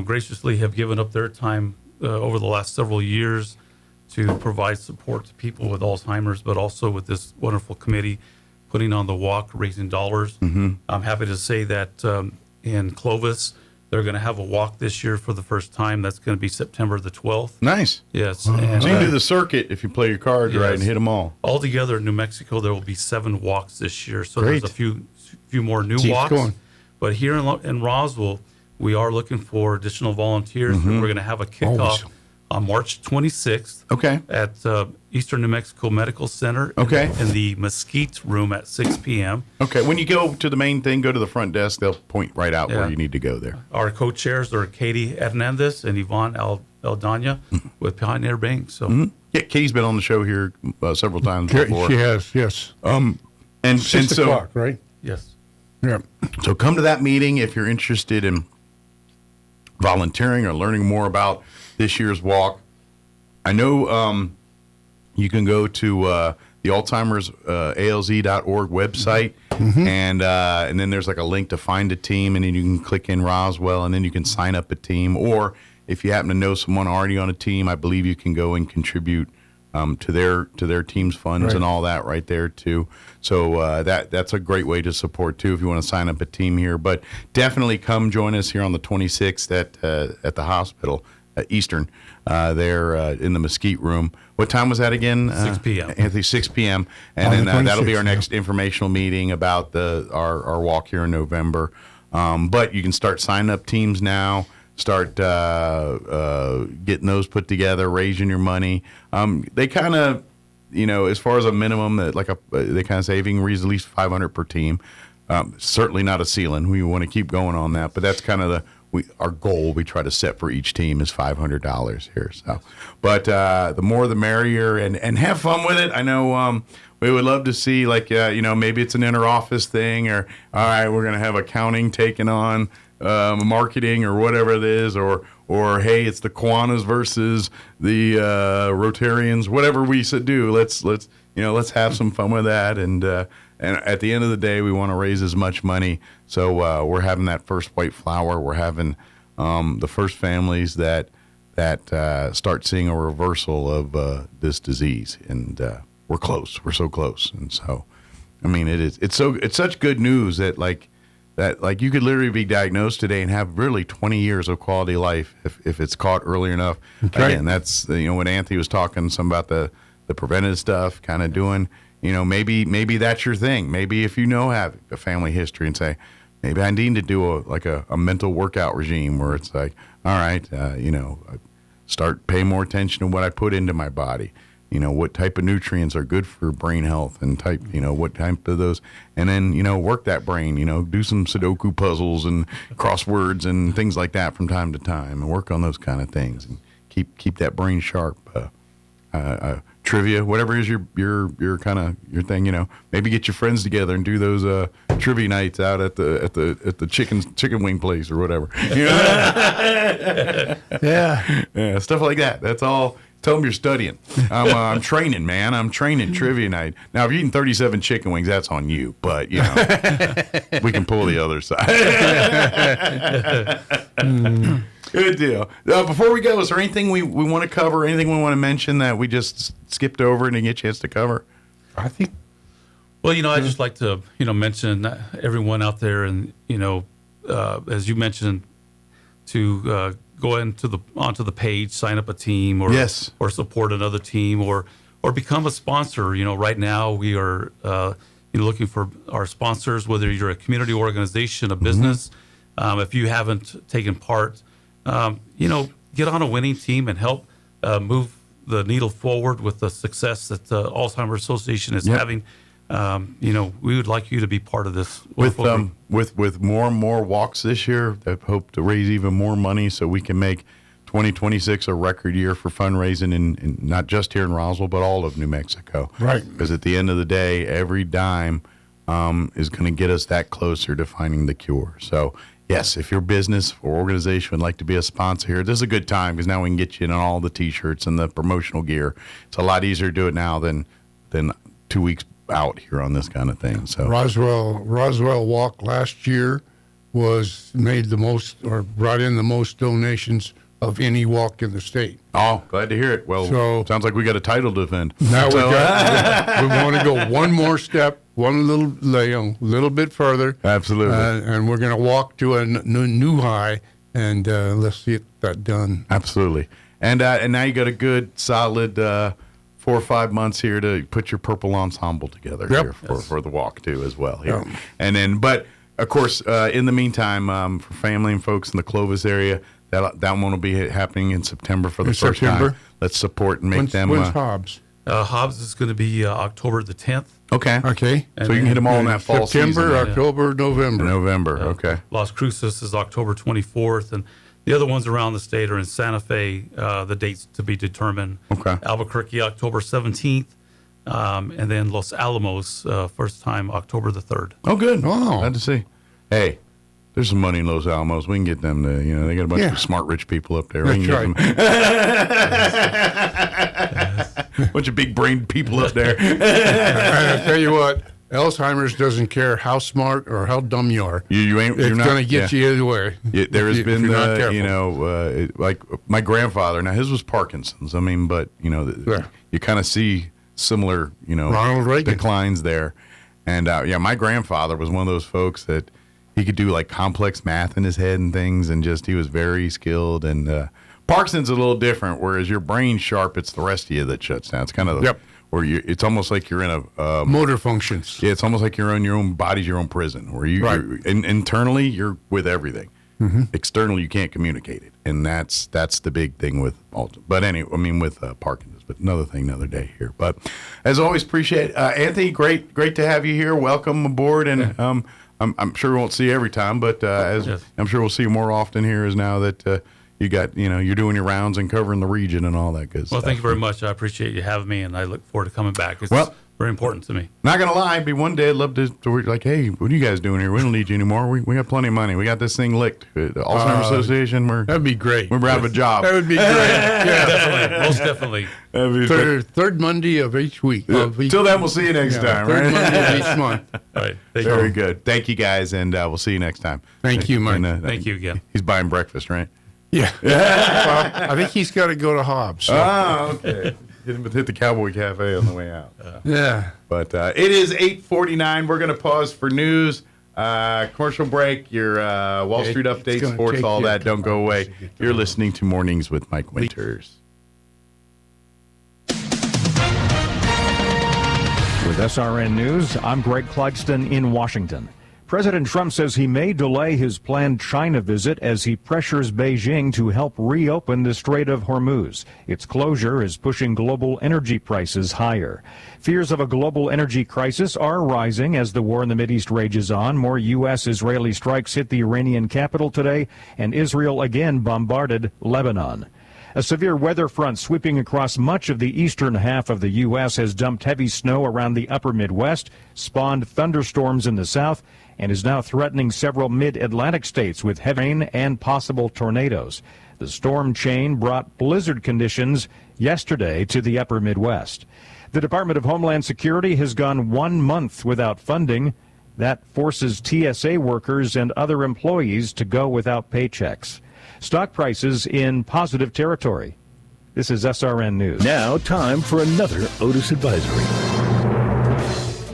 graciously have given up their time over the last several years to provide support to people with Alzheimer's, but also with this wonderful committee putting on the walk, raising dollars. Mm-hmm. I'm happy to say that in Clovis, they're going to have a walk this year for the first time. That's going to be September the 12th. Nice. Yes. And, so you can do the circuit if you play your cards right and hit them all. Altogether in New Mexico, there will be 7 walks this year. So Great. there's a few more new walks. Going. But here in Roswell, we are looking for additional volunteers. Mm-hmm. We're going to have a kickoff on March 26th at Eastern New Mexico Medical Center in the Mesquite Room at 6 p.m. Okay, when you go to the main thing, go to the front desk. They'll point right out where you need to go there. Our co-chairs are Katie Hernandez and Yvonne Aldana with Pioneer Bank. So yeah, Katie's been on the show here several times before. She has, yes. And 6 o'clock, right? Yes. Yeah. So come to that meeting if you're interested in volunteering or learning more about this year's walk. I know you can go to the Alzheimer's ALZ.org website, and then there's like a link to find a team, and then you can click in Roswell, and then you can sign up a team. Or if you happen to know someone already on a team, I believe you can go and contribute to their team's funds and all that right there too. So that's a great way to support too if you want to sign up a team here. But definitely come join us here on the 26th at the hospital Eastern. There in the Mesquite Room. What time was that again? 6 p.m. Anthony, 6 p.m. And then that'll be our next informational meeting about our walk here in November. But you can start signing up teams now. Start getting those put together, raising your money. They kind of, as far as a minimum, they kind of say if you can raise at least $500 per team. Certainly not a ceiling. We want to keep going on that, but that's kind of our goal we try to set for each team is $500 here. So, but the more the merrier, and have fun with it. I know we would love to see maybe it's an inter-office thing, or all right, we're going to have accounting taking on marketing or whatever it is, or hey, it's the Kiwanis versus the Rotarians, whatever we do. Let's have some fun with that, and at the end of the day, we want to raise as much money. So we're having that first white flower. We're having the first families that start seeing a reversal of this disease, and we're close. We're so close, and so I mean, it's such good news that you could literally be diagnosed today and have really 20 years of quality life if it's caught early enough. Okay. Again, that's when Anthony was talking some about the preventative stuff, kind of doing. Maybe that's your thing. Maybe if have a family history and say, maybe I need to do a mental workout regime where it's like, all right, start paying more attention to what I put into my body. What type of nutrients are good for brain health and what type of those, and then, work that brain, do some Sudoku puzzles and crosswords and things like that from time to time and work on those kind of things and keep that brain sharp. Trivia, whatever is your kind of your thing, maybe get your friends together and do those trivia nights out at the chicken wing place or whatever. Yeah, stuff like that. That's all. Tell them you're studying. I'm training, man. I'm training trivia night. Now, if you're eating 37 chicken wings, that's on you. But we can pull the other side. Good deal. Before we go, is there anything we want to cover, anything we want to mention that we just skipped over and didn't get a chance to cover? I think. Well, I just like to, mention everyone out there, and as you mentioned, to go onto the page, sign up a team, or support another team, or become a sponsor. Right now we are looking for our sponsors. Whether you're a community organization, a business, if you haven't taken part. Get on a winning team and help move the needle forward with the success that the Alzheimer's Association is having. We would like you to be part of this. With more and more walks this year, I hope to raise even more money so we can make 2026 a record year for fundraising, in not just here in Roswell, but all of New Mexico. Right. Because at the end of the day, every dime is going to get us that closer to finding the cure. So, yes, if your business or organization would like to be a sponsor here, this is a good time because now we can get you in all the T-shirts and the promotional gear. It's a lot easier to do it now than 2 weeks out here on this kind of thing. So Roswell Walk last year was made the most, or brought in the most donations of any walk in the state. Oh, glad to hear it. Well, sounds like we got a title to defend. Now we want to go one more step, one little bit further. Absolutely. And we're going to walk to a new high, and let's get that done. Absolutely. And now you got a good, solid 4 or 5 months here to put your purple ensemble together here for the walk too as well here. Yep. And then, but of course, in the meantime, for family and folks in the Clovis area, that one will be happening in September for the first time. Let's support and make them. When's Hobbs? Hobbs is going to be October the 10th. Okay. And so you can hit them all in that fall September, season. October, November. Okay. Las Cruces is October 24th, and the other ones around the state are in Santa Fe. The dates to be determined. Okay. Albuquerque, October 17th, and then Los Alamos, first time October the 3rd. Oh, good. Oh, glad to see. Hey, there's some money in Los Alamos. We can get them to, they got a bunch of smart, rich people up there. That's right. Bunch of big-brained people up there. I tell you what, Alzheimer's doesn't care how smart or how dumb you are. You're it's not going to get you either way. There has been, like my grandfather. Now his was Parkinson's. I mean, but you kind of see similar, Ronald Reagan declines there. And my grandfather was one of those folks that he could do like complex math in his head and things, and just he was very skilled. And Parkinson's a little different, whereas your brain's sharp, it's the rest of you that shuts down. It's kind of where it's almost like you're in a motor functions. Yeah, it's almost like you're in your own body's your own prison, where you're internally you're with everything. Mm-hmm. Externally, you can't communicate it, and that's the big thing with But anyway, I mean with Parkinson's. But another thing, another day here. But as always, appreciate it. Anthony. Great to have you here. Welcome aboard, and I'm sure we won't see you every time, but I'm sure we'll see you more often here. As now that you got, you're doing your rounds and covering the region and all that good stuff. Well, thank you very much. I appreciate you having me, and I look forward to coming back. It's very important to me. Not going to lie, it'd be one day I'd love to like, hey, what are you guys doing here? We don't need you anymore. We got plenty of money. We got this thing licked. Alzheimer's Association, that'd be great. We're out of a job. That would be great. Yeah. Definitely. Most definitely. Third Monday of each week. Till then, we'll see you next time. Third right? Monday of each month. All right. Very good. Thank you, guys, and we'll see you next time. Thank you, Mike. Thank you again. He's buying breakfast, right? Yeah. Well, I think he's got to go to Hobbs. So. Oh, okay. Hit the Cowboy Cafe on the way out. Yeah. But it is 8:49. We're going to pause for news, commercial break, your Wall Street updates, sports, all that. Don't go away. You're listening to Mornings with Mike Winters. With SRN News, I'm Greg Clugston in Washington. President Trump says he may delay his planned China visit as he pressures Beijing to help reopen the Strait of Hormuz. Its closure is pushing global energy prices higher. Fears of a global energy crisis are rising as the war in the Mideast rages on. More U.S.-Israeli strikes hit the Iranian capital today, and Israel again bombarded Lebanon. A severe weather front sweeping across much of the eastern half of the U.S. has dumped heavy snow around the upper Midwest, spawned thunderstorms in the south, and is now threatening several mid-Atlantic states with heavy rain and possible tornadoes. The storm chain brought blizzard conditions yesterday to the upper Midwest. The Department of Homeland Security has gone 1 month without funding. That forces TSA workers and other employees to go without paychecks. Stock prices in positive territory. This is SRN News. Now, time for another Otis Advisory.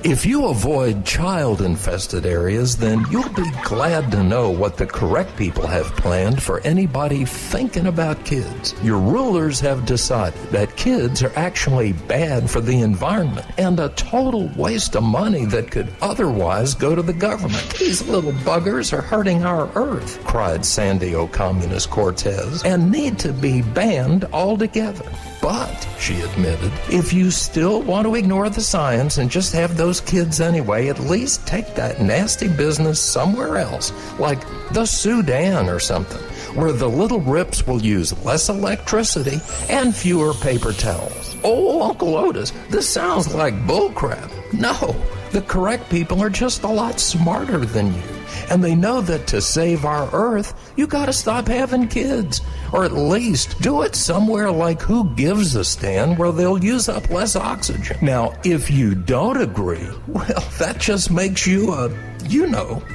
If you avoid child-infested areas, then you'll be glad to know what the correct people have planned for anybody thinking about kids. Your rulers have decided that kids are actually bad for the environment and a total waste of money that could otherwise go to the government. These little buggers are hurting our earth, cried Sandy O. Communist Cortez, and need to be banned altogether. But, she admitted, if you still want to ignore the science and just have those kids anyway, at least take that nasty business somewhere else, like the Sudan or something, where the little rips will use less electricity and fewer paper towels. Oh, Uncle Otis, this sounds like bullcrap. No, the correct people are just a lot smarter than you. And they know that to save our Earth, you gotta stop having kids. Or at least do it somewhere like Who Gives a Stan, where they'll use up less oxygen. Now, if you don't agree, well, that just makes you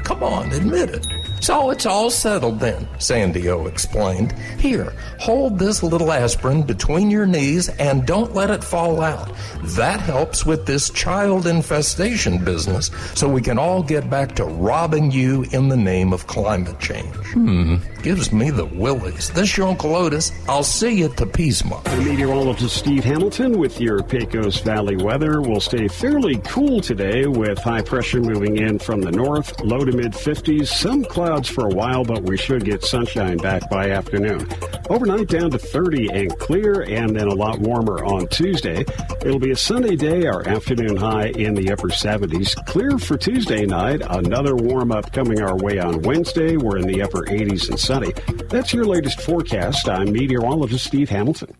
come on, admit it. So it's all settled then, Sandy O explained. Here, hold this little aspirin between your knees and don't let it fall out. That helps with this child infestation business, so we can all get back to robbing you in the name of climate change. Gives me the willies. This your Uncle Otis. I'll see you at the Peace Mark. I'm meteorologist Steve Hamilton with your Pecos Valley weather. We'll stay fairly cool today with high pressure moving in from the north, low to mid 50s. Some clouds for a while, but we should get sunshine back by afternoon. Overnight down to 30 and clear, and then a lot warmer on Tuesday. It'll be a sunny day, our afternoon high in the upper 70s. Clear for Tuesday night, another warm up coming our way on Wednesday. We're in the upper 80s and sunny. That's your latest forecast. I'm meteorologist Steve Hamilton.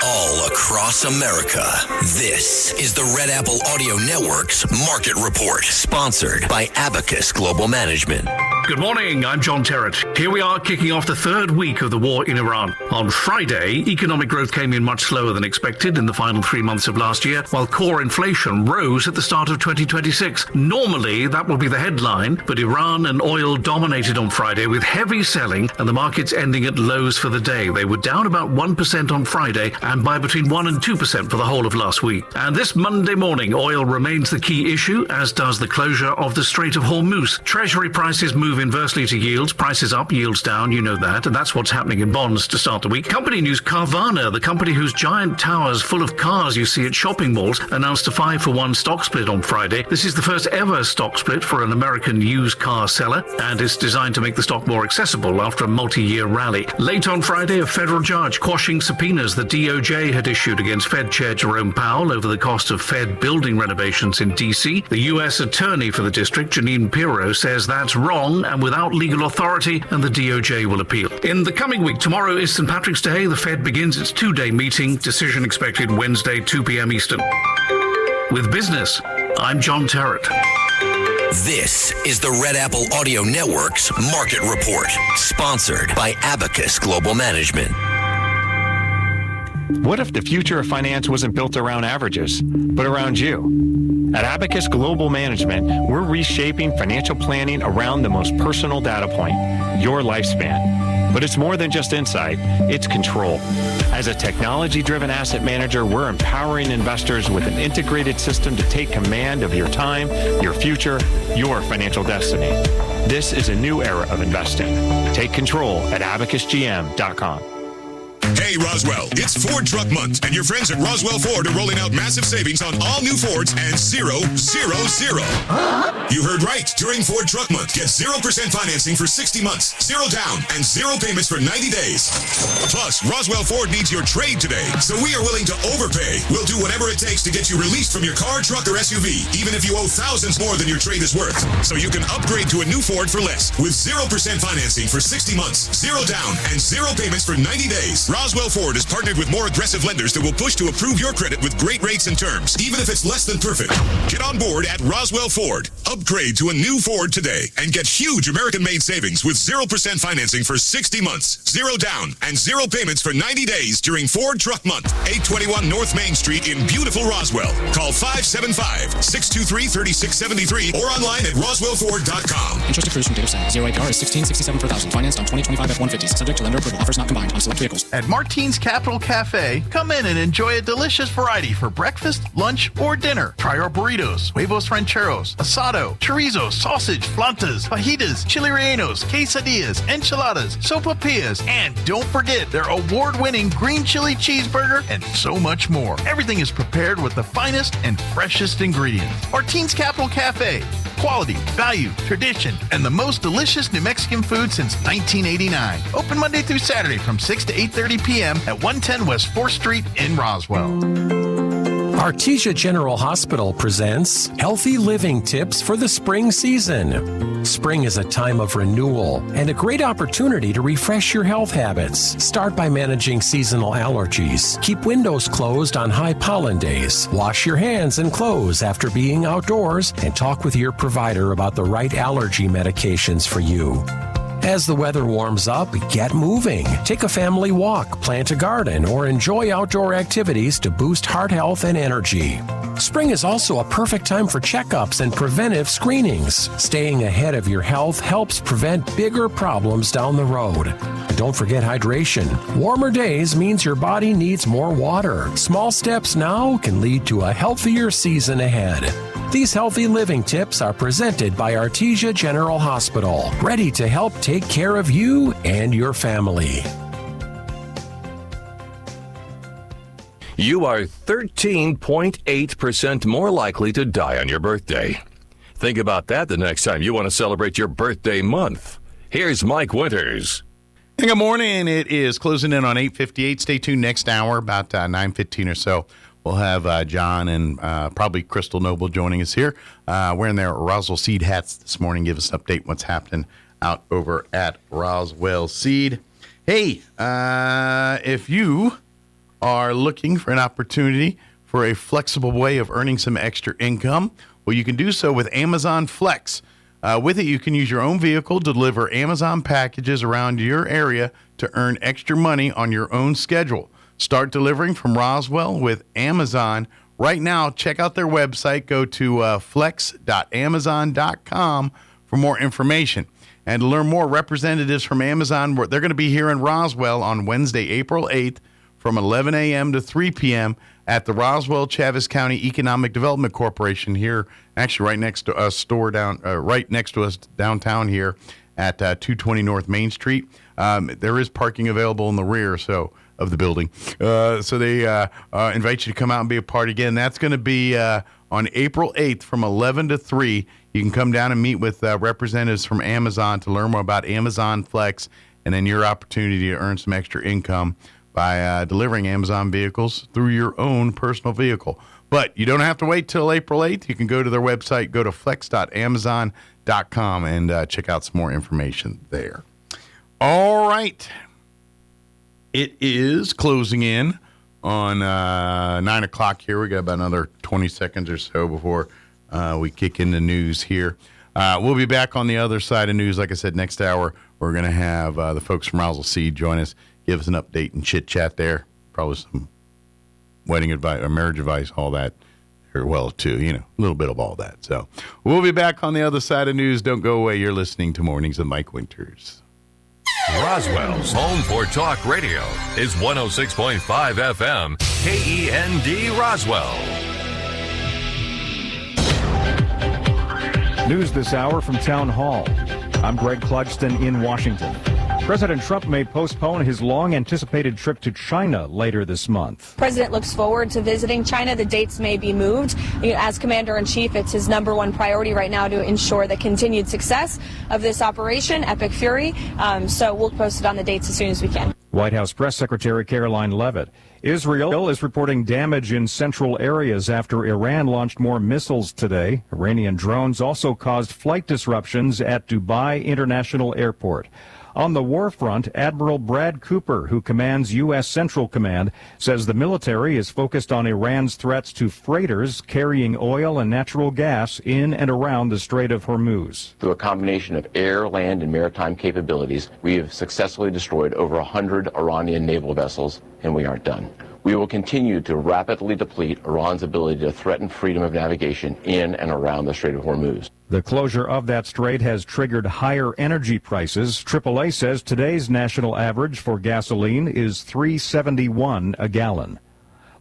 all across America. This is the Red Apple Audio Network's Market Report, sponsored by Abacus Global Management. Good morning, I'm John Terrett. Here we are kicking off the third week of the war in Iran. On Friday, economic growth came in much slower than expected in the final 3 months of last year, while core inflation rose at the start of 2026. Normally, that will be the headline, but Iran and oil dominated on Friday with heavy selling and the markets ending at lows for the day. They were down about 1% on Friday and by between 1 and 2% for the whole of last week. And this Monday morning, oil remains the key issue, as does the closure of the Strait of Hormuz. Treasury prices move inversely to yields. Prices up, yields down, you know that, and that's what's happening in bonds to start the week. Company news: Carvana, the company whose giant towers full of cars you see at shopping malls, announced a 5-for-1 stock split on Friday. This is the first ever stock split for an American used car seller, and it's designed to make the stock more accessible after a multi-year rally. Late on Friday, a federal judge quashing subpoenas the DOJ had issued against Fed Chair Jerome Powell over the cost of Fed building renovations in D.C. The U.S. attorney for the district, Janine Pirro, says that's wrong and without legal authority, and the DOJ will appeal. In the coming week, tomorrow is St. Patrick's Day. The Fed begins its 2-day meeting. Decision expected Wednesday, 2 p.m. Eastern. With business, I'm John Terrett. This is the Red Apple Audio Network's Market Report, sponsored by Abacus Global Management. What if the future of finance wasn't built around averages, but around you? At Abacus Global Management, we're reshaping financial planning around the most personal data point, your lifespan. But it's more than just insight, it's control. As a technology-driven asset manager, we're empowering investors with an integrated system to take command of your time, your future, your financial destiny. This is a new era of investing. Take control at abacusgm.com. Hey, Roswell, it's Ford Truck Month, and your friends at Roswell Ford are rolling out massive savings on all new Fords and 000. You heard right. During Ford Truck Month, get 0% financing for 60 months, 0 down, and 0 payments for 90 days. Plus, Roswell Ford needs your trade today, so we are willing to overpay. We'll do whatever it takes to get you released from your car, truck, or SUV, even if you owe thousands more than your trade is worth. So you can upgrade to a new Ford for less, with 0% financing for 60 months, 0 down, and 0 payments for 90 days. Roswell Ford has partnered with more aggressive lenders that will push to approve your credit with great rates and terms, even if it's less than perfect. Get on board at Roswell Ford. Upgrade to a new Ford today and get huge American-made savings with 0% financing for 60 months, 0 down, and 0 payments for 90 days during Ford Truck Month. 821 North Main Street in beautiful Roswell. Call 575-623-3673 or online at roswellford.com. Interest accrues from date of sale. 0 APR is $16.67 per thousand. Financed on 2025 F-150s. Subject to lender approval. Offers not combined on select vehicles. At Martine's Capital Cafe, come in and enjoy a delicious variety for breakfast, lunch, or dinner. Try our burritos, huevos rancheros, asado, chorizo, sausage, flautas, fajitas, chili rellenos, quesadillas, enchiladas, sopapillas, and don't forget their award-winning green chili cheeseburger and so much more. Everything is prepared with the finest and freshest ingredients. Martine's Capital Cafe. Quality, value, tradition, and the most delicious New Mexican food since 1989. Open Monday through Saturday from 6 to 8:30 p.m. at 110 West 4th Street in Roswell. Artesia General Hospital presents Healthy Living Tips for the Spring Season. Spring is a time of renewal and a great opportunity to refresh your health habits. Start by managing seasonal allergies. Keep windows closed on high pollen days. Wash your hands and clothes after being outdoors, and talk with your provider about the right allergy medications for you. As the weather warms up, get moving. Take a family walk, plant a garden, or enjoy outdoor activities to boost heart health and energy. Spring is also a perfect time for checkups and preventive screenings. Staying ahead of your health helps prevent bigger problems down the road. And don't forget hydration. Warmer days means your body needs more water. Small steps now can lead to a healthier season ahead. These healthy living tips are presented by Artesia General Hospital, ready to help take care of you and your family. You are 13.8% more likely to die on your birthday. Think about that the next time you want to celebrate your birthday month. Here's Mike Winters. And good morning. It is closing in on 8:58. Stay tuned next hour, about 9:15 or so. We'll have John and probably Crystal Noble joining us here, wearing their Roswell Seed hats this morning. Give us an update what's happening out over at Roswell Seed. Hey, if you are looking for an opportunity for a flexible way of earning some extra income, well, you can do so with Amazon Flex. With it, you can use your own vehicle to deliver Amazon packages around your area to earn extra money on your own schedule. Start delivering from Roswell with Amazon right now. Check out their website. Go to flex.amazon.com for more information. And to learn more, representatives from Amazon, they're going to be here in Roswell on Wednesday, April 8th from 11 a.m. to 3 p.m. at the Roswell Chaves County Economic Development Corporation here, actually right next to us, right next to us downtown here at 220 North Main Street. There is parking available in the rear of the building. So they invite you to come out and be a part again. That's going to be on April 8th from 11 to 3. You can come down and meet with representatives from Amazon to learn more about Amazon Flex and then your opportunity to earn some extra income by delivering Amazon vehicles through your own personal vehicle. But you don't have to wait till April 8th. You can go to their website, go to flex.amazon.com and check out some more information there. All right. It is closing in on 9 o'clock here. We got about another 20 seconds or so before we kick into news here. We'll be back on the other side of news. Like I said, next hour, we're going to have the folks from Roswell Seed join us, give us an update and chit-chat there. Probably some wedding advice or marriage advice, all that. Well, too, a little bit of all that. So we'll be back on the other side of news. Don't go away. You're listening to Mornings with Mike Winters. Roswell's home for talk radio is 106.5 FM, KEND Roswell. News this hour from Town Hall. I'm Greg Clugston in Washington. President Trump may postpone his long-anticipated trip to China later this month. President looks forward to visiting China. The dates may be moved. As commander-in-chief, it's his number one priority right now to ensure the continued success of this operation, Epic Fury. So we'll post it on the dates as soon as we can. White House Press Secretary Caroline Leavitt. Israel is reporting damage in central areas after Iran launched more missiles today. Iranian drones also caused flight disruptions at Dubai International Airport. On the war front, Admiral Brad Cooper, who commands U.S. Central Command, says the military is focused on Iran's threats to freighters carrying oil and natural gas in and around the Strait of Hormuz. Through a combination of air, land, and maritime capabilities, we have successfully destroyed over 100 Iranian naval vessels, and we aren't done. We will continue to rapidly deplete Iran's ability to threaten freedom of navigation in and around the Strait of Hormuz. The closure of that strait has triggered higher energy prices. AAA says today's national average for gasoline is $3.71 a gallon.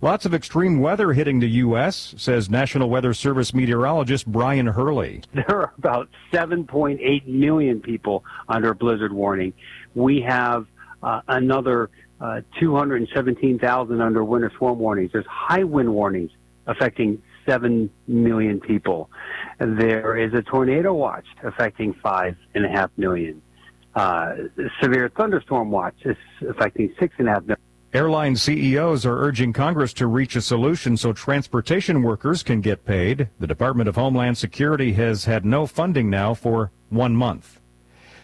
Lots of extreme weather hitting the U.S., says National Weather Service meteorologist Brian Hurley. There are about 7.8 million people under blizzard warning. We have another 217,000 under winter storm warnings. There's high wind warnings affecting 7 million people. There is a tornado watch affecting 5.5 million. Severe thunderstorm watch is affecting 6.5 million. Airline CEOs are urging Congress to reach a solution so transportation workers can get paid. The Department of Homeland Security has had no funding now for 1 month.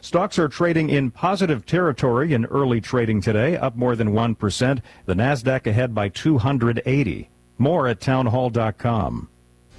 Stocks are trading in positive territory in early trading today, up more than 1%. The Nasdaq ahead by 280. More at townhall.com.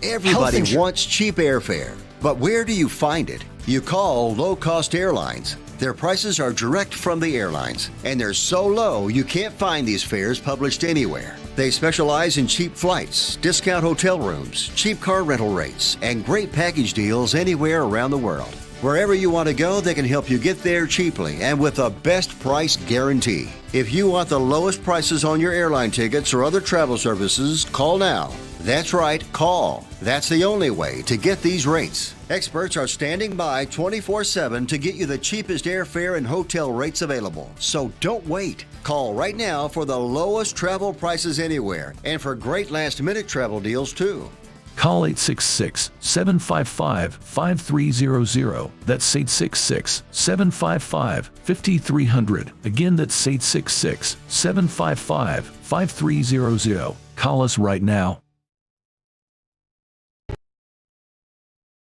Everybody wants cheap airfare, but where do you find it? You call low-cost airlines. Their prices are direct from the airlines, and they're so low you can't find these fares published anywhere. They specialize in cheap flights, discount hotel rooms, cheap car rental rates, and great package deals anywhere around the world. Wherever you want to go, they can help you get there cheaply and with a best price guarantee. If you want the lowest prices on your airline tickets or other travel services, call now. That's right, call. That's the only way to get these rates. Experts are standing by 24/7 to get you the cheapest airfare and hotel rates available. So don't wait. Call right now for the lowest travel prices anywhere and for great last-minute travel deals too. Call 866-755-5300. That's 866-755-5300. Again, that's 866-755-5300. Call us right now.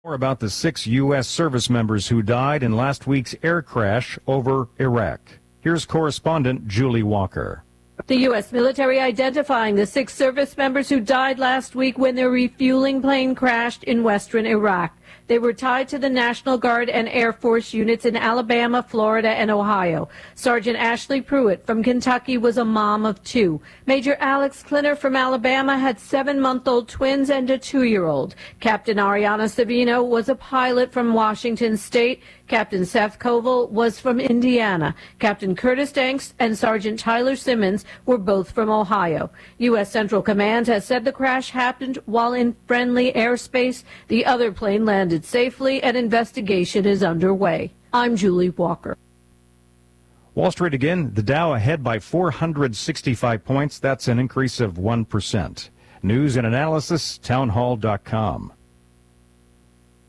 More about the 6 U.S. service members who died in last week's air crash over Iraq. Here's correspondent Julie Walker. The U.S. military identifying the 6 service members who died last week when their refueling plane crashed in western Iraq. They were tied to the National Guard and Air Force units in Alabama, Florida, and Ohio. Sergeant Ashley Pruitt from Kentucky was a mom of 2. Major Alex Klinner from Alabama had 7-month-old twins and a 2-year-old. Captain Ariana Savino was a pilot from Washington State. Captain Seth Koval was from Indiana. Captain Curtis Danks and Sergeant Tyler Simmons were both from Ohio. U.S. Central Command has said the crash happened while in friendly airspace. The other plane landed safely and investigation is underway. I'm Julie Walker. Wall Street again, the Dow ahead by 465 points. That's an increase of 1%. News and analysis, townhall.com.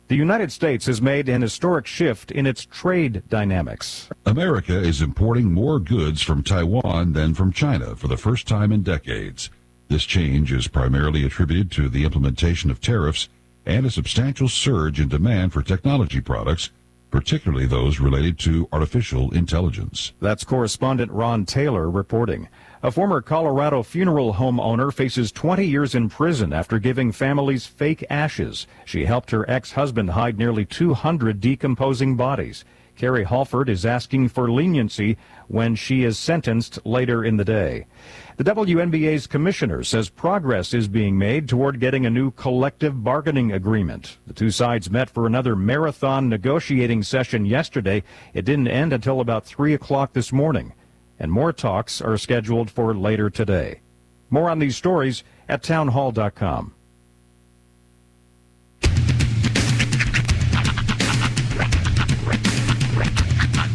The United States has made an historic shift in its trade dynamics. America is importing more goods from Taiwan than from China for the first time in decades. This change is primarily attributed to the implementation of tariffs and a substantial surge in demand for technology products, particularly those related to artificial intelligence. That's correspondent Ron Taylor reporting. A former Colorado funeral home owner faces 20 years in prison after giving families fake ashes. She helped her ex-husband hide nearly 200 decomposing bodies. Carrie Halford is asking for leniency when she is sentenced later in the day. The WNBA's commissioner says progress is being made toward getting a new collective bargaining agreement. The two sides met for another marathon negotiating session yesterday. It didn't end until about 3 o'clock this morning. And more talks are scheduled for later today. More on these stories at townhall.com.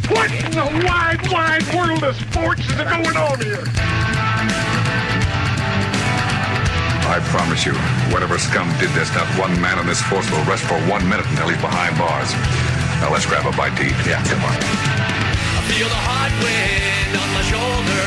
What in the wide, wide world of sports is going on here? I promise you, whatever scum did this, not one man in this force will rest for 1 minute until he's behind bars. Now let's grab a bite to eat. Yeah, come on. I feel the hot wind on my shoulder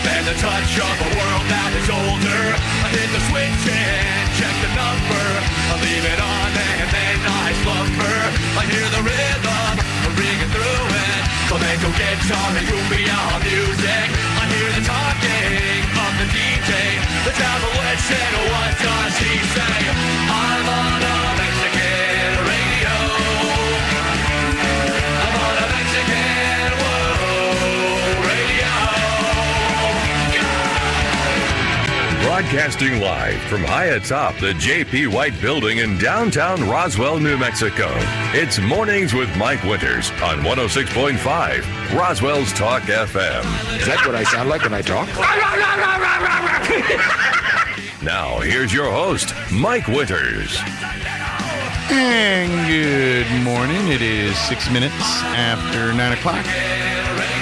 and the touch of a world that is older. I hit the switch and check the number. I leave it on and then I slumber. I hear the rhythm ringing through it. Flamenco guitar and cumbia music. I hear the talking of the DJ. The travel witch said, what does he say? I'm on a Mexican radio. I'm on a Mexican radio. Broadcasting live from high atop the J.P. White Building in downtown Roswell, New Mexico. It's Mornings with Mike Winters on 106.5 Roswell's Talk FM. Is that what I sound like when I talk? Now, here's your host, Mike Winters. And good morning. It is 6 minutes after 9 o'clock.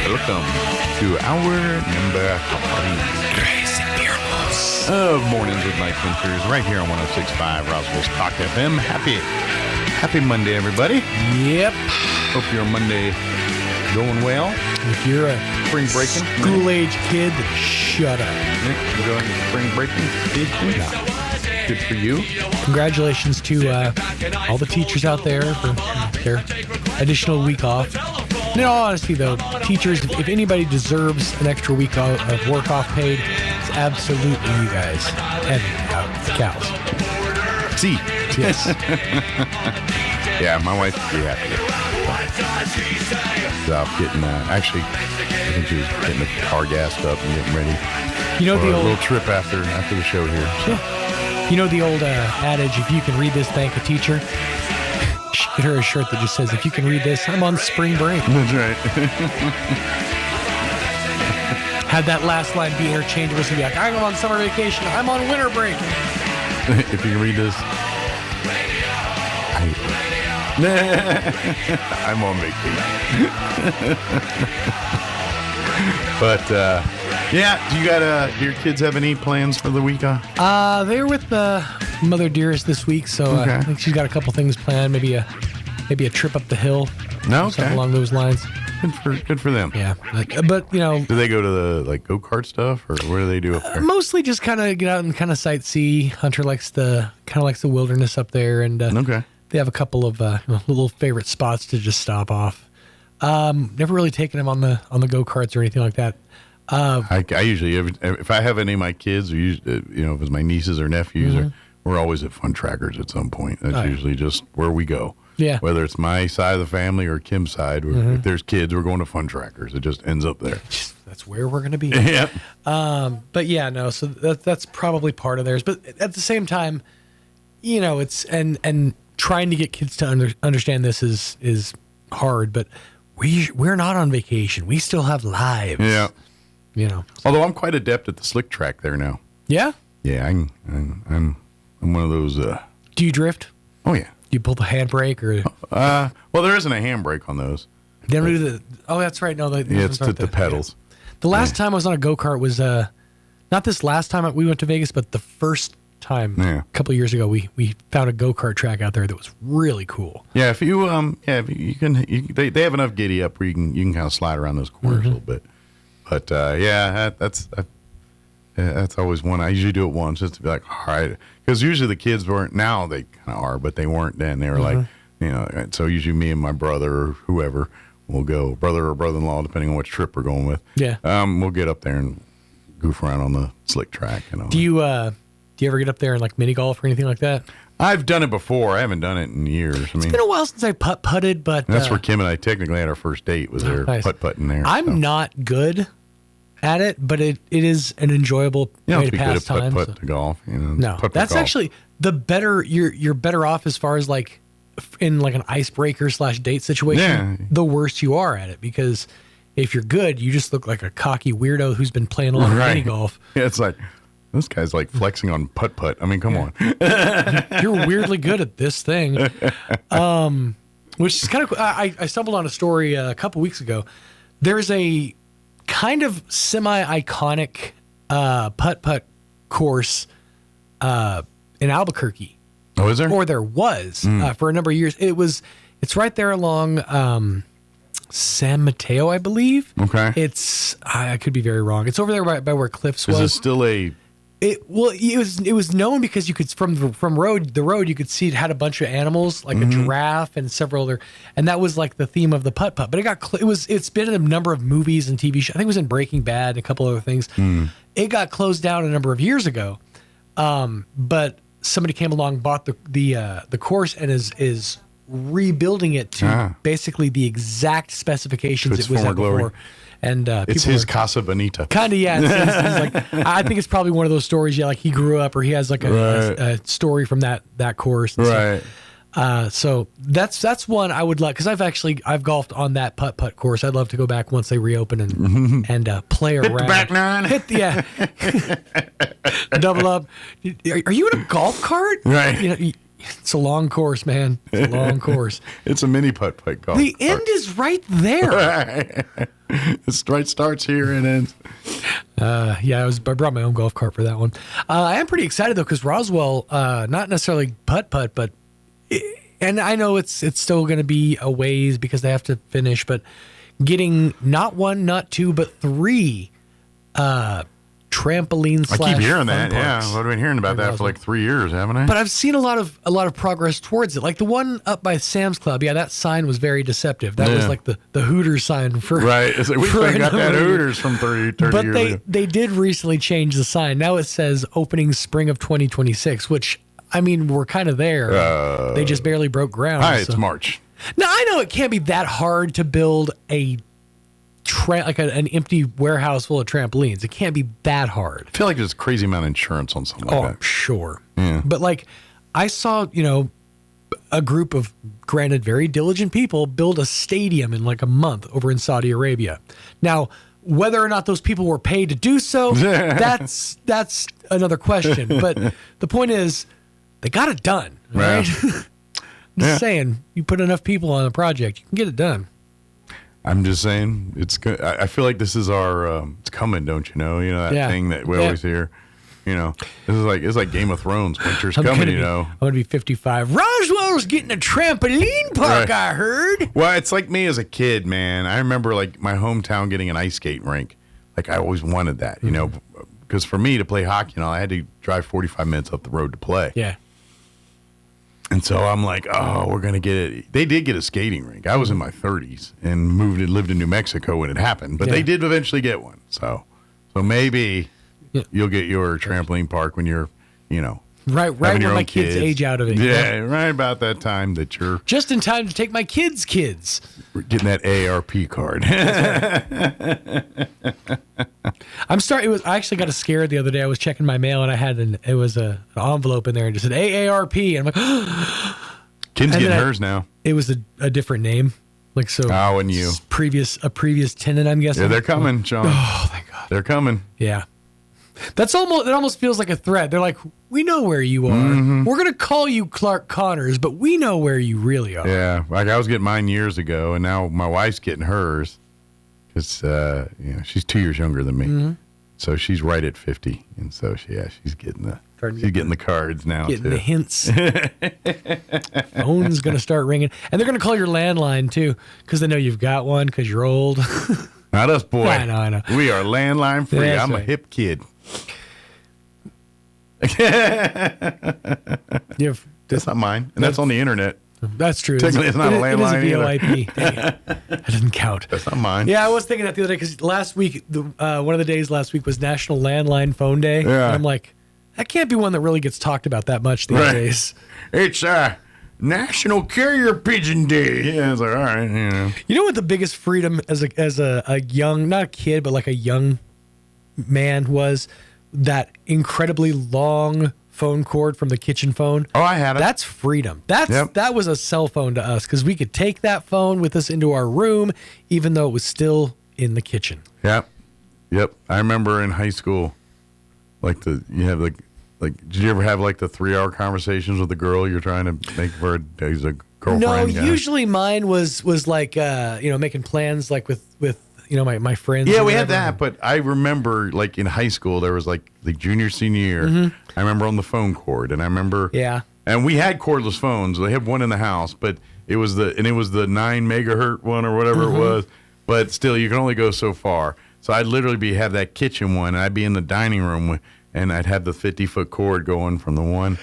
Welcome to hour number 3 of Mornings with Mike Winters, right here on 106.5 Roswell's Talk FM. Happy Monday, everybody. Yep. Hope your Monday going well. If you're a spring breaking school-age kid, shut up. Enjoying the spring breaking? No. Good for you. Congratulations to all the teachers out there for their additional week off. In all honesty, though, teachers, if anybody deserves an extra week of work off paid, it's absolutely you guys and cows. See. Yes. Yeah, my wife would be happy. Getting, actually, I think she was getting the car gassed up and getting ready. You know the old little trip after the show here. So. Yeah. You know the old adage, if you can read this, thank a teacher. Get her a shirt that just says, if you can read this, I'm on spring break. That's right. Had that last line be interchangeable, so be like, I'm on summer vacation, I'm on winter break. If you can read this, I'm on vacation. But, yeah, do your kids have any plans for the week off? They're with Mother Dearest this week, so okay. I think she's got a couple things planned, maybe a trip up the hill. No, okay. Something along those lines. Good for them. Yeah, but you know, do they go to the go-kart stuff, or what do they do up there? Mostly just kind of get out and kind of sightsee. Hunter likes the wilderness up there, and okay. They have a couple of little favorite spots to just stop off. Never really taken them on the go-karts or anything like that. I usually, if I have any of my kids, or if it's my nieces or nephews, we're always at Fun Trackers at some point. That's usually just where we go. Yeah. Whether it's my side of the family or Kim's side, if there's kids, we're going to Fun Trackers. It just ends up there. That's where we're going to be. Yeah. But yeah, no. So that's probably part of theirs. But at the same time, it's and trying to get kids to understand this is hard. But we're not on vacation. We still have lives. Yeah. Although I'm quite adept at the slick track there now. Yeah. Yeah. I'm one of those. Do you drift? Oh yeah. Do you pull the handbrake or? Well, there isn't a handbrake on those. Then we do the. Oh, that's right. No, it's the pedals. Yeah. The last time I was on a go-kart was not this last time we went to Vegas, but the first time a couple of years ago we found a go-kart track out there that was really cool. Yeah, if you they have enough giddy up where you can kind of slide around those corners a little bit. But that's always one. I usually do it once just to be like, all right, because usually the kids weren't. Now they kind of are, but they weren't then. They were like, so usually me and my brother or whoever will go, brother or brother-in-law, depending on which trip we're going with. Yeah. We'll get up there and goof around on the slick track. Do you ever get up there and like mini golf or anything like that? I've done it before. I haven't done it in years. It's been a while since I putted, but that's where Kim and I technically had our first date. Was there putt-putting there? I'm not good at it, but it is an enjoyable way to pass time. Putt to golf. No, that's actually the better. You're better off as far as like in like an icebreaker / date situation. The worse you are at it, because if you're good, you just look like a cocky weirdo who's been playing a lot of mini golf. Yeah, it's like this guy's like flexing on putt. I mean, come on. You're weirdly good at this thing, which is kind of. I stumbled on a story a couple weeks ago. There's a kind of semi-iconic putt course in Albuquerque. Oh, is there? Or there was for a number of years. It's right there along San Mateo, I believe. Okay. I could be very wrong. It's over there by where Cliffs was. Is it still a? It was known because you could from the road you could see it had a bunch of animals like a giraffe and several other, and that was like the theme of the putt. But it's been in a number of movies and TV shows. I think it was in Breaking Bad and a couple other things. It got closed down a number of years ago, but somebody came along, bought the course, and is rebuilding it to basically the exact specifications it was at before. And it's his Casa Bonita. Kind of, yeah. It's like, I think it's probably one of those stories. Yeah, like he grew up, or he has like a story from that course. Right. So that's one I would like, because I've golfed on that putt course. I'd love to go back once they reopen and play around. Hit the back nine. Double up. Are you in a golf cart? Right. It's a long course, man. It's a long course. It's a mini putt golf. The end is right there. Right. It starts here and ends. I brought my own golf cart for that one. I am pretty excited though, because Roswell, not necessarily putt, but and I know it's still going to be a ways because they have to finish, but getting not one, not two, but three trampoline. I keep hearing that. Parks. Yeah, I've been hearing about that for like 3 years, haven't I? But I've seen a lot of progress towards it. Like the one up by Sam's Club. Yeah, that sign was very deceptive. That was like the Hooters sign for right. It's like we got that Hooters from 30 years ago. But they did recently change the sign. Now it says opening spring of 2026, which I mean we're kind of there. They just barely broke ground. It's March. Now I know it can't be that hard to build an empty warehouse full of trampolines. It can't be that hard. I feel like there's a crazy amount of insurance on something like that. I'm sure. Yeah. But like I saw, a group of, granted, very diligent people build a stadium in like a month over in Saudi Arabia. Now, whether or not those people were paid to do so, that's another question. But the point is, they got it done. Right? I'm just saying, you put enough people on a project, you can get it done. I'm just saying, it's good. I feel like this is our, it's coming, don't you know? You know, that thing that we always hear. It's like Game of Thrones. Winter's coming, I'm going to be 55. Roswell's getting a trampoline park, I heard. Well, it's like me as a kid, man. I remember like my hometown getting an ice skating rink. Like I always wanted that, because for me to play hockey, I had to drive 45 minutes up the road to play. Yeah. And so I'm like, we're going to get it. They did get a skating rink. I was in my 30s and lived in New Mexico when it happened, but they did eventually get one. So So maybe you'll get your trampoline park when you're, right when my kids age out of it. Yeah, right about that time that you're just in time to take my kids' getting that AARP card. I actually got scared the other day. I was checking my mail and I had an envelope in there and it said AARP, and I'm like, Kim's getting hers now. It was a different name, like so. Oh, and you a previous tenant, I'm guessing. Yeah, they're coming, Sean. Oh, thank God, they're coming. Yeah. It almost feels like a threat. They're like, we know where you are. Mm-hmm. We're going to call you Clark Connors, but we know where you really are. Yeah, like I was getting mine years ago, and now my wife's getting hers because she's 2 years younger than me, so she's right at 50, and so she's getting the cards now. Getting too. the hints. Phone's going to start ringing, and they're going to call your landline too because they know you've got one because you're old. Not us, boy. I know. We are landline free. That's I'm right. a hip kid. That's not mine, and that's on the internet. That's true. Technically, it's not a landline. It is a VoIP. That doesn't count. That's not mine. Yeah, I was thinking that the other day because last week, one of the days last week was National Landline Phone Day. Yeah. And I'm like, that can't be one that really gets talked about that much these days. It's National Carrier Pigeon Day. Yeah, it's like, all right, You know what the biggest freedom as a young, not a kid, but like a young man was? That incredibly long phone cord from the kitchen phone. Oh, I had it. That's freedom. That was a cell phone to us because we could take that phone with us into our room, even though it was still in the kitchen. Yep. I remember in high school, did you ever have like the 3-hour conversations with the girl you're trying to make for a girlfriend? No, usually mine was like making plans like with my friends. Yeah, we had that, but I remember like in high school there was like the junior, senior year. I remember on the phone cord, and I remember and we had cordless phones. They had one in the house, but it was the 9 megahertz one or whatever it was. But still, you can only go so far. So I'd literally have that kitchen one, and I'd be in the dining room, and I'd have the 50-foot cord going from the one.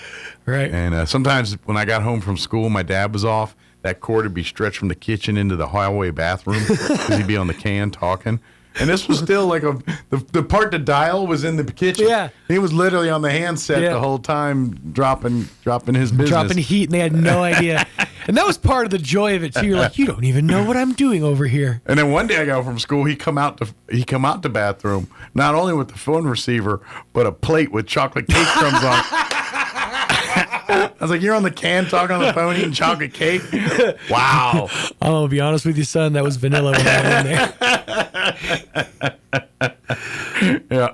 Right. And sometimes when I got home from school, my dad was off. That cord would be stretched from the kitchen into the hallway bathroom because he'd be on the can talking. And this was still like the part to dial was in the kitchen. Yeah. He was literally on the handset the whole time dropping his business. Dropping heat, and they had no idea. And that was part of the joy of it, too. You're like, you don't even know what I'm doing over here. And then one day I got home from school, he come out the bathroom, not only with the phone receiver, but a plate with chocolate cake crumbs on it. I was like, you're on the can talking on the phone eating chocolate cake? Wow. I'm going to be honest with you, son. That was vanilla when I went in there. Yeah.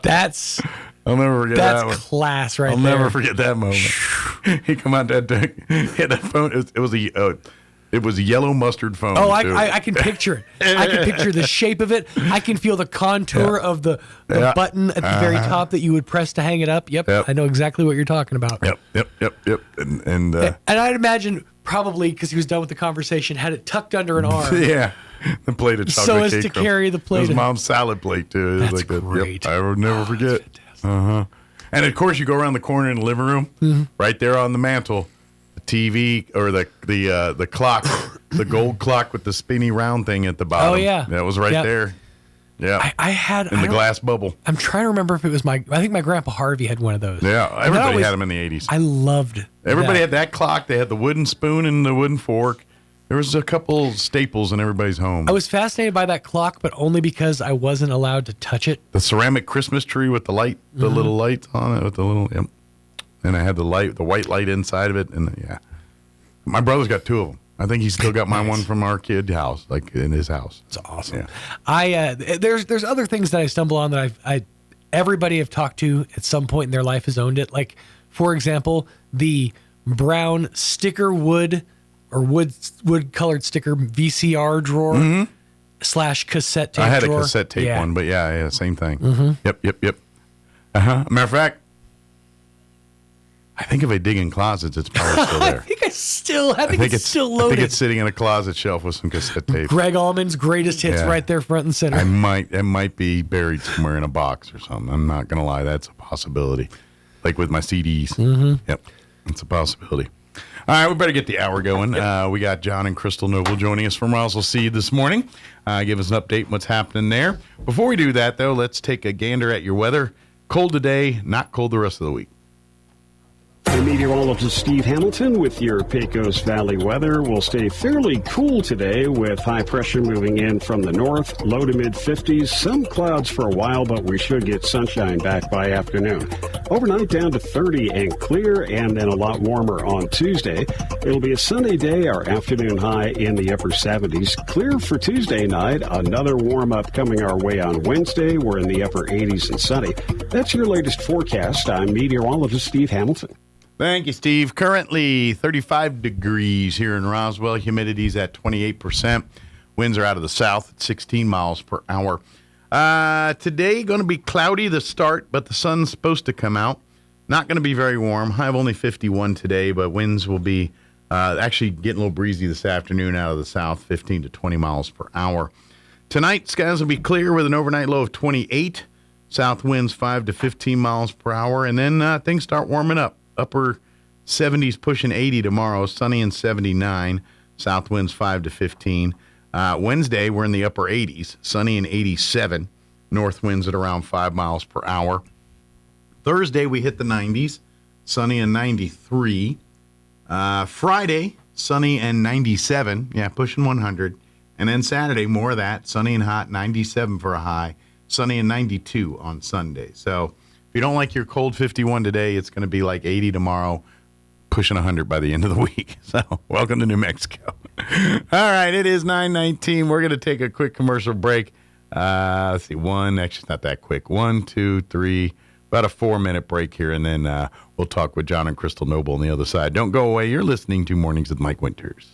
I'll never forget that one. That's class right I'll there. never forget that moment. He come out that hit that phone. It was a yellow mustard phone. Oh, I can picture it. I can picture the shape of it. I can feel the contour of the button at the very top that you would press to hang it up. Yep. I know exactly what you're talking about. Yep. And I'd imagine probably because he was done with the conversation, had it tucked under an arm. Yeah. The plate of chocolate so as cake to carry the plate. His mom's salad plate, too. That's like great. I would never forget. And, of course, you go around the corner in the living room, right there on the mantle, the TV or the clock, the gold clock with the spinny round thing at the bottom. Oh, yeah. That was right there. Yeah. I had... In the glass bubble. I'm trying to remember if it was I think my Grandpa Harvey had one of those. Yeah, everybody had them in the 80s. I loved Everybody had that clock. They had the wooden spoon and the wooden fork. There was a couple staples in everybody's home. I was fascinated by that clock, but only because I wasn't allowed to touch it. The ceramic Christmas tree with the light, the little lights on it, with the little, and I had the white light inside of it, and my brother's got 2 of them. I think he's still got my one from our kid house, like in his house. It's awesome. Yeah. There's other things that I stumble on that everybody I've talked to at some point in their life has owned it. Like, for example, the brown sticker wood colored sticker VCR drawer / cassette tape drawer. I had a cassette tape one, but same thing. Yep. Matter of fact, I think if I dig in closets, it's probably still there. I think it's still loaded. I think it's sitting in a closet shelf with some cassette tape. Greg Allman's greatest hits right there front and center. It might be buried somewhere in a box or something. I'm not going to lie. That's a possibility. Like with my CDs. Yep. It's a possibility. All right, we better get the hour going. We got John and Crystal Noble joining us from Roswell Seed this morning. Give us an update on what's happening there. Before we do that, though, let's take a gander at your weather. Cold today, not cold the rest of the week. I'm meteorologist Steve Hamilton with your Pecos Valley weather. We'll stay fairly cool today with high pressure moving in from the north, low to mid 50s. Some clouds for a while, but we should get sunshine back by afternoon. Overnight down to 30 and clear, and then a lot warmer on Tuesday. It'll be a sunny day, our afternoon high in the upper 70s. Clear for Tuesday night, another warm up coming our way on Wednesday. We're in the upper 80s and sunny. That's your latest forecast. I'm meteorologist Steve Hamilton. Thank you, Steve. Currently 35 degrees here in Roswell. Humidity's at 28%. Winds are out of the south at 16 miles per hour. Today, going to be cloudy to start, but the sun's supposed to come out. Not going to be very warm. High of only 51 today, but winds will be actually getting a little breezy this afternoon out of the south, 15 to 20 miles per hour. Tonight, skies will be clear with an overnight low of 28. South winds 5 to 15 miles per hour, and then things start warming up. Upper 70s pushing 80 tomorrow, sunny and 79. South winds 5 to 15. Wednesday, we're in the upper 80s, sunny and 87. North winds at around 5 miles per hour. Thursday, we hit the 90s, sunny and 93. Friday, sunny and 97. Yeah, pushing 100. And then Saturday, more of that, sunny and hot, 97 for a high, sunny and 92 on Sunday. So if you don't like your cold 51 today, it's going to be like 80 tomorrow, pushing 100 by the end of the week. So welcome to New Mexico. All right, it is 9:19. We're going to take a quick commercial break. Let's see, actually it's not that quick. 1, 2, 3, about a 4-minute break here, and then we'll talk with John and Crystal Noble on the other side. Don't go away. You're listening to Mornings with Mike Winters.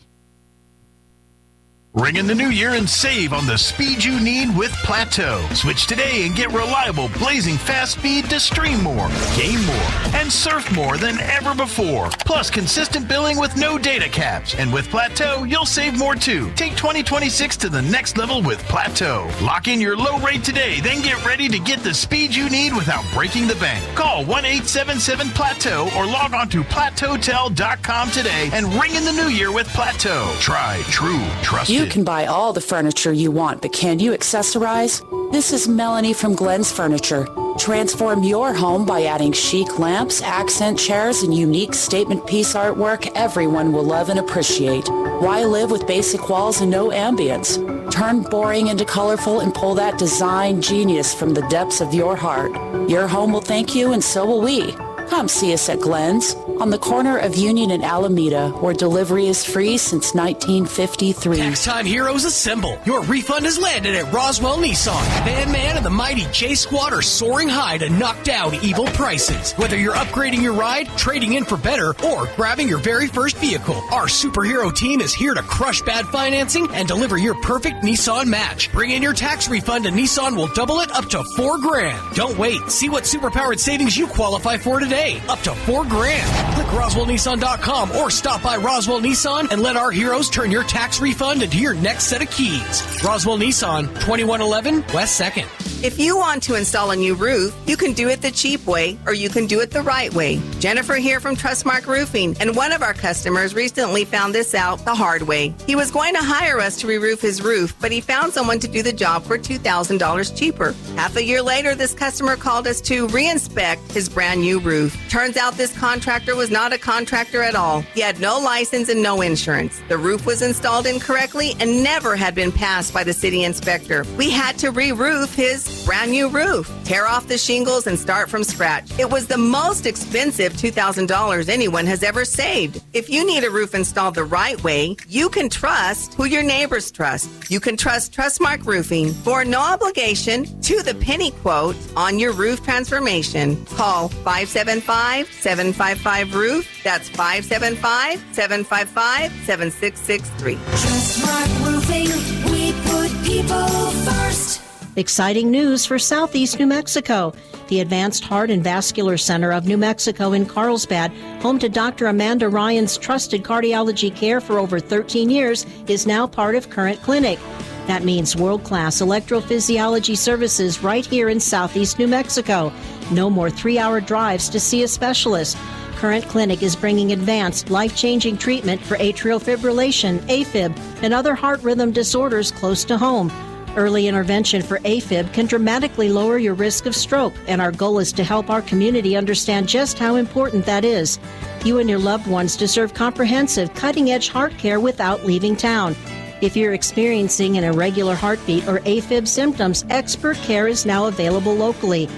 Ring in the new year and save on the speed you need with Plateau. Switch today and get reliable, blazing fast speed to stream more, game more, and surf more than ever before. Plus, consistent billing with no data caps. And with Plateau, you'll save more too. Take 2026 to the next level with Plateau. Lock in your low rate today, then get ready to get the speed you need without breaking the bank. Call 1-877-PLATEAU or log on to plateautel.com today and ring in the new year with Plateau. Try true, trusted. You can buy all the furniture you want, but can you accessorize? This is Melanie from Glenn's Furniture. Transform your home by adding chic lamps, accent chairs, and unique statement piece artwork everyone will love and appreciate. Why live with basic walls and no ambience? Turn boring into colorful and pull that design genius from the depths of your heart. Your home will thank you, and so will we. Come see us at Glenn's on the corner of Union and Alameda, where delivery is free since 1953. Tax time heroes assemble. Your refund has landed at Roswell Nissan. Van Man and the mighty J Squad are soaring high to knock down evil prices. Whether you're upgrading your ride, trading in for better, or grabbing your very first vehicle, our superhero team is here to crush bad financing and deliver your perfect Nissan match. Bring in your tax refund and Nissan will double it up to $4,000. Don't wait. See what superpowered savings you qualify for today. Up to $4,000. Click RoswellNissan.com or stop by Roswell Nissan and let our heroes turn your tax refund into your next set of keys. Roswell Nissan, 2111 West 2nd. If you want to install a new roof, you can do it the cheap way or you can do it the right way. Jennifer here from Trustmark Roofing, and one of our customers recently found this out the hard way. He was going to hire us to re-roof his roof, but he found someone to do the job for $2,000 cheaper. Half a year later, this customer called us to re-inspect his brand new roof. Turns out this contractor was not a contractor at all. He had no license and no insurance. The roof was installed incorrectly and never had been passed by the city inspector. We had to re-roof his brand new roof, tear off the shingles and start from scratch. It was the most expensive $2,000 anyone has ever saved. If you need a roof installed the right way, you can trust who your neighbors trust. You can trust Trustmark Roofing for no obligation to the penny quote on your roof transformation. Call 575-755-ROOF. That's 575-755-7663. Trustmark Roofing, we put people first. Exciting news for Southeast New Mexico. The Advanced Heart and Vascular Center of New Mexico in Carlsbad, home to Dr. Amanda Ryan's trusted cardiology care for over 13 years, is now part of Current Clinic. That means world-class electrophysiology services right here in Southeast New Mexico. No more 3-hour drives to see a specialist. Current Clinic is bringing advanced, life-changing treatment for atrial fibrillation, AFib, and other heart rhythm disorders close to home. Early intervention for AFib can dramatically lower your risk of stroke, and our goal is to help our community understand just how important that is. You and your loved ones deserve comprehensive, cutting-edge heart care without leaving town. If you're experiencing an irregular heartbeat or AFib symptoms, expert care is now available locally.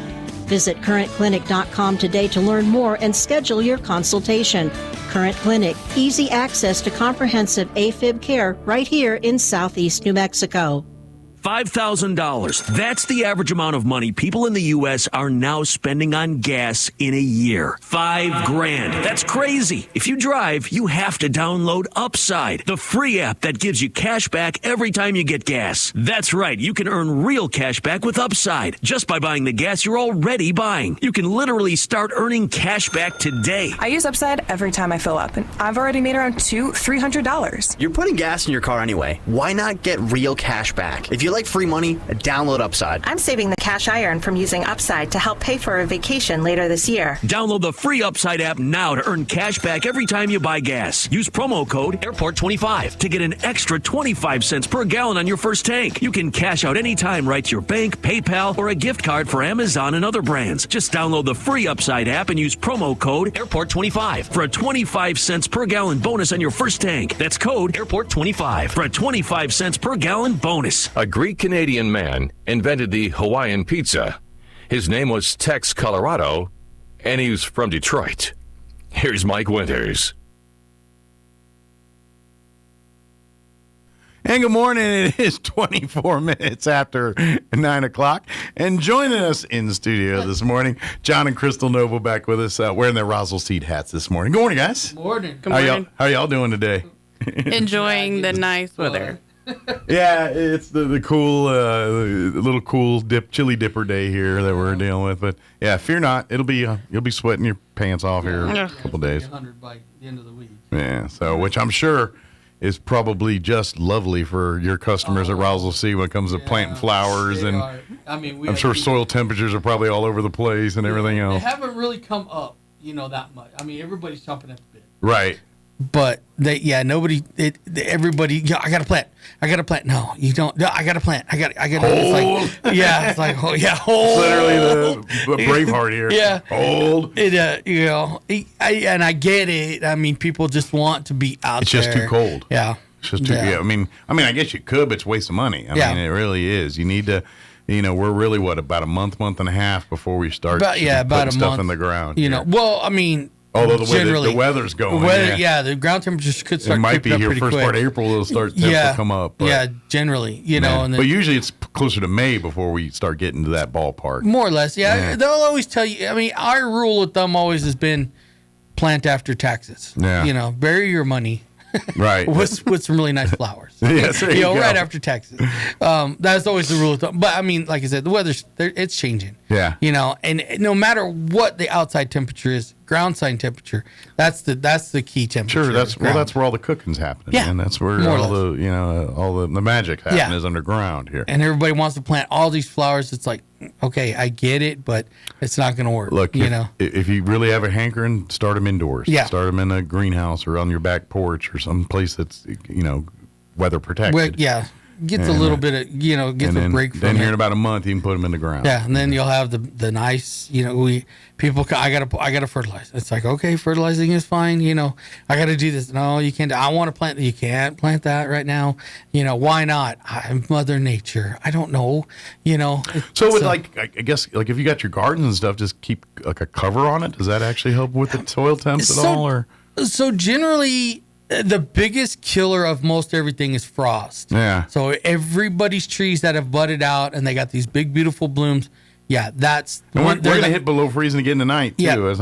Visit currentclinic.com today to learn more and schedule your consultation. Current Clinic, easy access to comprehensive AFib care right here in Southeast New Mexico. $5,000. That's the average amount of money people in the U.S. are now spending on gas in a year. $5,000. That's crazy. If you drive, you have to download Upside, the free app that gives you cash back every time you get gas. That's right. You can earn real cash back with Upside just by buying the gas you're already buying. You can literally start earning cash back today. I use Upside every time I fill up, and I've already made around $300. You're putting gas in your car anyway. Why not get real cash back? If you like free money, download Upside. I'm saving the cash I earn from using Upside to help pay for a vacation later this year. Download the free Upside app now to earn cash back every time you buy gas. Use promo code AIRPORT25 to get an extra 25 cents per gallon on your first tank. You can cash out anytime right to your bank, PayPal, or a gift card for Amazon and other brands. Just download the free Upside app and use promo code AIRPORT25 for a 25 cents per gallon bonus on your first tank. That's code AIRPORT25 for a 25 cents per gallon bonus. A Greek Canadian man invented the Hawaiian pizza. His name was Tex Colorado, and he's from Detroit. Here's Mike Winters. And good morning. It is 24 minutes after 9 o'clock. And joining us in the studio this morning, John and Crystal Noble back with us, wearing their Roswell seed hats this morning. Good morning, guys. Morning. Good morning. How y'all doing today? Enjoying the nice weather. Yeah, it's the cool, little cool chili dipper day here that we're dealing with. But yeah, fear not, it'll be you'll be sweating your pants off here in a couple days. 100 by the end of the week. Yeah, so which I'm sure is probably just lovely for your customers at Roswell C when it comes to planting flowers, and I'm sure soil temperatures are probably all over the place and everything else. They haven't really come up, that much. I mean, everybody's chomping at the bit. Right. But everybody, I got to plant. No, you don't. No, I got to plant. I got. Hold. It's like, hold. Literally the Braveheart here. Yeah. Hold. And I get it. I mean, people just want to be out it's there. It's just too cold. Yeah. It's just too, I mean, I guess you could, but it's a waste of money. I mean, it really is. You need to, we're really, about a month and a half before we start about a stuff month in the ground. Well, I mean, although the weather's going. The ground temperatures could start. It might be here first quick. part of April. It'll start to come up. But, generally, and but usually it's closer to May before we start getting to that ballpark. More or less, yeah. They'll always tell you. I mean, our rule of thumb always has been plant after taxes. Yeah. Bury your money. Right. with some really nice flowers. Yes, there you go. Right after taxes. That's always the rule of thumb. But I mean, like I said, the weather's it's changing. Yeah. And no matter what the outside temperature is, ground sign temperature, that's the key temperature. Sure, that's where all the cooking's happening. Yeah. And that's where all the magic happens is underground here. And everybody wants to plant all these flowers. It's like, okay, I get it, but it's not going to work. Look, if you really have a hankering, start them indoors. Yeah. Start them in a greenhouse or on your back porch or some place that's, weather protected. Well, yeah. Gets a little bit of, gets a break from it. Then here in about a month, you can put them in the ground. Yeah, and then you'll have the nice, I gotta fertilize. It's like, okay, fertilizing is fine. I gotta do this. No, you can't. I want to plant. You can't plant that right now. Why not? I'm Mother Nature. I don't know. I guess if you got your gardens and stuff, just keep like a cover on it. Does that actually help with the soil temps at all? Or so generally. The biggest killer of most everything is frost. Yeah. So everybody's trees that have budded out and they got these big, beautiful blooms. Yeah, that's. And we're going to hit below freezing again tonight too. Yeah.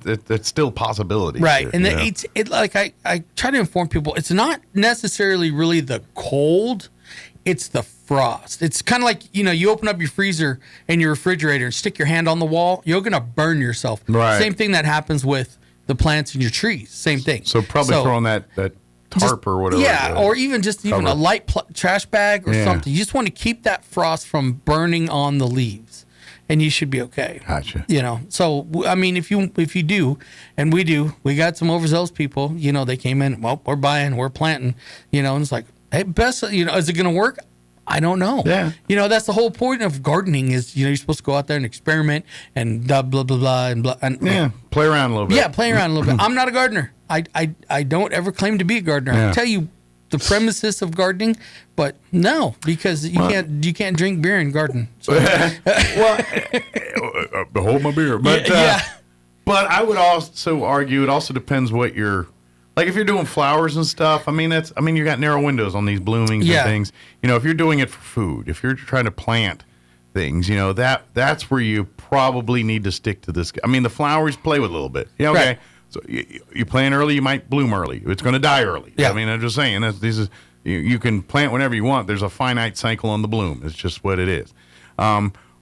It's still a possibility. Right, here, and I try to inform people. It's not necessarily really the cold. It's the frost. It's kind of like, you open up your freezer and your refrigerator and stick your hand on the wall. You're going to burn yourself. Right. Same thing that happens with the plants in your trees. Same thing. So probably throwing that tarp or whatever. Yeah, or even a light trash bag or something. You just want to keep that frost from burning on the leaves. and you should be okay. Gotcha. You know, so I mean, if you do, and we do, we got some overzealous people. You know, they came in. Well, we're buying, we're planting. You know, and it's like, hey, best. You know, is it going to work? I don't know. Yeah. You know, that's the whole point of gardening is, you know, you're supposed to go out there and experiment and blah, blah, blah, blah, and blah. And, yeah, play around a little bit. Yeah, play around a little bit. I'm not a gardener. I don't ever claim to be a gardener. Yeah. I tell you the premises of gardening, but no, because you can't drink beer and garden. So. Hold my beer. But, yeah. But I would also argue it also depends what you're... Like if you're doing flowers and stuff, you got narrow windows on these bloomings and things. You know, if you're doing it for food, if you're trying to plant things, you know, that's where you probably need to stick to this. I mean, the flowers play with a little bit. Yeah, okay. Right. So you plant early, you might bloom early. It's going to die early. Yeah. I mean, I'm just saying, you can plant whenever you want. There's a finite cycle on the bloom. It's just what it is.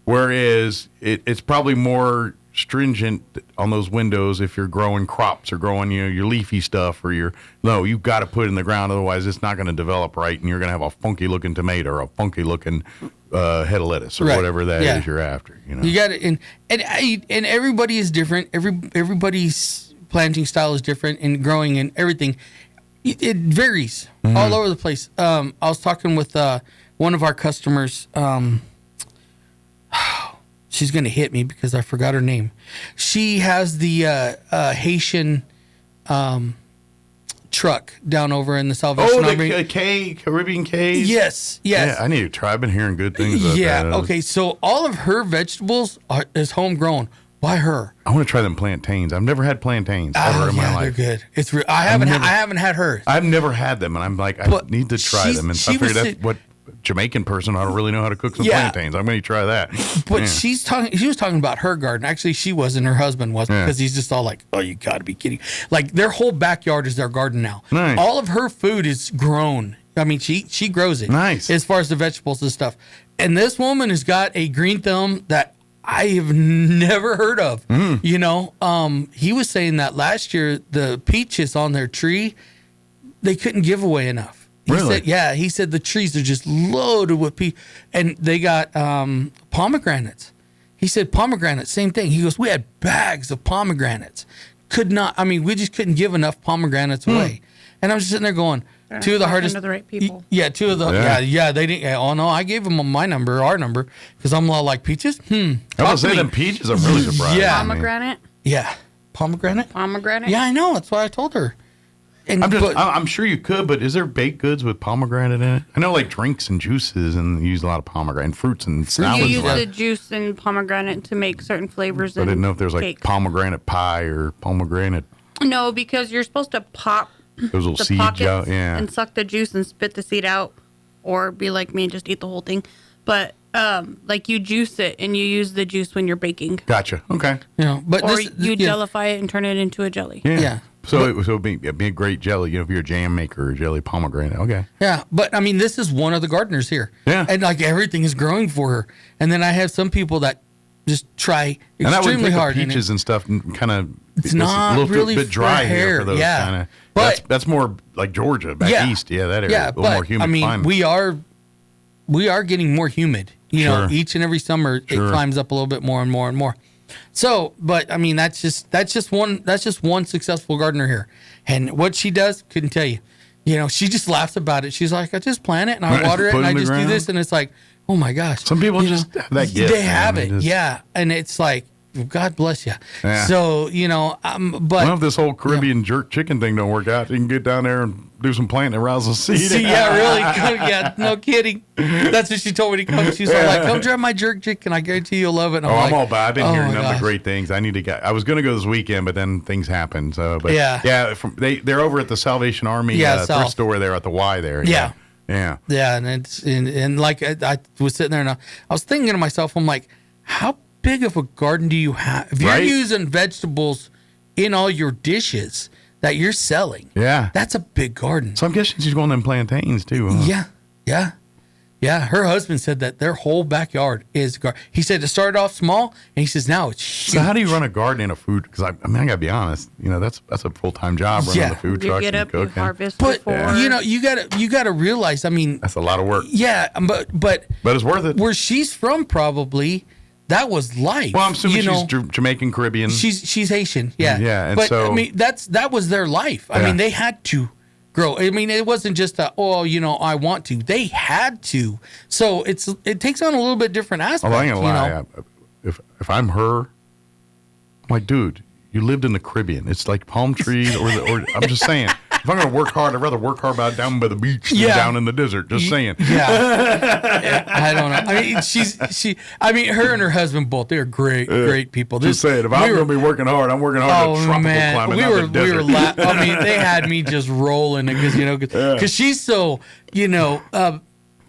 Whereas it's probably more stringent on those windows if you're growing crops or growing your leafy stuff or you've got to put it in the ground, otherwise it's not going to develop right and you're going to have a funky looking tomato or a funky looking head of lettuce or whatever that is you're after. You know, you got it, and everybody is different. Everybody's planting style is different and growing and everything. It varies all over the place. I was talking with one of our customers. She's going to hit me because I forgot her name. She has the Haitian truck down over in the Salvation Army. Oh, the Caribbean K's? Yes. Yeah, I need to try. I've been hearing good things about that. Yeah, okay. So all of her vegetables is homegrown by her. I want to try them plantains. I've never had plantains ever in my life. They're good. It's I haven't had hers. I've never had them, and I'm like, I need to try them. And I figured that's what Jamaican person ought to really know how to cook some plantains. I'm going to try that. But she was talking about her garden. Actually, she wasn't. Her husband was, because he's just all like, oh, you got to be kidding. Like, their whole backyard is their garden now. Nice. All of her food is grown. I mean, she grows it. Nice. As far as the vegetables and stuff. And this woman has got a green thumb that I have never heard of. You know, he was saying that last year, the peaches on their tree, they couldn't give away enough. He said the trees are just loaded with peach, and they got pomegranates. He said pomegranates, same thing. He goes, we had bags of pomegranates. We just couldn't give enough pomegranates away. And I'm just sitting there going, two of the hardest. To the right people. Yeah, two of the they didn't. Oh no, I gave them our number, because I'm all like peaches. I was saying them peaches. I'm really surprised. Yeah, pomegranate. Yeah, pomegranate. Yeah, I know. That's what I told her. And I'm sure you could, but is there baked goods with pomegranate in it? I know, like drinks and juices, and you use a lot of pomegranate fruits and salads. You use the juice and pomegranate to make certain flavors. I didn't know if there's like cake. Pomegranate pie or pomegranate. No, because you're supposed to pop those little the seeds pockets out, and suck the juice and spit the seed out, or be like me and just eat the whole thing. But like you juice it and you use the juice when you're baking. Gotcha. Okay. Yeah, but you jellify it and turn it into a jelly. Yeah. So it would be a great jelly, if you're a jam maker or jelly pomegranate. Okay. Yeah, but I mean, this is one of the gardeners here. Yeah. And like everything is growing for her. And then I have some people that just try extremely hard. The peaches and stuff kind of. It's not a little really bit dry for hair. Here for those kind of. But that's more like Georgia back east. Yeah, that area. Yeah, a little more humid climate. we are getting more humid. You know, each and every summer it climbs up a little bit more and more and more. So, but I mean, that's just one successful gardener here, and what she does, couldn't tell you. You know, she just laughs about it. She's like, I just plant it and I water it and I just do this, and it's like, oh my gosh. Some people just have that gift. They have it, and it's like, God bless you. Yeah. So, you know, but well, if this whole Caribbean jerk chicken thing don't work out, you can get down there and do some planting and rouse the seed. Yeah, really. Yeah, no kidding. That's what she told me to come. She's like, come try my jerk chicken. I guarantee you'll love it. And I'm all about. I've been hearing nothing but great things. I need to get. I was going to go this weekend, but then things happened. So, but they're over at the Salvation Army thrift store there at the Y there. Yeah. Yeah. Yeah, and it's and like I was sitting there and I was thinking to myself, I'm like, how big of a garden do you have? If you're using vegetables in all your dishes that you're selling, that's a big garden. So I'm guessing she's going them plantains too. Huh? Yeah. Her husband said that their whole backyard is garden. He said it started off small, and he says now it's huge. So how do you run a garden in a food? Because I gotta be honest, you know that's a full-time job running the food truck. You get up, and you harvest. But you know you gotta realize. I mean, that's a lot of work. Yeah, but it's worth it. Where she's from, probably that was life. Well, I'm assuming you she's know? Jamaican Caribbean. She's Haitian, yeah. Yeah, and but so I mean that was their life. I mean, they had to grow. I mean, it wasn't just I want to. They had to. So it takes on a little bit different aspect. Although I ain't gonna lie, know? if I'm her, I'm like, dude, you lived in the Caribbean. It's like palm trees, or I'm just saying. If I'm gonna work hard, I'd rather work hard down by the beach than down in the desert. Just saying. Yeah. I don't know. I mean, her and her husband both. They're great people. Just saying. If I'm gonna be working hard, I'm working hard at tropical climate, not the desert. I mean, they had me just rolling because she's so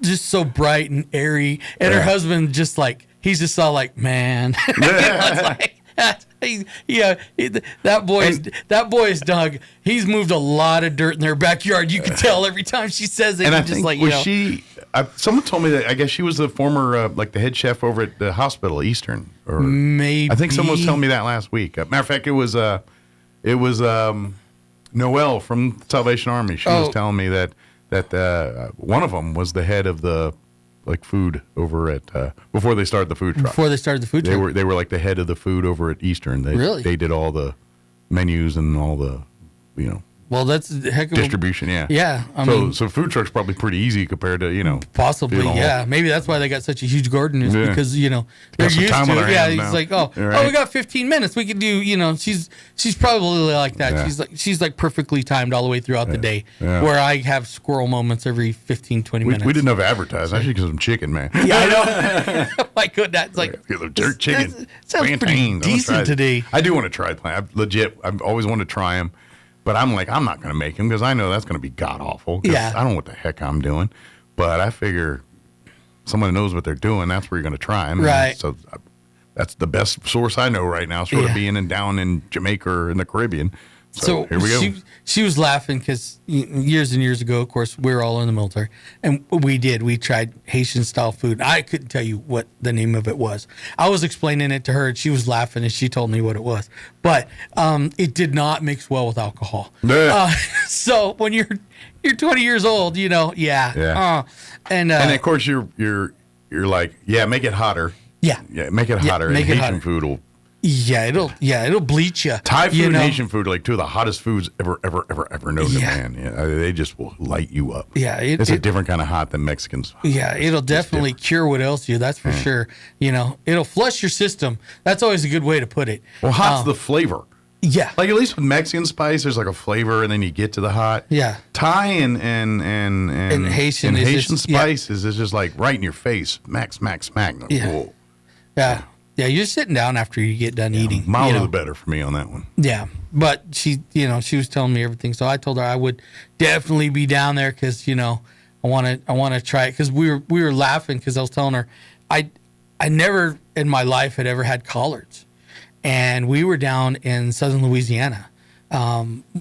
just so bright and airy, and her husband just like he's just all like, man. That boy's Doug. He's moved a lot of dirt in their backyard. You can tell every time she says it. And I just think like someone told me that I guess she was the former like the head chef over at the hospital Eastern. Or maybe I think someone was telling me that last week. Matter of fact, it was Noelle from Salvation Army. She was telling me that one of them was the head of the food over at before they started the food truck. Before they started the food truck, they were like the head of the food over at Eastern. They did all the menus and all the Well, that's a heck of distribution. Yeah. So food truck's probably pretty easy compared to possibly. Yeah, maybe that's why they got such a huge garden is because they're used to it. Yeah, he's like, we got 15 minutes. We could do. She's probably like that. Yeah. She's like perfectly timed all the way throughout the day. Yeah. Where I have squirrel moments every 15, 20 minutes. We didn't have advertised. I should get some chicken, man. Yeah, I know. My goodness, it's like get the jerk chicken. Sounds pretty decent today. I do want to try plantains. I've always wanted to try them. But I'm like, I'm not going to make them because I know that's going to be god-awful. Yeah. I don't know what the heck I'm doing. But I figure someone knows what they're doing, that's where you're going to try them. Right. So that's the best source I know right now, sort of being down in Jamaica or in the Caribbean. So here we go. She was laughing because years and years ago, of course, we were all in the military. And we tried Haitian-style food. I couldn't tell you what the name of it was. I was explaining it to her, and she was laughing, and she told me what it was. But it did not mix well with alcohol. Yeah. So when you're 20 years old, and of course you're like, make it hotter. Yeah. Yeah, make it hotter. Make and it Haitian hotter. food will. Yeah, it'll bleach you. Thai food and Haitian food are like two of the hottest foods ever known to man. Yeah, they just will light you up. Yeah, it's a different kind of hot than Mexicans. Yeah, it'll definitely cure what else you. That's for sure. It'll flush your system. That's always a good way to put it. Well, hot's the flavor. Yeah, like at least with Mexican spice, there's like a flavor, and then you get to the hot. Yeah, Thai and Haitian spice is just like right in your face, smack. Yeah. Whoa. Yeah. Yeah, you're sitting down after you get done eating. Milder the better for me on that one. Yeah, but she was telling me everything, so I told her I would definitely be down there because I want to try it because we were laughing because I was telling her I never in my life had ever had collards, and we were down in southern Louisiana.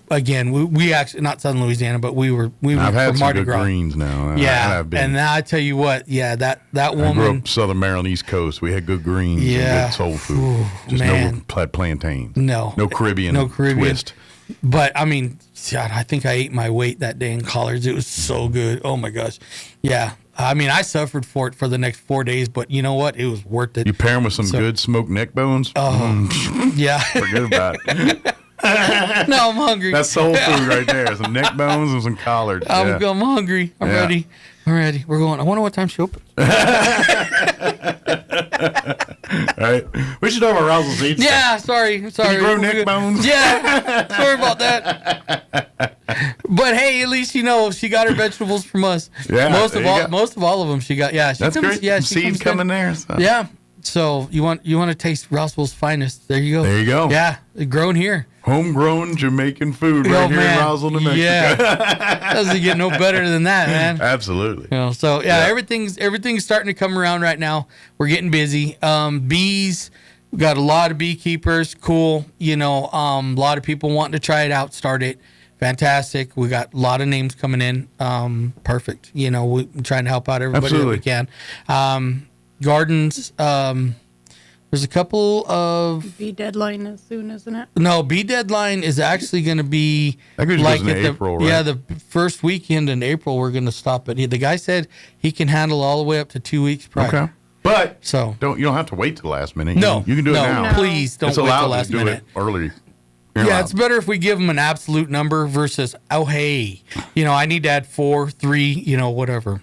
Again, we actually not southern Louisiana, but we were I've had from some Mardi good Gras. greens now. And I tell you what, that woman. I grew up Southern Maryland, East Coast. We had good greens, and good soul food. Ooh, just man. no plantains. No Caribbean twist. But I mean, God, I think I ate my weight that day in collards. It was so good. Oh my gosh, yeah. I mean, I suffered for it for the next 4 days, but you know what? It was worth it. You pair them with some good smoked neck bones. Yeah. Forget about it. Now I'm hungry. That's soul food right there. Some neck bones and some collards. I'm hungry. I'm ready. We're going. I wonder what time she opens. All right. We should have our Roswell seats. Yeah. Sorry. Can you grow neck bones? Yeah. Sorry about that. But hey, at least she got her vegetables from us. Yeah. Most of all of them she got. Yeah. That's great. Yeah. Seeds coming there. So. Yeah. So you want to taste Roswell's finest? There you go. There you go. Yeah. Grown here. Homegrown Jamaican food here in Roswell, New Mexico. Yeah. Doesn't get no better than that, man. Absolutely. So everything's starting to come around right now. We're getting busy. Bees, we got a lot of beekeepers. Cool. A lot of people wanting to try it out, start it. Fantastic. We got a lot of names coming in. Perfect. We're trying to help out everybody that we can. Gardens. There's a couple of bee deadline is soon, isn't it? No, bee deadline is actually going to be like in April, right? Yeah, the first weekend in April we're going to stop it. The guy said he can handle all the way up to 2 weeks prior. Okay. But so you don't have to wait till the last minute. No, you can do it now. Please don't it's wait till allowed the last to do minute. it early. Yeah, it's better if we give them an absolute number versus, oh, hey, I need to add 4, 3, whatever.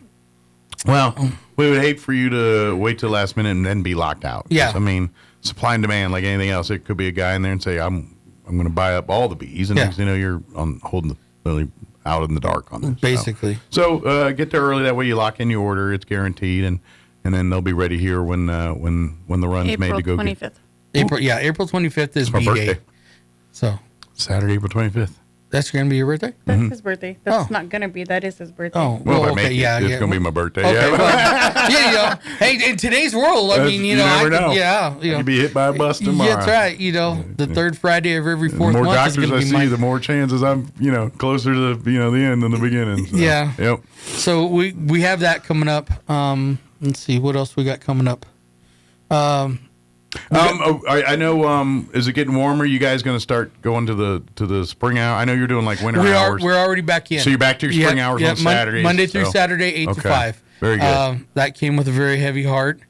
Well, we would hate for you to wait till the last minute and then be locked out. Yeah. I mean, supply and demand, like anything else, it could be a guy in there and say, I'm going to buy up all the bees. And next thing you know, you're holding really out in the dark on this. Basically. So get there early. That way you lock in your order. It's guaranteed. And then they'll be ready here when the run's made to go. April 25th. April 25th is my B birthday. Day. So Saturday, April 25th. That's going to be your birthday? That's his birthday. That's not going to be. That is his birthday. Oh, well, okay, it's going to be my birthday. Okay, well, hey, in today's world, I mean, you never know. You could be hit by a bus tomorrow. Yeah, that's right. The third Friday of every fourth the more month is doctors going I to be see, the more chances I'm, closer to the end than the beginning. So. Yeah. Yep. So we have that coming up. Let's see what else we got coming up. I know. Is it getting warmer? You guys going to start going to the spring hour? I know you're doing like winter hours. We're already back in. So you're back to your spring hours on Saturdays. Monday through Saturday, 8 to 5. Very good. That came with a very heavy heart.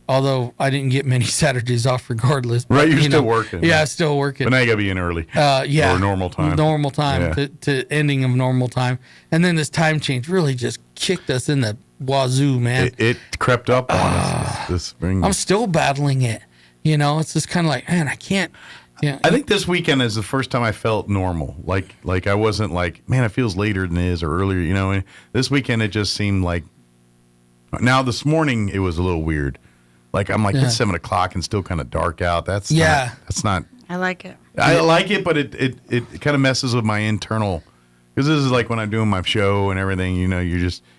Although I didn't get many Saturdays off, regardless. But, right, you're still working. Yeah, still working. But now you got to be in early. Yeah, or normal time. Normal time to ending of normal time, and then this time change really just kicked us in the wazoo, man. It crept up on us this spring. I'm still battling it. It's just kind of like, man, I can't. Yeah. I think this weekend is the first time I felt normal. Like I wasn't like, man, it feels later than it is or earlier. This weekend it just seemed like. Now this morning it was a little weird. Like I'm like it's 7 o'clock and still kind of dark out. That's not. I like it. I like it, but it kind of messes with my internal. Because this is like when I'm doing my show and everything.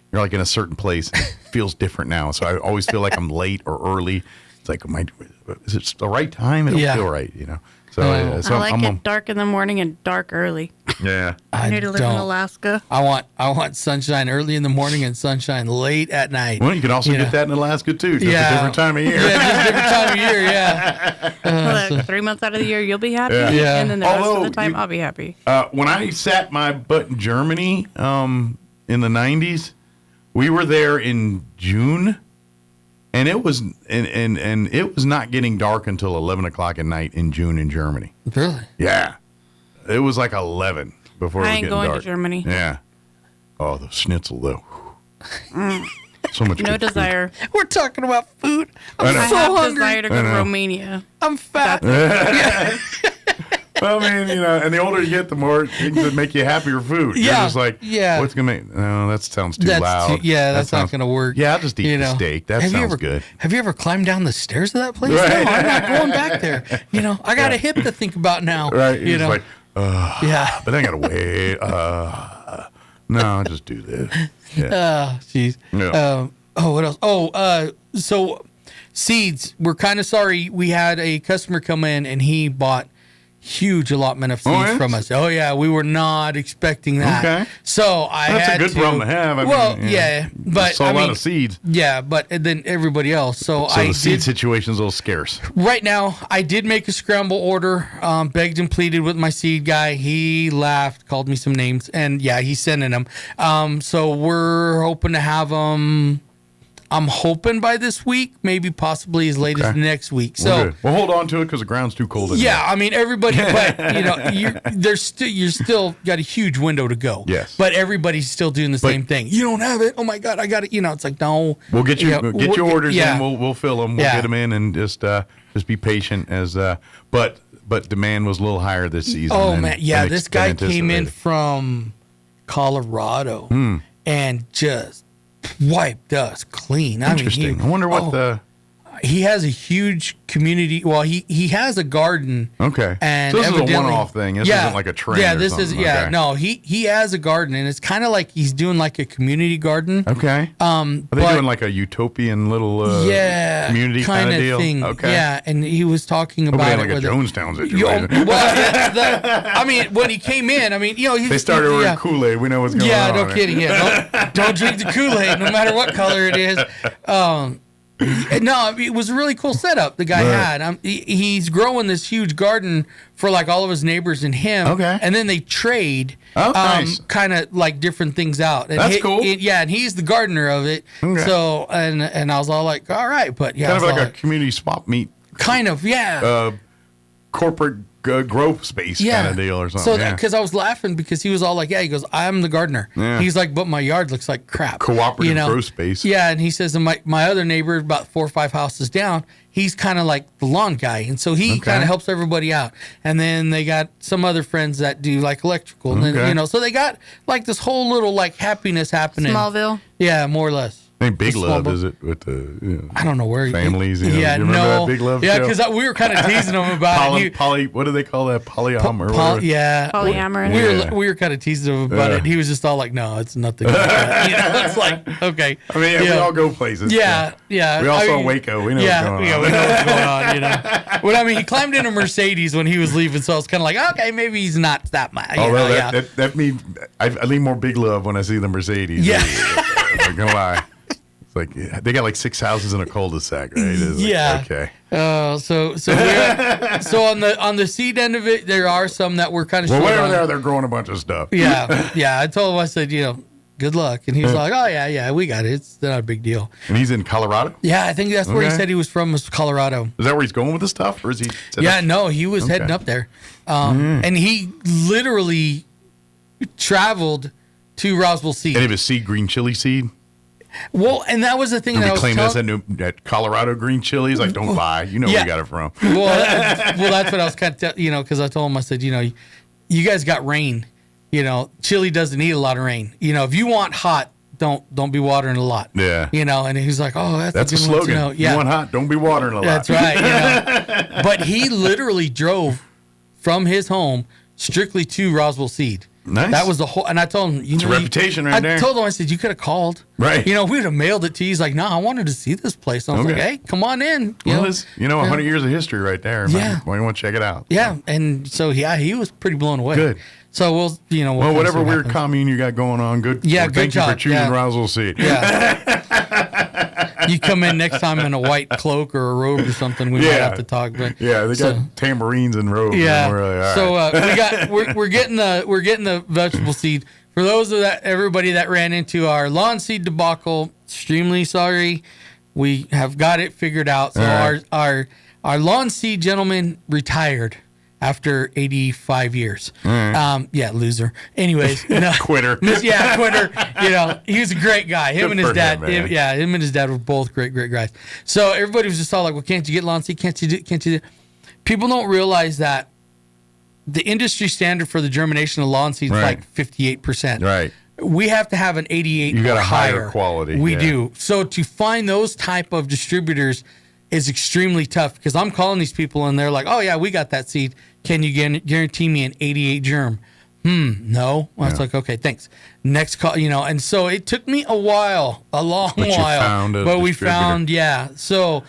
You're like in a certain place. And it feels different now, so I always feel like I'm late or early. It's like, is it the right time? It don't feel right, So, I like it dark in the morning and dark early. Yeah, I need to live in Alaska. I want sunshine early in the morning and sunshine late at night. Well, you can also get that in Alaska too. Just a different time of year. Yeah, just a different time of year. Yeah. 3 months out of the year, you'll be happy, Yeah. and then the rest of the time, I'll be happy. When I sat my butt in Germany in the 90s, we were there in June. And it was and it was not getting dark until 11 o'clock at night in June in Germany. Really? Yeah. It was like 11 before it was I ain't getting going dark. to Germany. Yeah. Oh, the schnitzel though. So much. No good desire. Food. We're talking about food. I I'm so have hungry. desire to go to Romania. I'm fat. Well, I mean, and the older you get, the more things that make you happier food. Yeah. You're just like, what's going to make, no, that sounds too loud. That's not going to work. Yeah, I'll just eat the steak. That sounds good. Have you ever climbed down the stairs of that place? Right. No, I'm not going back there. I got a hip to think about now. Right. You're like, yeah. But I got to wait. No, I'll just do this. Yeah. Jeez. Yeah. What else? So seeds. We're kind of sorry. We had a customer come in and he bought huge allotment of seeds from us. Oh yeah, we were not expecting that. Okay. So That's a good problem to have. But a lot of seeds. Yeah, but then everybody else. So the seed situation's a little scarce. Right now, I did make a scramble order. Begged and pleaded with my seed guy. He laughed, called me some names, and he's sending them. So we're hoping to have them. I'm hoping by this week, maybe possibly as late as next week. So we'll hold on to it because the ground's too cold. Yeah, I mean everybody, but you're still got a huge window to go. Yes, but everybody's still doing the same thing. You don't have it. Oh my God, I got it. It's like no. We'll get your orders in. We'll fill them. We'll get them in and just be patient as. But demand was a little higher this season. Oh man, this guy came in from Colorado and just wiped us clean. Interesting. I wonder what he has a huge community. Well, he has a garden. Okay. And so this is a one-off thing. This isn't like a trend. Yeah, this is. Okay. No, he has a garden, and it's kind of like he's doing like a community garden. Okay. Are they doing like a utopian little community kind of deal? Thing. Okay. Yeah, and he was talking about like it. a Jonestown situation. When he came in, they started ordering Kool-Aid. We know what's going on. Yeah, no kidding. Yeah, don't drink the Kool-Aid, no matter what color it is. No, it was a really cool setup the guy had. He's growing this huge garden for like all of his neighbors and him. Okay. And then they trade nice. kind of like different things out. And That's cool. And he's the gardener of it. Okay. So, and I was all like, all right. But yeah. Kind of like a community swap meet. Kind of, yeah. Corporate growth space kind of deal or something. So, because I was laughing because he was all like, he goes, I'm the gardener. Yeah. He's like, but my yard looks like crap. Cooperative growth space. Yeah, and he says, and my other neighbor, about 4 or 5 houses down, he's kind of like the lawn guy. And so he kind of helps everybody out. And then they got some other friends that do like electrical. And then, so they got like this whole little like happiness happening. Smallville? Yeah, more or less. Ain't Big Love, is it? With the I don't know where families. You yeah, remember that Big Love yeah, show? because we were kind of teasing him about it. What do they call that? Polyamor. Yeah, polyamorous. We were kind of teasing him about it. He was just all like, "No, it's nothing." Like that. It's like, okay. I mean, we all go places. Yeah. We all saw Waco. We know what's going on. Yeah, we know what's going on. But I mean, he climbed in a Mercedes when he was leaving, so I was kind of like, okay, maybe he's not that much. That means I lean more Big Love when I see the Mercedes. Yeah, I'm not gonna lie. Like they got like 6 houses in a cul-de-sac, right? Yeah. Okay. So on the seed end of it, there are some that were kind of. Well, where they're growing a bunch of stuff. Yeah. I told him, I said, good luck, and he was like, oh yeah, we got it. It's not a big deal. And he's in Colorado. Yeah, I think that's where he said he was from, was Colorado. Is that where he's going with the stuff, or is he? No, he was heading up there, and he literally traveled to Roswell Seed. And it was seed green chili seed. Well, and that was the thing that I was claiming that Colorado green chili. He's like, don't lie. You know where you got it from. Well, that's what I was kind of, because I told him, I said, you guys got rain. Chili doesn't need a lot of rain. If you want hot, don't be watering a lot. Yeah. And he's like, oh, that's a slogan. Yeah. You want hot, don't be watering a lot. That's right. But he literally drove from his home strictly to Roswell Seed. Nice. That was the whole, and I told him, it's a reputation right there. I told him, I said, you could have called. Right. We would have mailed it to you. He's like, no, I wanted to see this place. I was like, hey, come on in. 100 years of history right there. Yeah. You want to check it out. Yeah. And so, he was pretty blown away. Good. So we'll whatever weird commune you got going on, good. Yeah, good thank job. Thank you for choosing Roswell Seed. Yeah. You come in next time in a white cloak or a robe or something, we might have to talk. But they got tamarines and robes. Yeah. And we're we're getting the vegetable seed. For those of everybody that ran into our lawn seed debacle, extremely sorry. We have got it figured out. So our lawn seed gentleman retired after 85 years. Loser. Anyways, no. Quitter. Quitter. He was a great guy. Him and his dad. Him and his dad were both great guys. So everybody was just all like, well, can't you get lawn seed? Can't you do? People don't realize that the industry standard for the germination of lawn seed is like 58%. Right. We have to have an 88 You got or a higher quality. We do. So to find those type of distributors is extremely tough, because I'm calling these people and they're like, oh yeah, we got that seed. Can you guarantee me an 88 germ? No. I was like, okay, thanks. Next call, and so it took me a while, a long while. But we found, So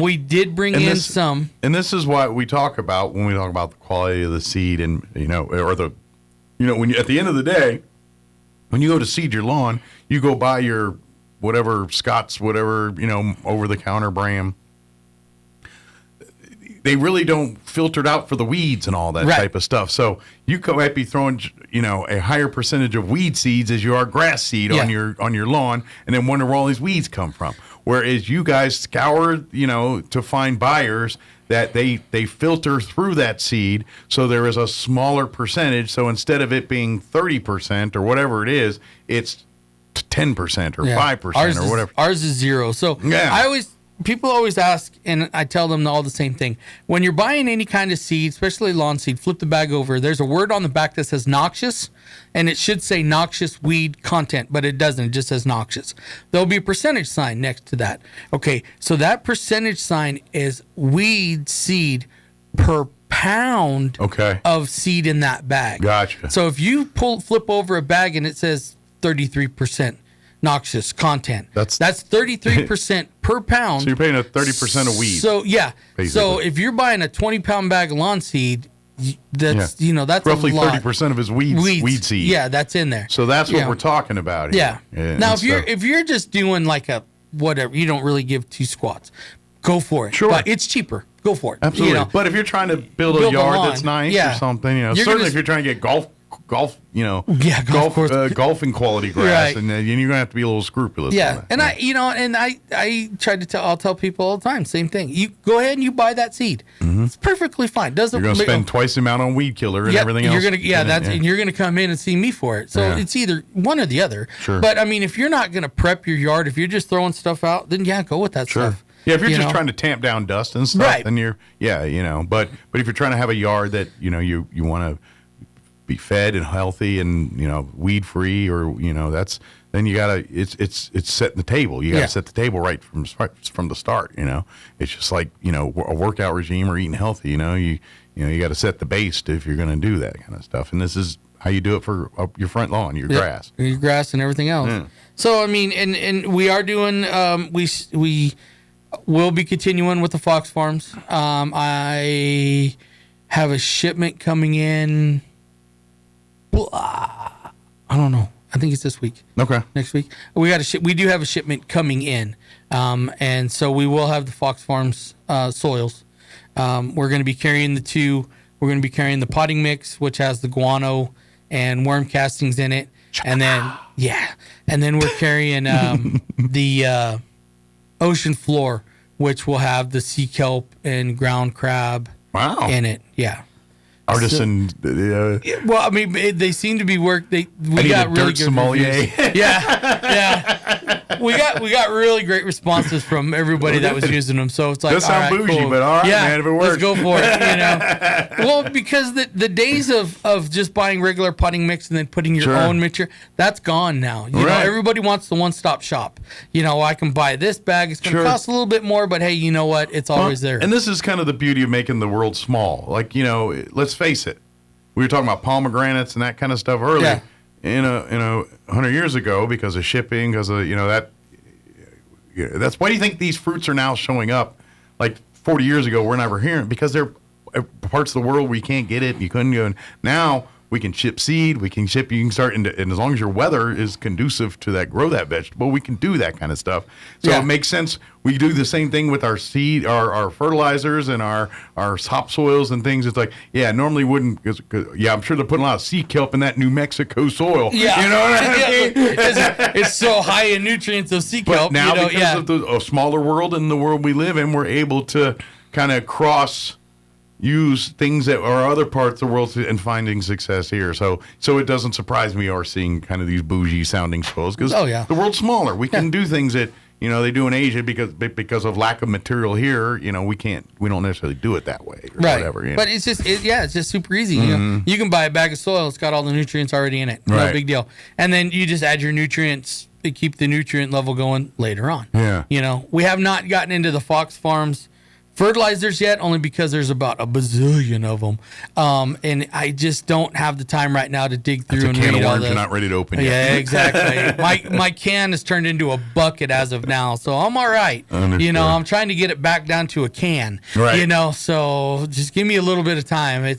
we did bring in some. And this is what we talk about when we talk about the quality of the seed, and when you, at the end of the day, when you go to seed your lawn, you go buy your whatever Scott's, whatever, over the counter brand. They really don't filter it out for the weeds and all that type of stuff. So you might be throwing, a higher percentage of weed seeds as you are grass seed on your lawn, and then wonder where all these weeds come from. Whereas you guys scour, to find buyers that they filter through that seed, so there is a smaller percentage. So instead of it being 30% or whatever it is, it's 10% or 5% or whatever. Ours is 0. So people always ask, and I tell them all the same thing. When you're buying any kind of seed, especially lawn seed, flip the bag over. There's a word on the back that says noxious, and it should say noxious weed content, but it doesn't. It just says noxious. There'll be a percentage sign next to that. Okay, so that percentage sign is weed seed per pound of seed in that bag. Gotcha. So if you flip over a bag and it says 33% noxious content, that's 33% per pound. So you're paying a 30% of weed. So so if you're buying a 20-pound bag of lawn seed, that's that's roughly a lot. 30% of his weed seed. Yeah, that's in there. So that's what we're talking about here. Yeah. Now if you're just doing like a whatever. You don't really give 2 squats. Go for it. Sure. But it's cheaper. Go for it. Absolutely. You know? But if you're trying to build a yard that's nice or something, certainly if you're trying to get golf, golfing quality grass, and you're going to have to be a little scrupulous. Yeah, on that. and I tried to tell. I'll tell people all the time, same thing. You go ahead and you buy that seed. Mm-hmm. It's perfectly fine. You're going to spend twice the amount on weed killer and everything else. And you're going to come in and see me for it. So it's either one or the other. Sure. But I mean, if you're not going to prep your yard, if you're just throwing stuff out, then go with that stuff. Yeah, if you're just trying to tamp down dust and stuff, then but if you're trying to have a yard that you want to be fed and healthy and weed free, or then you gotta it's setting the table. You gotta set the table right from the start. It's just like a workout regime or eating healthy. You got to set the base if you're going to do that kind of stuff. And this is how you do it for your front lawn, your grass, and everything else. Yeah. So I mean, and we are doing we will be continuing with the Fox Farms. I have a shipment coming in. I don't know. I think it's this week. Okay. Next week. We do have a shipment coming in. And so we will have the Fox Farms soils. We're going to be carrying the 2. We're going to be carrying the potting mix, which has the guano and worm castings in it. And then we're carrying the ocean floor, which will have the sea kelp and ground crab in it. Yeah. Artisan. Well, I mean, they seem to be We got really good sommelier. We got really great responses from everybody that was using them. So it's like, does sound bougie, cool. but all right, man, if it works, let's go for it. Well, because the days of just buying regular potting mix and then putting your own mixture, that's gone now. You know, everybody wants the one-stop shop. I can buy this bag. It's going to cost a little bit more, but hey, you know what? It's always there. And this is kind of the beauty of making the world small. Like, let's face it. We were talking about pomegranates and that kind of stuff earlier. Yeah. 100 years ago, because of shipping, because of that's why do you think these fruits are now showing up? Like 40 years ago, we're never hearing, because they're parts of the world where you can't get it. You couldn't go. Now we can ship seed. We can ship. You can start, and as long as your weather is conducive to grow that vegetable, we can do that kind of stuff. So it makes sense. We do the same thing with our seed, our fertilizers, and our topsoils and things. It's like, normally wouldn't. I'm sure they're putting a lot of sea kelp in that New Mexico soil. Yeah, you know what I mean? It's so high in nutrients of sea kelp. But now, because of the smaller world and the world we live in, we're able to kind of use things that are other parts of the world and finding success here. So it doesn't surprise me or seeing kind of these bougie sounding soils, because the world's smaller. We can do things that they do in Asia because of lack of material here. We don't necessarily do it that way or whatever. But it's just super easy. Mm-hmm. You can buy a bag of soil. It's got all the nutrients already in it. No big deal. And then you just add your nutrients to keep the nutrient level going later on. Yeah. We have not gotten into the Fox Farms fertilizers yet, only because there's about a bazillion of them, and I just don't have the time right now to dig through and read all this. You're not ready to open yet. Yeah, exactly. my can has turned into a bucket as of now, so I'm all right. I'm trying to get it back down to a can. Right. So just give me a little bit of time.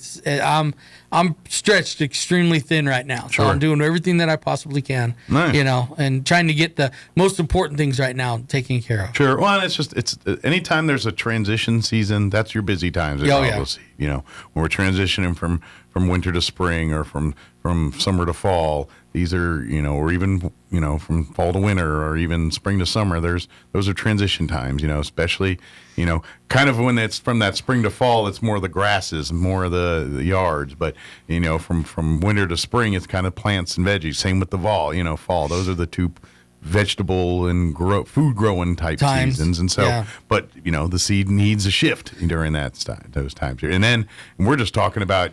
I'm stretched extremely thin right now, so I'm doing everything that I possibly can. Nice. And trying to get the most important things right now taken care of. Sure. Well, it's anytime there's a transition season, that's your busy times. When we're transitioning from winter to spring, or from summer to fall. These are, or even, from fall to winter, or even spring to summer. Those are transition times, especially, kind of when it's from that spring to fall, it's more of the grasses, more of the yards. But, from winter to spring, it's kind of plants and veggies. Same with the fall, those are the two vegetable and food growing type seasons. And so, but, the seed needs a shift during those times here. And then we're just talking about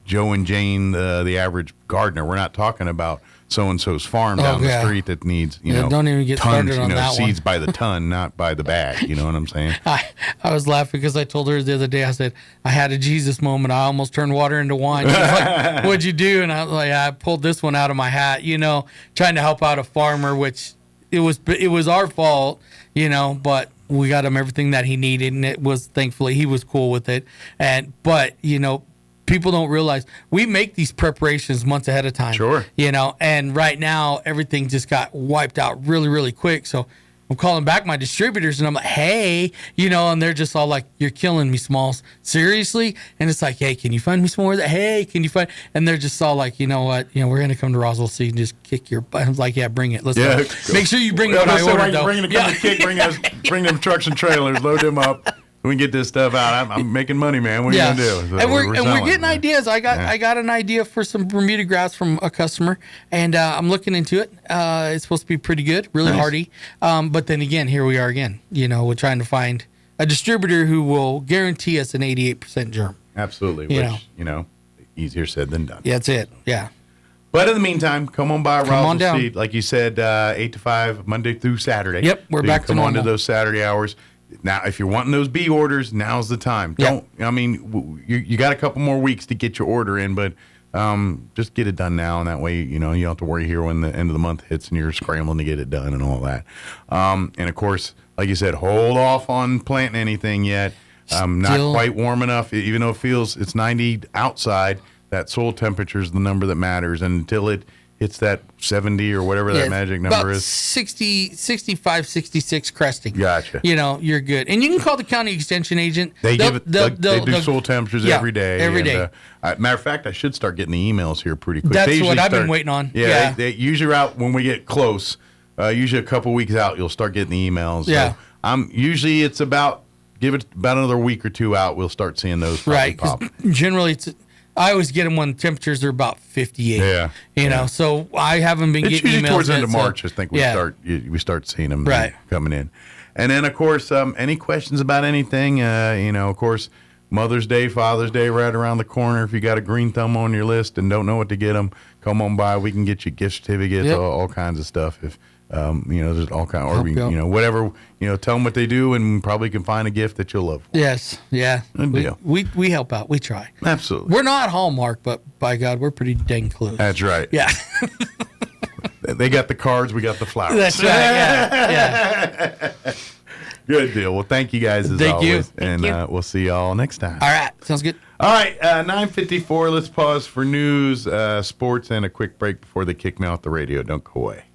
Joe and Jane, the average gardener. We're not talking about so-and-so's farm down the street that needs, don't even get tons, started on that seeds one. by the ton, not by the bag. You know what I'm saying? I was laughing because I told her the other day, I said, I had a Jesus moment. I almost turned water into wine. She was like, what'd you do? And I was like, I pulled this one out of my hat, trying to help out a farmer, which it was our fault, but we got him everything that he needed, and it was, thankfully, he was cool with it. But people don't realize we make these preparations months ahead of time. Sure. And right now everything just got wiped out really, really quick. So I'm calling back my distributors, and I'm like, hey, and they're just all like, you're killing me, Smalls. Seriously? And it's like, hey, can you find me some more of that? Hey, can you find? And they're just all like, you know what? We're going to come to Roswell so you can just kick your butt. I'm like, yeah, bring it. Let's go. Make sure you bring what I ordered, though. Bring them trucks and trailers, load them up. We can get this stuff out. I'm making money, man. What are you gonna do? So and we're getting ideas. I got an idea for some Bermuda grass from a customer, and I'm looking into it. It's supposed to be pretty good, really hardy. But then again, here we are again. We're trying to find a distributor who will guarantee us an 88% germ. Absolutely. Which easier said than done. Yeah, that's it. Yeah. But in the meantime, come on by Roswell Seed. Like you said, 8 to 5, Monday through Saturday. Yep, we're back to normal. Come on to those Saturday hours. Now, if you're wanting those B orders, now's the time. You got a couple more weeks to get your order in, but just get it done now, and that way, you don't have to worry here when the end of the month hits and you're scrambling to get it done and all that. And of course, like you said, hold off on planting anything yet. Not quite warm enough, even though it's 90 outside. That soil temperature is the number that matters, and until it hits that 70 or whatever that magic number is. 60, 65, 66 cresting. Gotcha. You're good. And you can call the county extension agent. They do soil temperatures every day. Every day. Matter of fact, I should start getting the emails here pretty quick. That's what I've been waiting on. Yeah. They usually are out when we get close. Usually a couple weeks out, you'll start getting the emails. Yeah. So usually it's give it about another week or two out, we'll start seeing those pop. Generally, I always get them when temperatures are about 58. Yeah. So I haven't been getting emails. It's usually towards the end of March, I think we start seeing them coming in. And then, of course, any questions about anything, of course, Mother's Day, Father's Day right around the corner. If you got a green thumb on your list and don't know what to get them, come on by. We can get you gift certificates, all kinds of stuff. If there's all kind of, whatever, tell them what they do, and probably can find a gift that you'll love. Yes, yeah. Good deal. We help out. We try. Absolutely. We're not Hallmark, but by God, we're pretty dang close. That's right. Yeah. They got the cards, we got the flowers. That's right. Yeah. Good deal. Well, thank you guys as always, and we'll see y'all next time. All right, sounds good. All right, 9:54. Let's pause for news, sports, and a quick break before they kick me off the radio. Don't go away.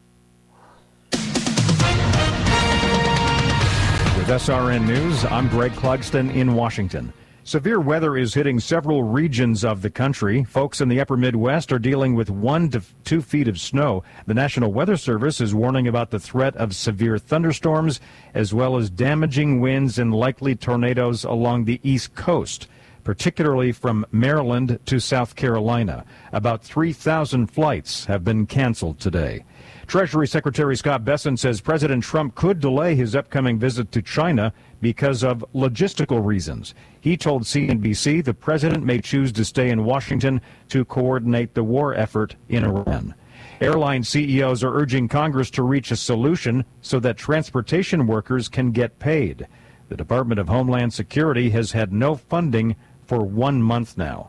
With SRN News, I'm Greg Clugston in Washington. Severe weather is hitting several regions of the country. Folks in the upper Midwest are dealing with 1 to 2 feet of snow. The National Weather Service is warning about the threat of severe thunderstorms, as well as damaging winds and likely tornadoes along the East Coast, particularly from Maryland to South Carolina. About 3,000 flights have been canceled today. Treasury Secretary Scott Bessent says President Trump could delay his upcoming visit to China because of logistical reasons. He told CNBC the president may choose to stay in Washington to coordinate the war effort in Iran. Airline CEOs are urging Congress to reach a solution so that transportation workers can get paid. The Department of Homeland Security has had no funding for 1 month now.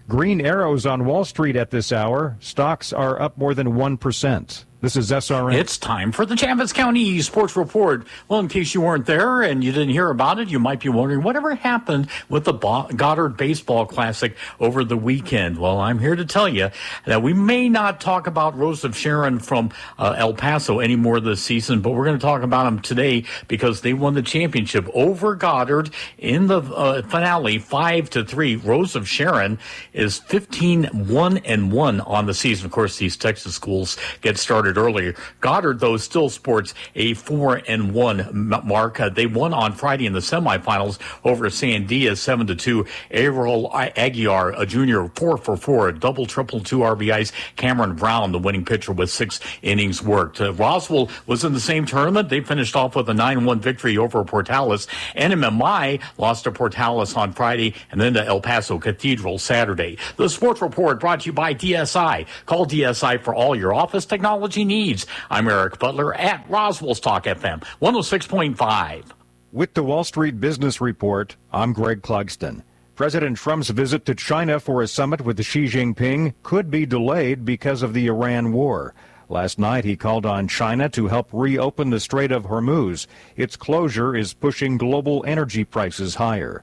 Green arrows on Wall Street at this hour. Stocks are up more than 1%. This is SRN. It's time for the Chaffetz County Sports Report. Well, in case you weren't there and you didn't hear about it, you might be wondering whatever happened with the Goddard Baseball Classic over the weekend. Well, I'm here to tell you that we may not talk about Rose of Sharon from El Paso anymore this season, but we're going to talk about them today because they won the championship over Goddard in the finale 5-3. Rose of Sharon is 15-1-1 on the season. Of course, these Texas schools get started earlier. Goddard, though, still sports a 4-1 mark. They won on Friday in the semifinals over Sandia 7-2. Errol Aguiar, a junior, 4-for-4, double, triple, 2 RBIs. Cameron Brown, the winning pitcher, with 6 innings worked. Roswell was in the same tournament. They finished off with a 9-1 victory over Portales. NMMI lost to Portales on Friday and then to El Paso Cathedral Saturday. The Sports Report brought to you by DSI. Call DSI for all your office technology needs. I'm Eric Butler at Roswell's Talk FM 106.5. With the Wall Street Business Report, I'm Greg Clugston. President Trump's visit to China for a summit with Xi Jinping could be delayed because of the Iran war. Last night, he called on China to help reopen the Strait of Hormuz. Its closure is pushing global energy prices higher.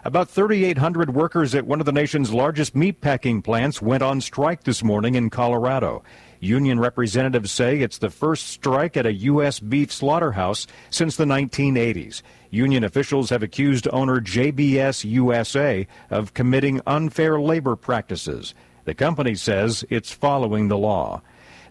About 3,800 workers at one of the nation's largest meatpacking plants went on strike this morning in Colorado. Union representatives say it's the first strike at a U.S. beef slaughterhouse since the 1980s. Union officials have accused owner JBS USA of committing unfair labor practices. The company says it's following the law.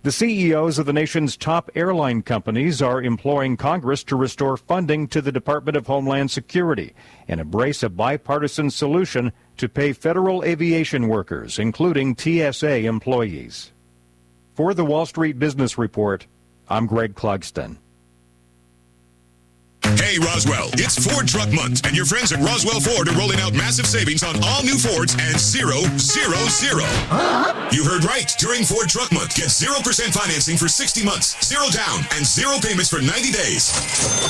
The CEOs of the nation's top airline companies are imploring Congress to restore funding to the Department of Homeland Security and embrace a bipartisan solution to pay federal aviation workers, including TSA employees. For the Wall Street Business Report, I'm Greg Clugston. Hey Roswell, it's Ford Truck Month, and your friends at Roswell Ford are rolling out massive savings on all new Fords and 000. You heard right. During Ford Truck Month, get 0% financing for 60 months, 0 down, and 0 payments for 90 days.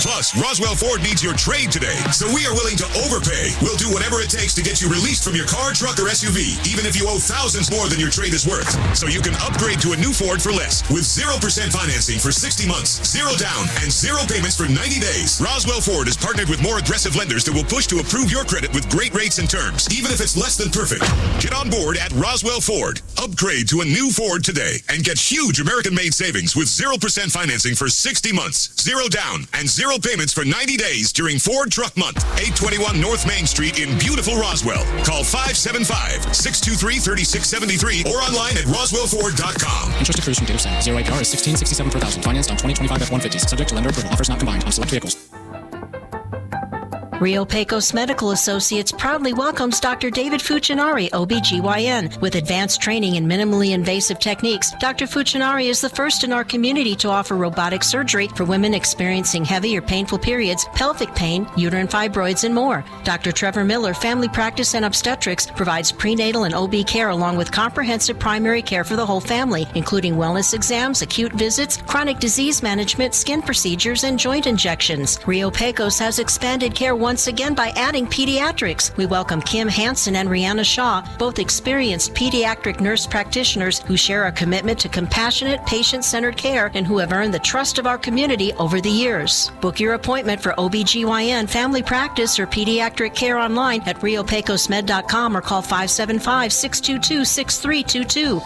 Plus, Roswell Ford needs your trade today, so we are willing to overpay. We'll do whatever it takes to get you released from your car, truck, or SUV, even if you owe thousands more than your trade is worth. So you can upgrade to a new Ford for less, with 0% financing for 60 months, 0 down, and 0 payments for 90 days. Roswell Ford has partnered with more aggressive lenders that will push to approve your credit with great rates and terms, even if it's less than perfect. Get on board at Roswell Ford. Upgrade to a new Ford today and get huge American-made savings with 0% financing for 60 months, 0 down, and 0 payments for 90 days during Ford Truck Month. 821 North Main Street in beautiful Roswell. Call 575-623-3673 or online at roswellford.com. Interest accrues from date of sale. 0 APR is $16.67 per thousand. Financed on 2025 F-150s. Subject to lender approval. Offers not combined on select vehicles. Rio Pecos Medical Associates proudly welcomes Dr. David Fuchinari, OBGYN. With advanced training in minimally invasive techniques, Dr. Fuchinari is the first in our community to offer robotic surgery for women experiencing heavy or painful periods, pelvic pain, uterine fibroids, and more. Dr. Trevor Miller, Family Practice and Obstetrics, provides prenatal and OB care along with comprehensive primary care for the whole family, including wellness exams, acute visits, chronic disease management, skin procedures, and joint injections. Rio Pecos has expanded care once again by adding pediatrics. We welcome Kim Hansen and Rihanna Shaw, both experienced pediatric nurse practitioners who share a commitment to compassionate, patient-centered care and who have earned the trust of our community over the years. Book your appointment for OBGYN, family practice, or pediatric care online at riopecosmed.com or call 575-622-6322.